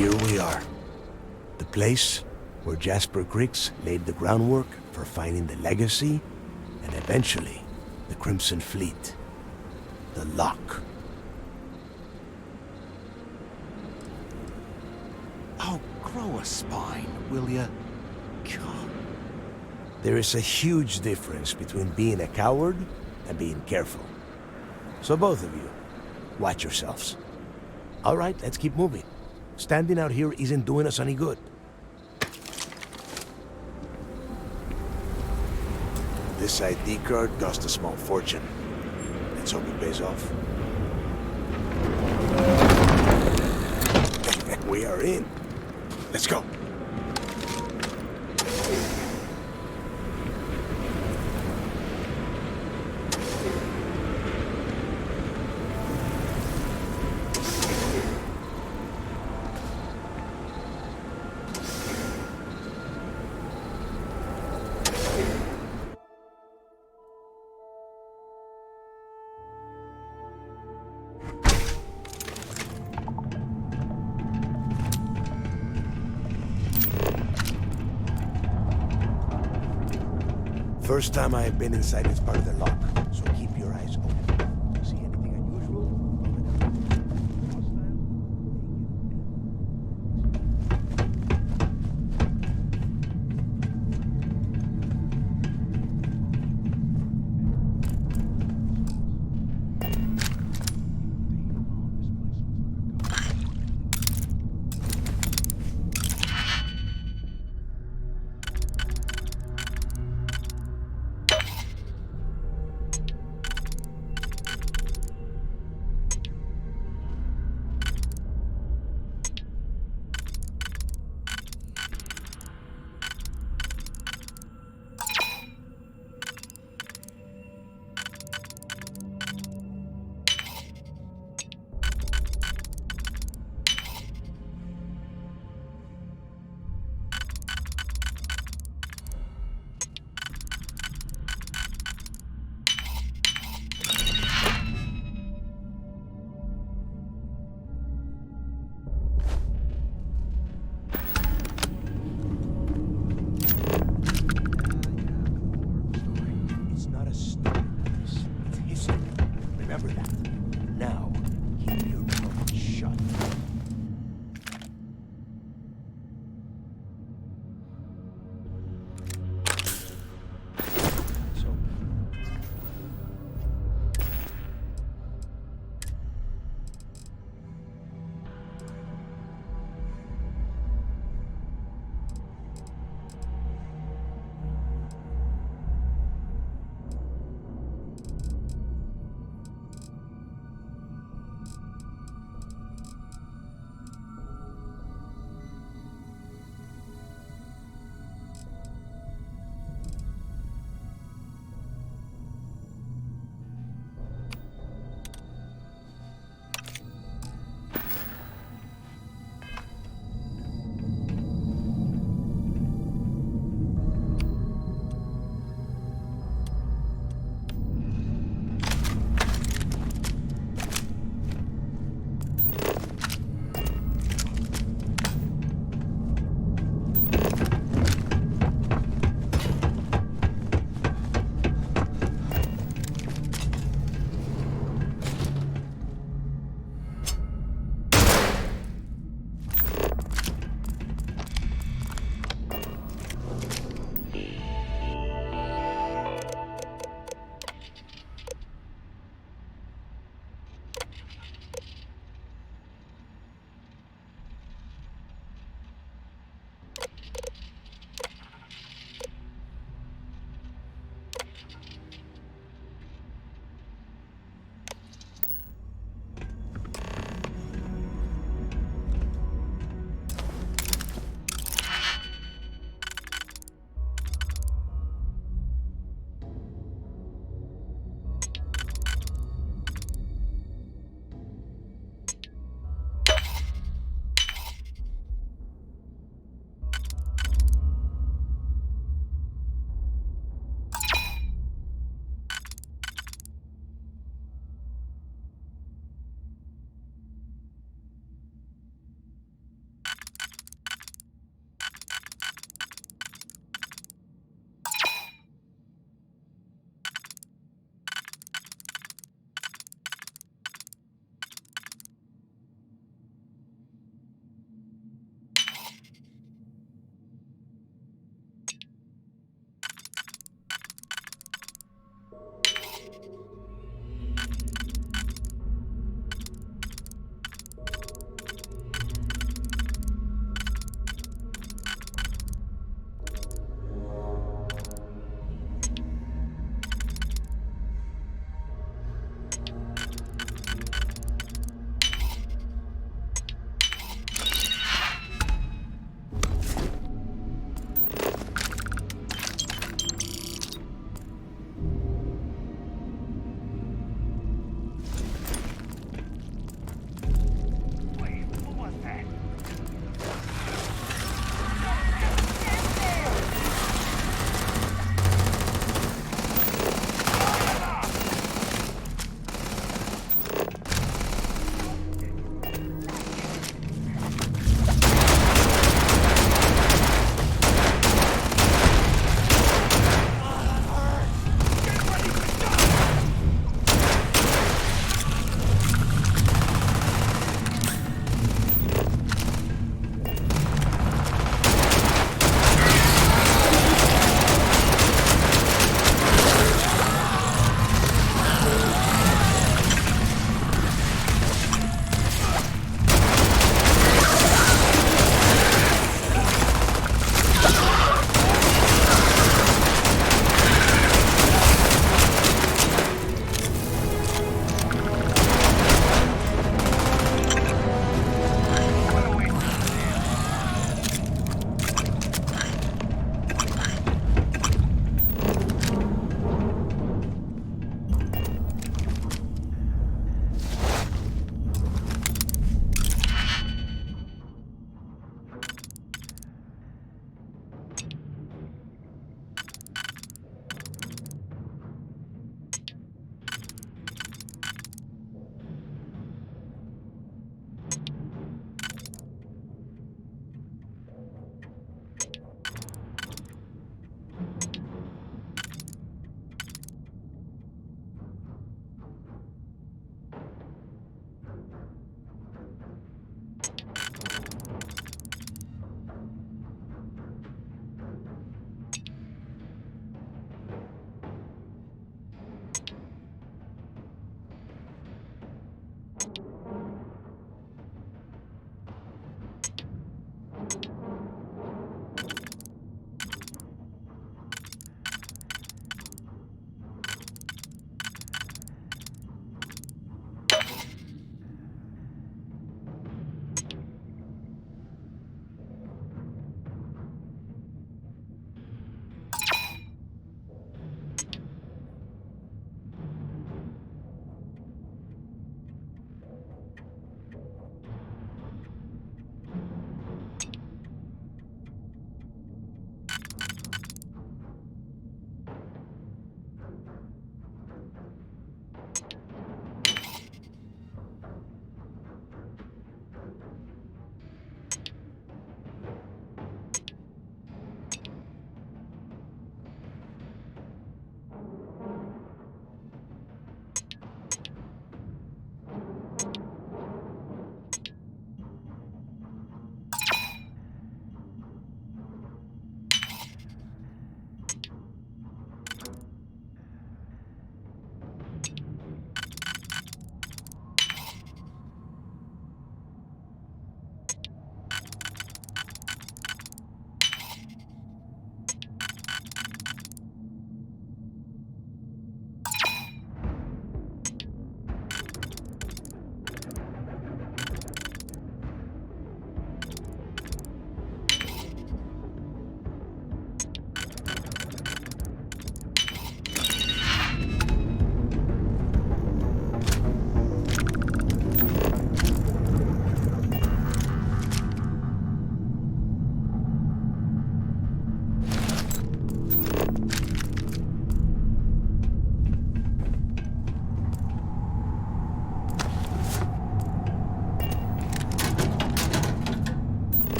Here we are. The place where Jasper Griggs laid the groundwork for finding the legacy and eventually the Crimson Fleet. The Lock. Oh, grow a spine, will ya? God. There is a huge difference between being a coward and being careful. So both of you, watch yourselves. All right, let's keep moving. Standing out here isn't doing us any good. This ID card cost a small fortune. Let's hope it pays off. We are in. Let's go. First time I have been inside this part of the lock, so keep your eyes open. See anything unusual?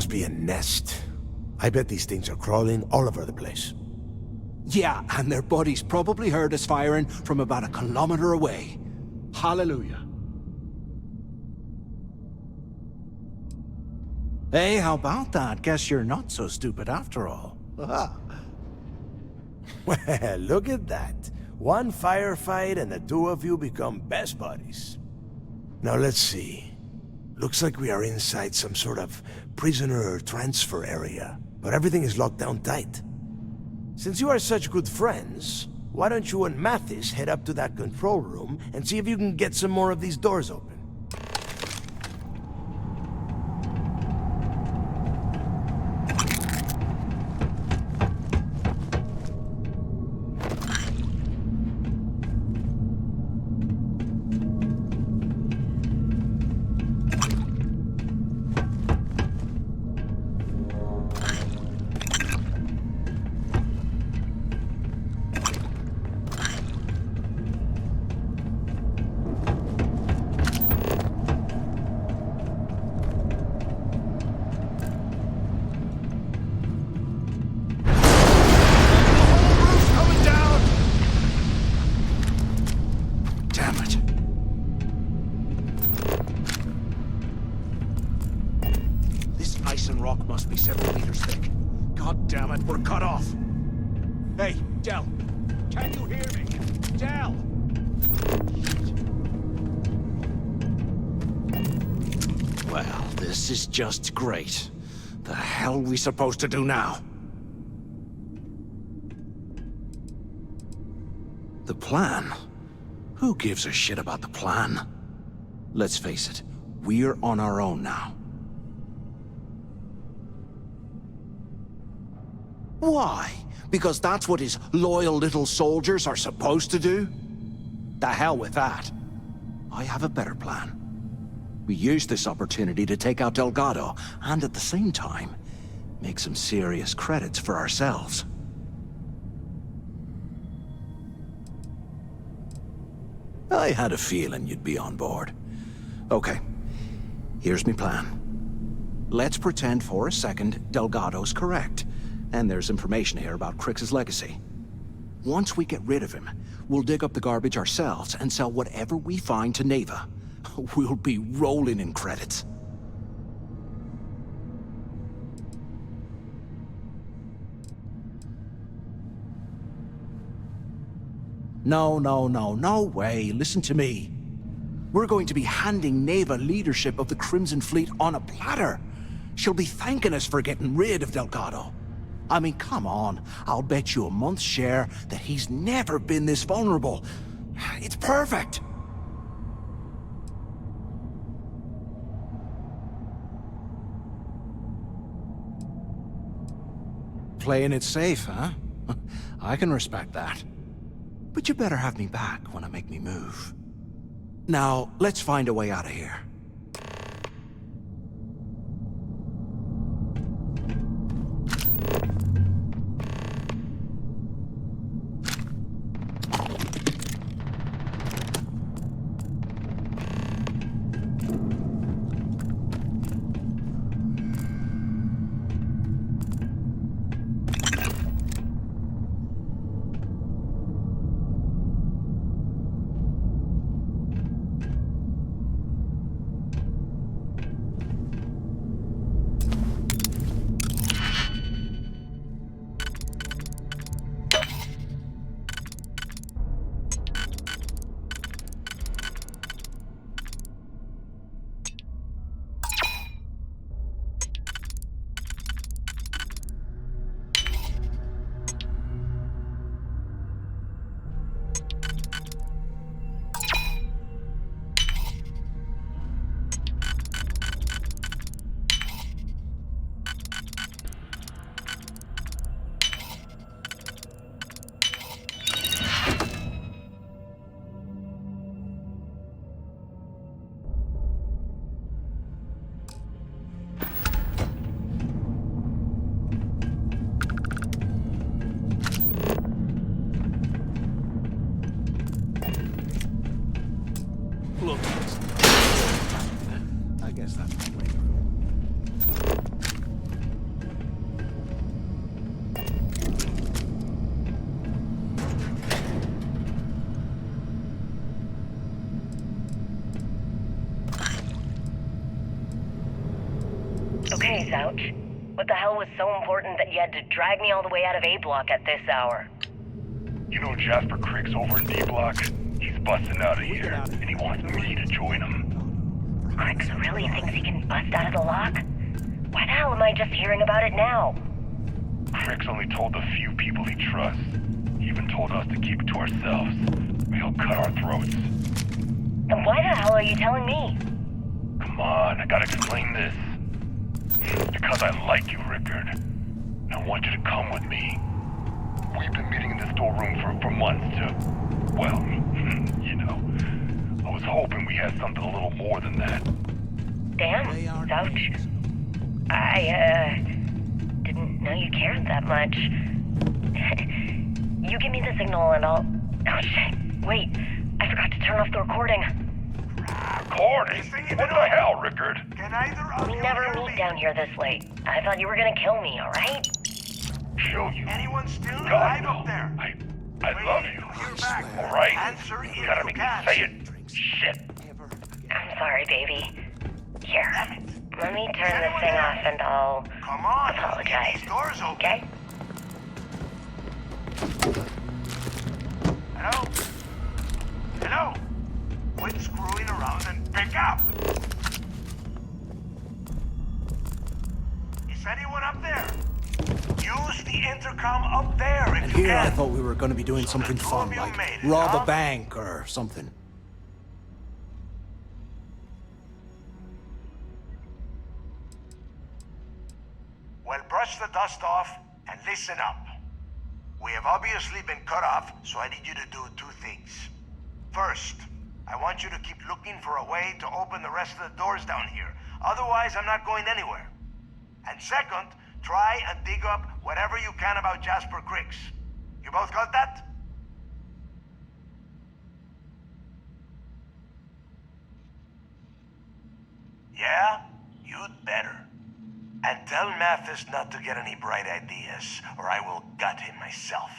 Must be a nest. I bet these things are crawling all over the place. Yeah, and their buddies probably heard us firing from about 1 kilometer away. Hallelujah. Hey, how about that? Guess you're not so stupid after all. Well, look at that. One firefight and the two of you become best buddies. Now let's see. Looks like we are inside some sort of prisoner transfer area, but everything is locked down tight. Since you are such good friends, why don't you and Mathis head up to that control room and see if you can get some more of these doors open? This is just great. The hell are we supposed to do now? The plan? Who gives a shit about the plan? Let's face it, we're on our own now. Why? Because that's what his loyal little soldiers are supposed to do? The hell with that. I have a better plan. We use this opportunity to take out Delgado, and at the same time, make some serious credits for ourselves. I had a feeling you'd be on board. Okay, here's my plan. Let's pretend for a second Delgado's correct, and there's information here about Crix's legacy. Once we get rid of him, we'll dig up the garbage ourselves and sell whatever we find to Neva. We'll be rolling in credits. No way. Listen to me. We're going to be handing Neva leadership of the Crimson Fleet on a platter. She'll be thanking us for getting rid of Delgado. I mean, come on. I'll bet you a month's share that he's never been this vulnerable. It's perfect. Playing it safe, huh? I can respect that. But you better have me back when I make me move. Now, let's find a way out of here. I guess that's the way. Zouch. What the hell was so important that you had to drag me all the way out of A Block at this hour? You know Jasper Crick's over in D Block? He's busting out of here, and he wants me to join him. Cricks really thinks he can bust out of the lock? Why the hell am I just hearing about it now? Crick's only told the few people he trusts. He even told us to keep it to ourselves, or he'll cut our throats. Then why the hell are you telling me? Come on, I gotta explain this. Because I like you, Rickard. And I want you to come with me. We've been meeting in this storeroom for months to, well, you know. I was hoping we had something a little more than that. Damn, Zouch. I, didn't know you cared that much. You give me the signal and I'll... Oh shit, wait. I forgot to turn off the recording. Recording? What the hell, Rickard? We never meet down here this late. I thought you were gonna kill me, alright? Kill you? Anyone still alive up there? I love you. Alright? You gotta make me say it. Shit. I'm sorry, baby. Here, let me turn this thing off and I'll apologize. Okay? Hello? Hello? Quit screwing around and pick up! Is anyone up there? Use the intercom up there if And you here can. I thought we were going to be doing something fun, like rob a bank or something. Well, brush the dust off and listen up. We have obviously been cut off, so I need you to do two things. First, I want you to keep looking for a way to open the rest of the doors down here. Otherwise, I'm not going anywhere. And second, try and dig up whatever you can about Jasper Cricks. You both got that? Yeah? You'd better. And tell Mathis not to get any bright ideas, or I will gut him myself.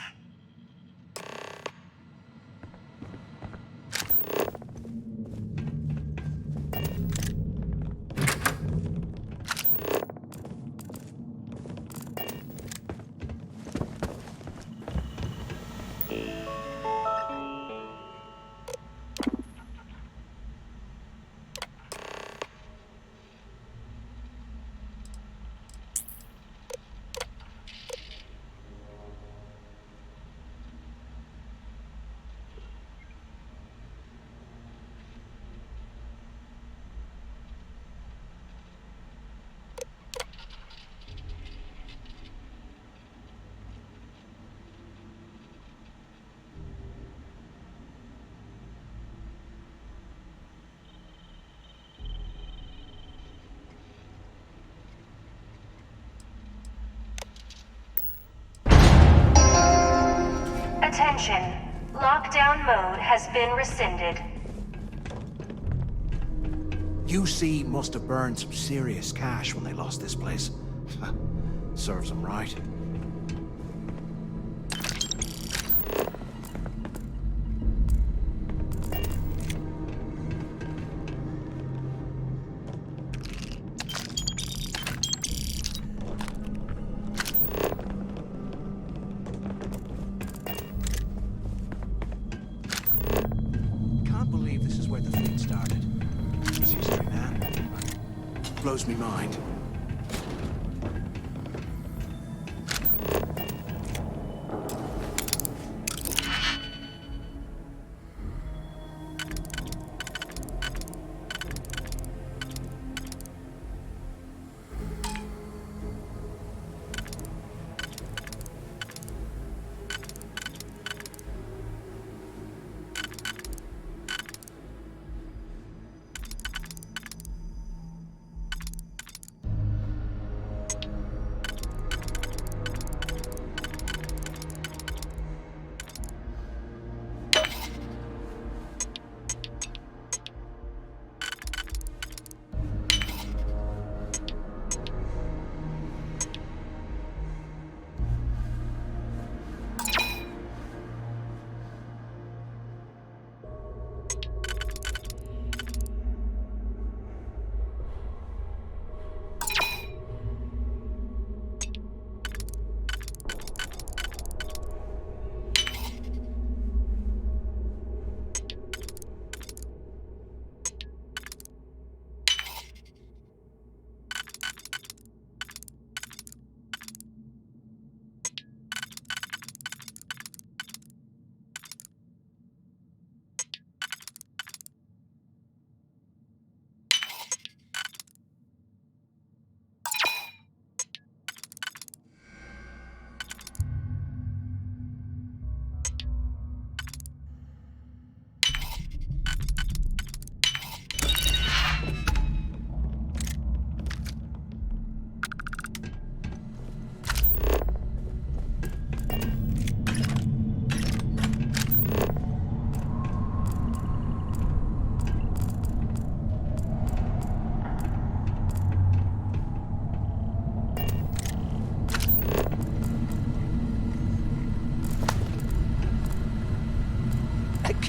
Attention. Lockdown mode has been rescinded. UC must have burned some serious cash when they lost this place. Serves them right. Blows me mind.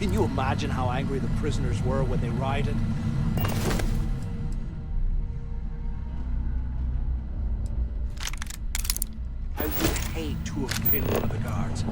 Can you imagine how angry the prisoners were when they rioted? I would hate to have been one of the guards.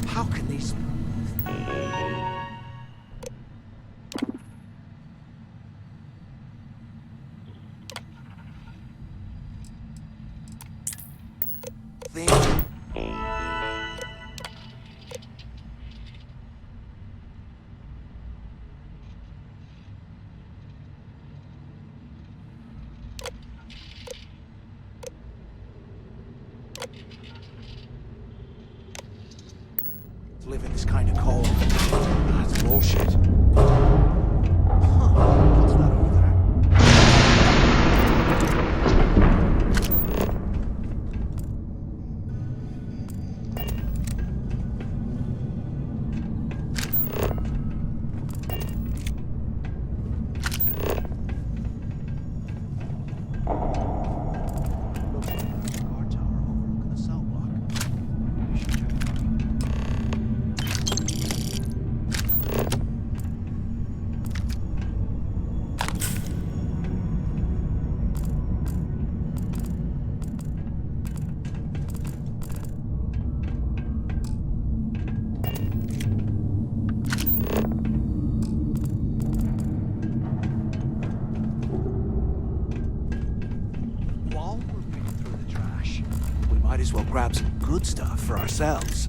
How can these... live in this kind of cold. That's bullshit. What's that over there? Looks like there's a guard tower overlooking the cell block. We should check it out. While we're picking through the trash, we might as well grab some good stuff for ourselves.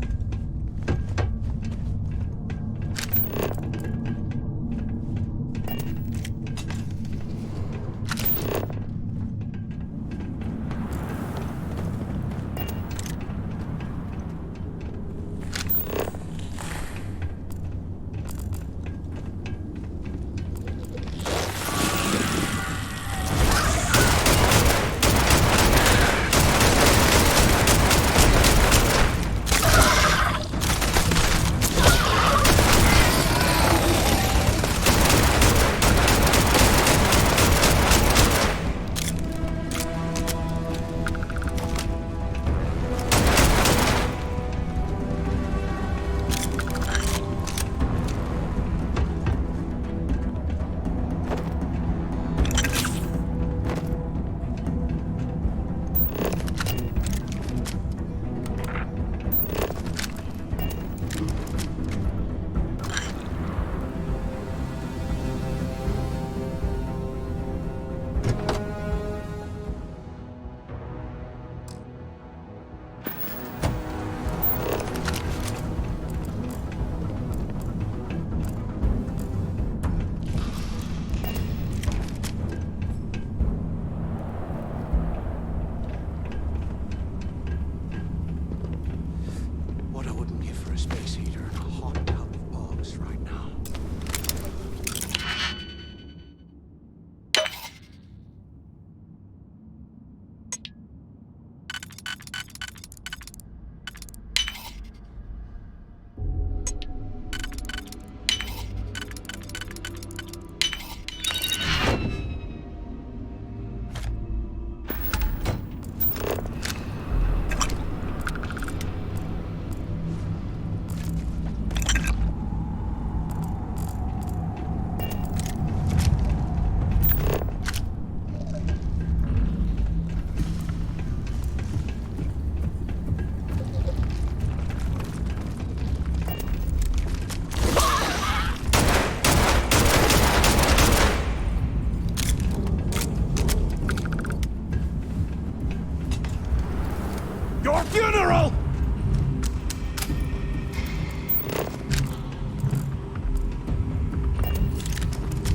Your funeral!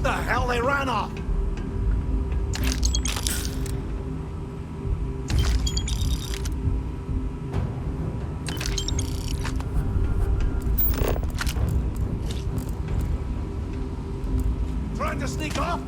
The hell, they ran off! Trying to sneak off?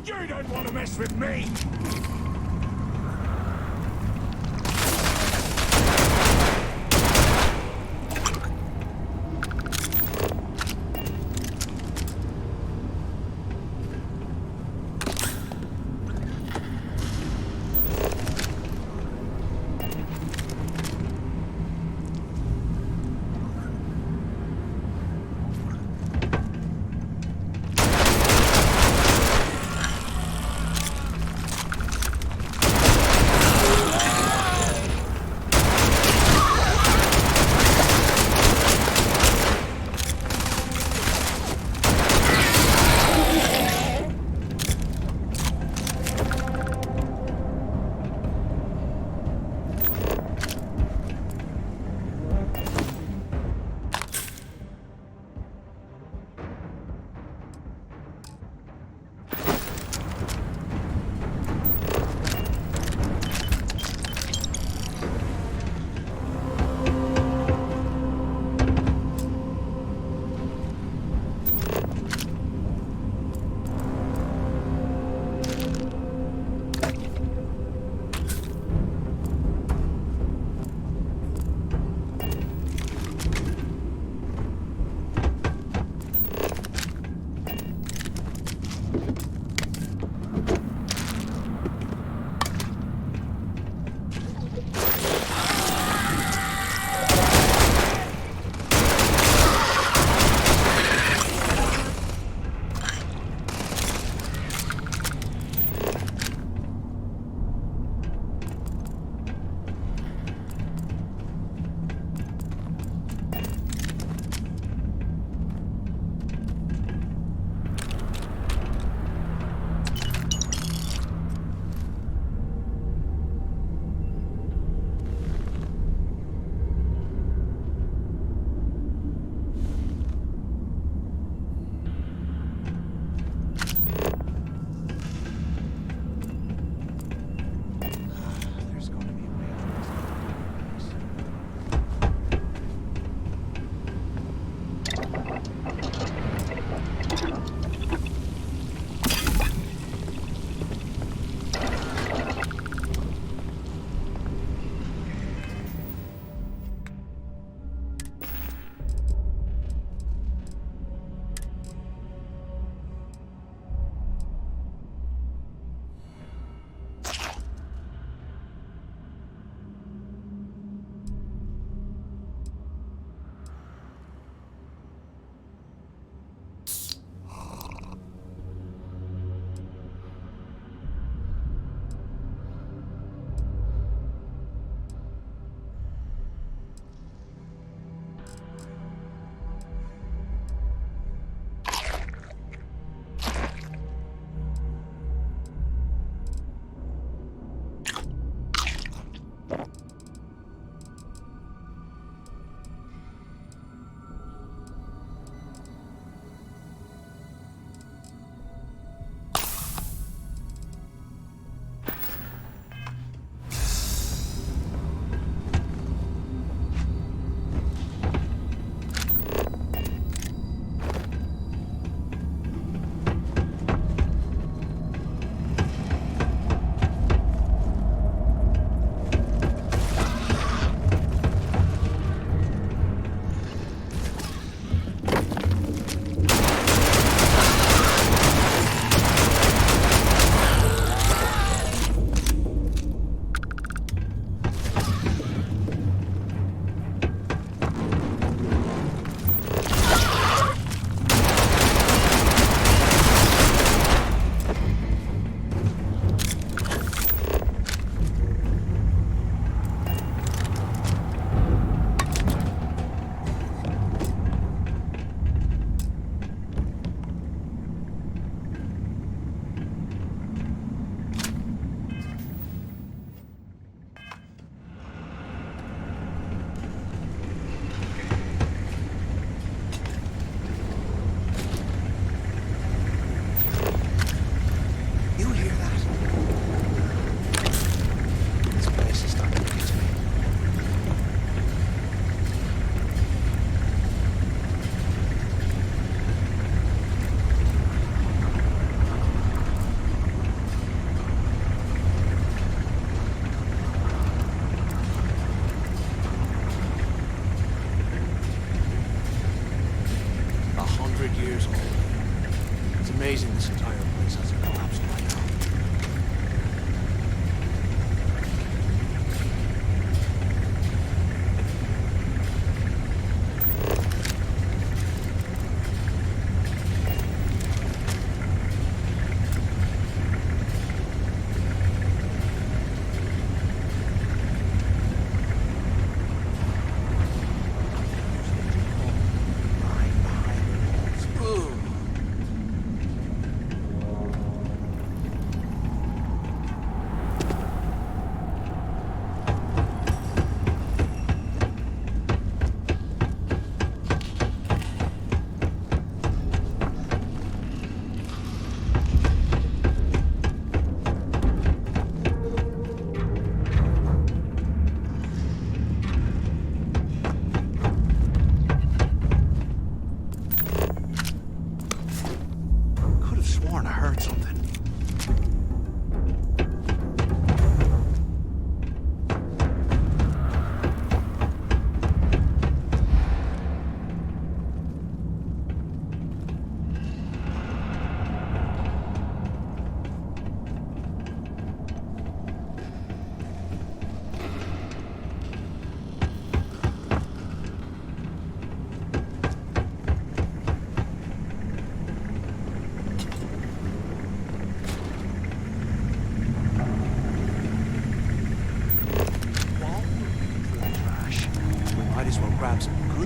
You don't want to mess with me!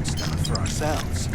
good stuff for ourselves.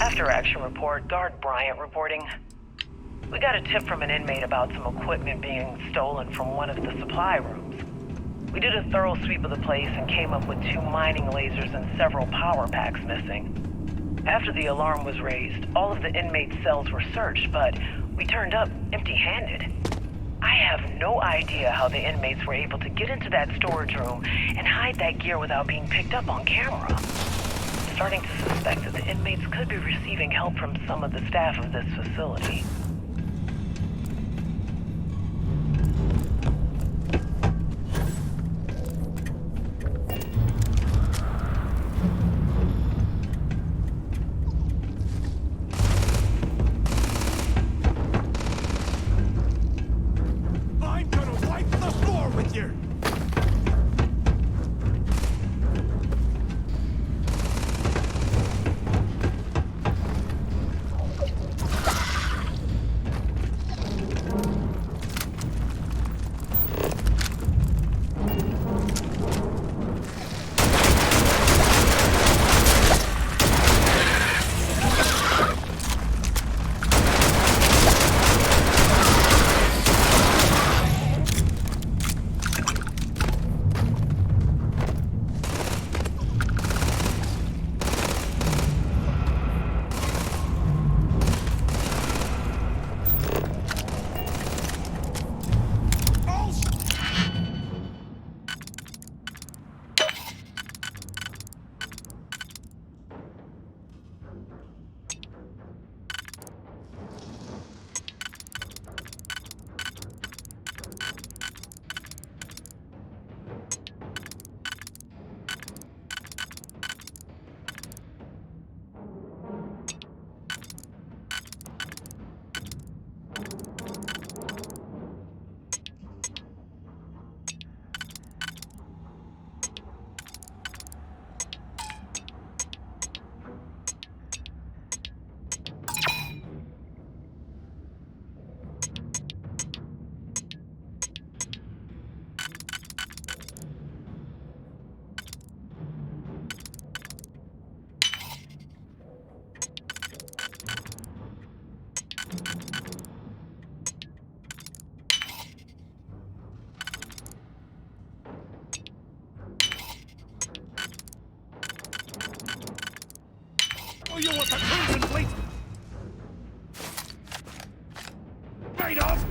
After action report, Guard Bryant reporting. We got a tip from an inmate about some equipment being stolen from one of the supply rooms. We did a thorough sweep of the place and came up with 2 mining lasers and several power packs missing. After the alarm was raised, all of the inmates' cells were searched, but we turned up empty-handed. I have no idea how the inmates were able to get into that storage room and hide that gear without being picked up on camera. I'm starting to suspect that the inmates could be receiving help from some of the staff of this facility. I'm gonna wipe the floor with you! Oh, you want the Crimson Fleet? Made of?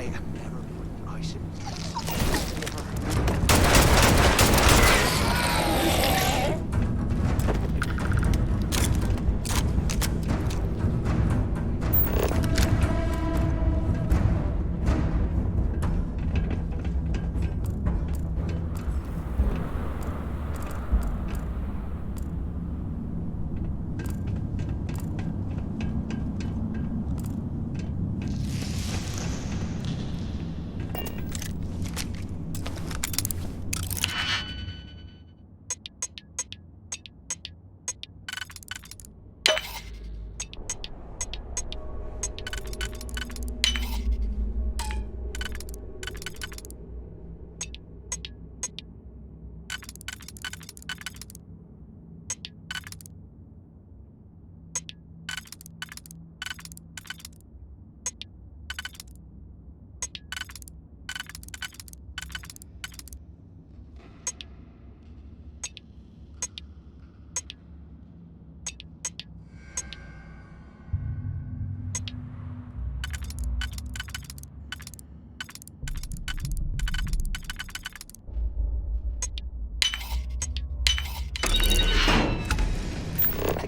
am never putting ice in.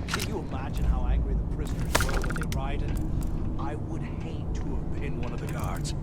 Can you imagine how angry the prisoners were when they rioted? I would hate to have been one of the guards.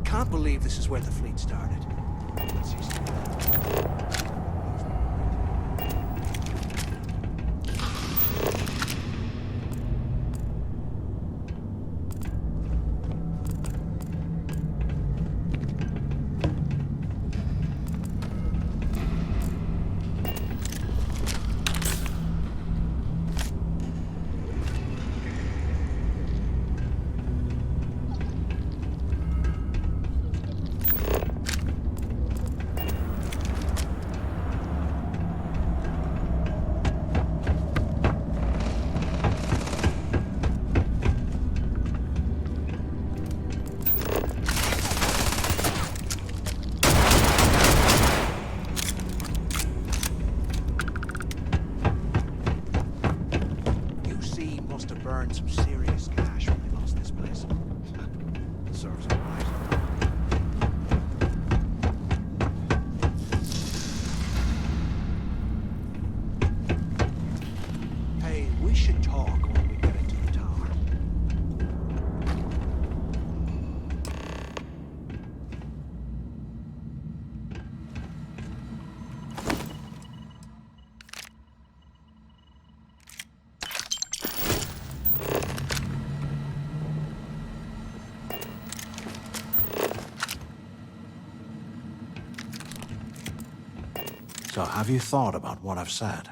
Can't believe this is where the fleet started. Let's see some burned some serious cash when they lost this place. Serves them right. Hey, we should talk when we get into the tower. So have you thought about what I've said?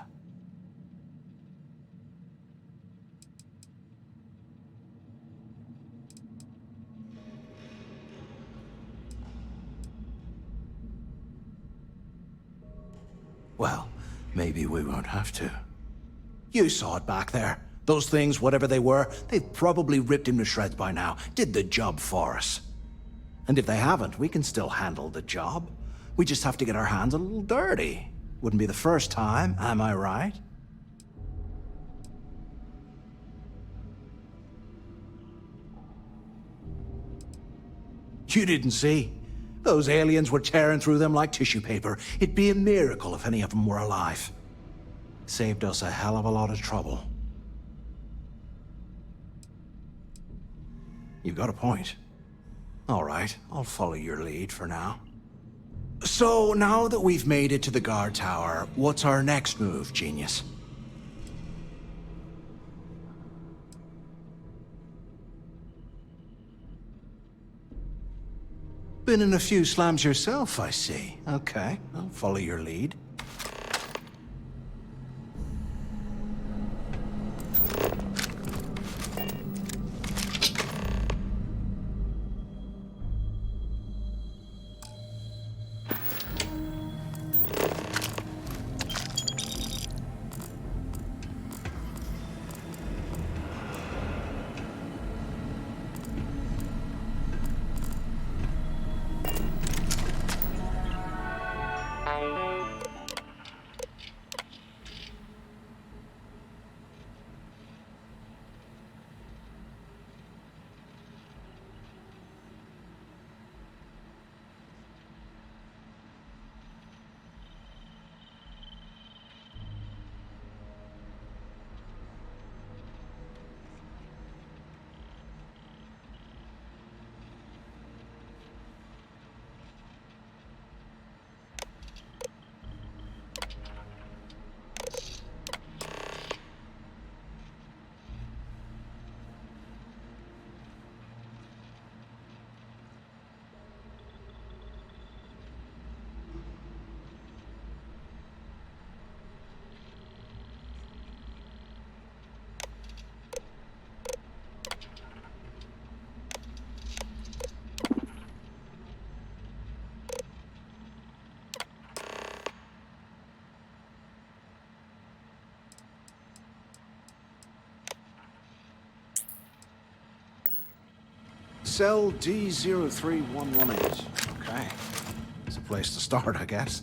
Well, maybe we won't have to. You saw it back there. Those things, whatever they were, they've probably ripped him to shreds by now. Did the job for us. And if they haven't, we can still handle the job. We just have to get our hands a little dirty. Wouldn't be the first time, am I right? You didn't see? Those aliens were tearing through them like tissue paper. It'd be a miracle if any of them were alive. Saved us a hell of a lot of trouble. You got a point. All right, I'll follow your lead for now. So, now that we've made it to the guard tower, what's our next move, genius? Been in a few slams yourself, I see. Okay, I'll follow your lead. Cell D03118. Okay. It's a place to start, I guess.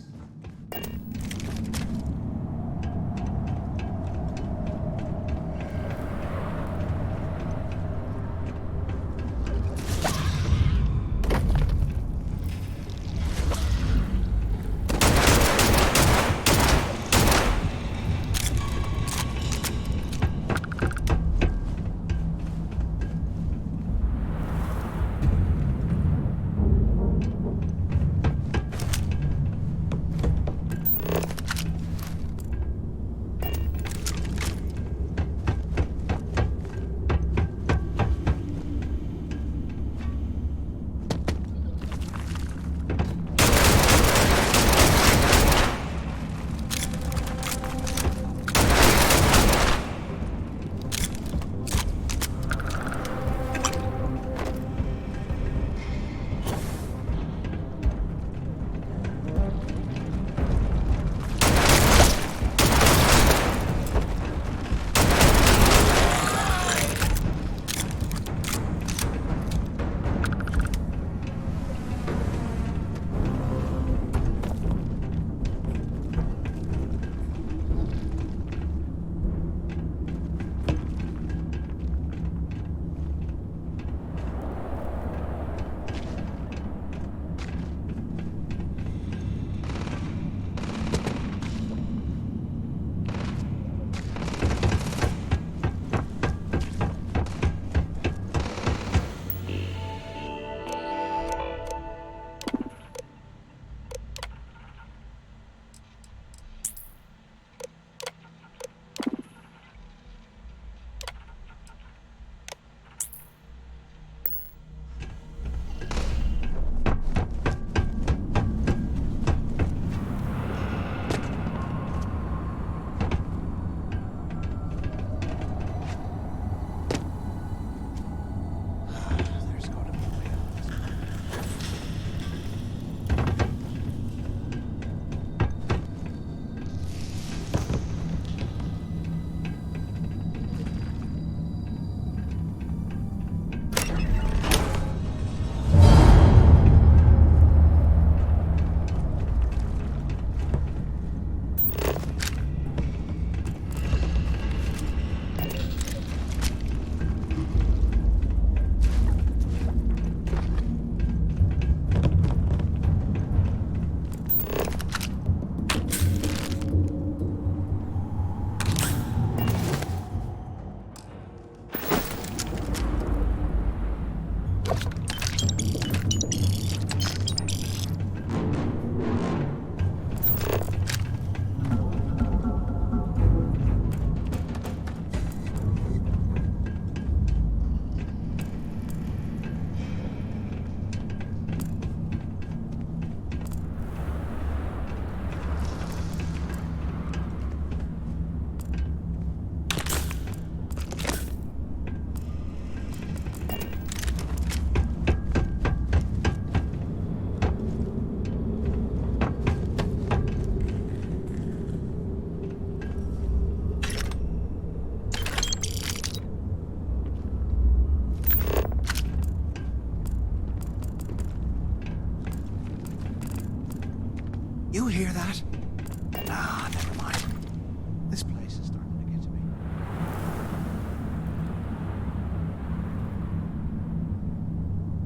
hear that?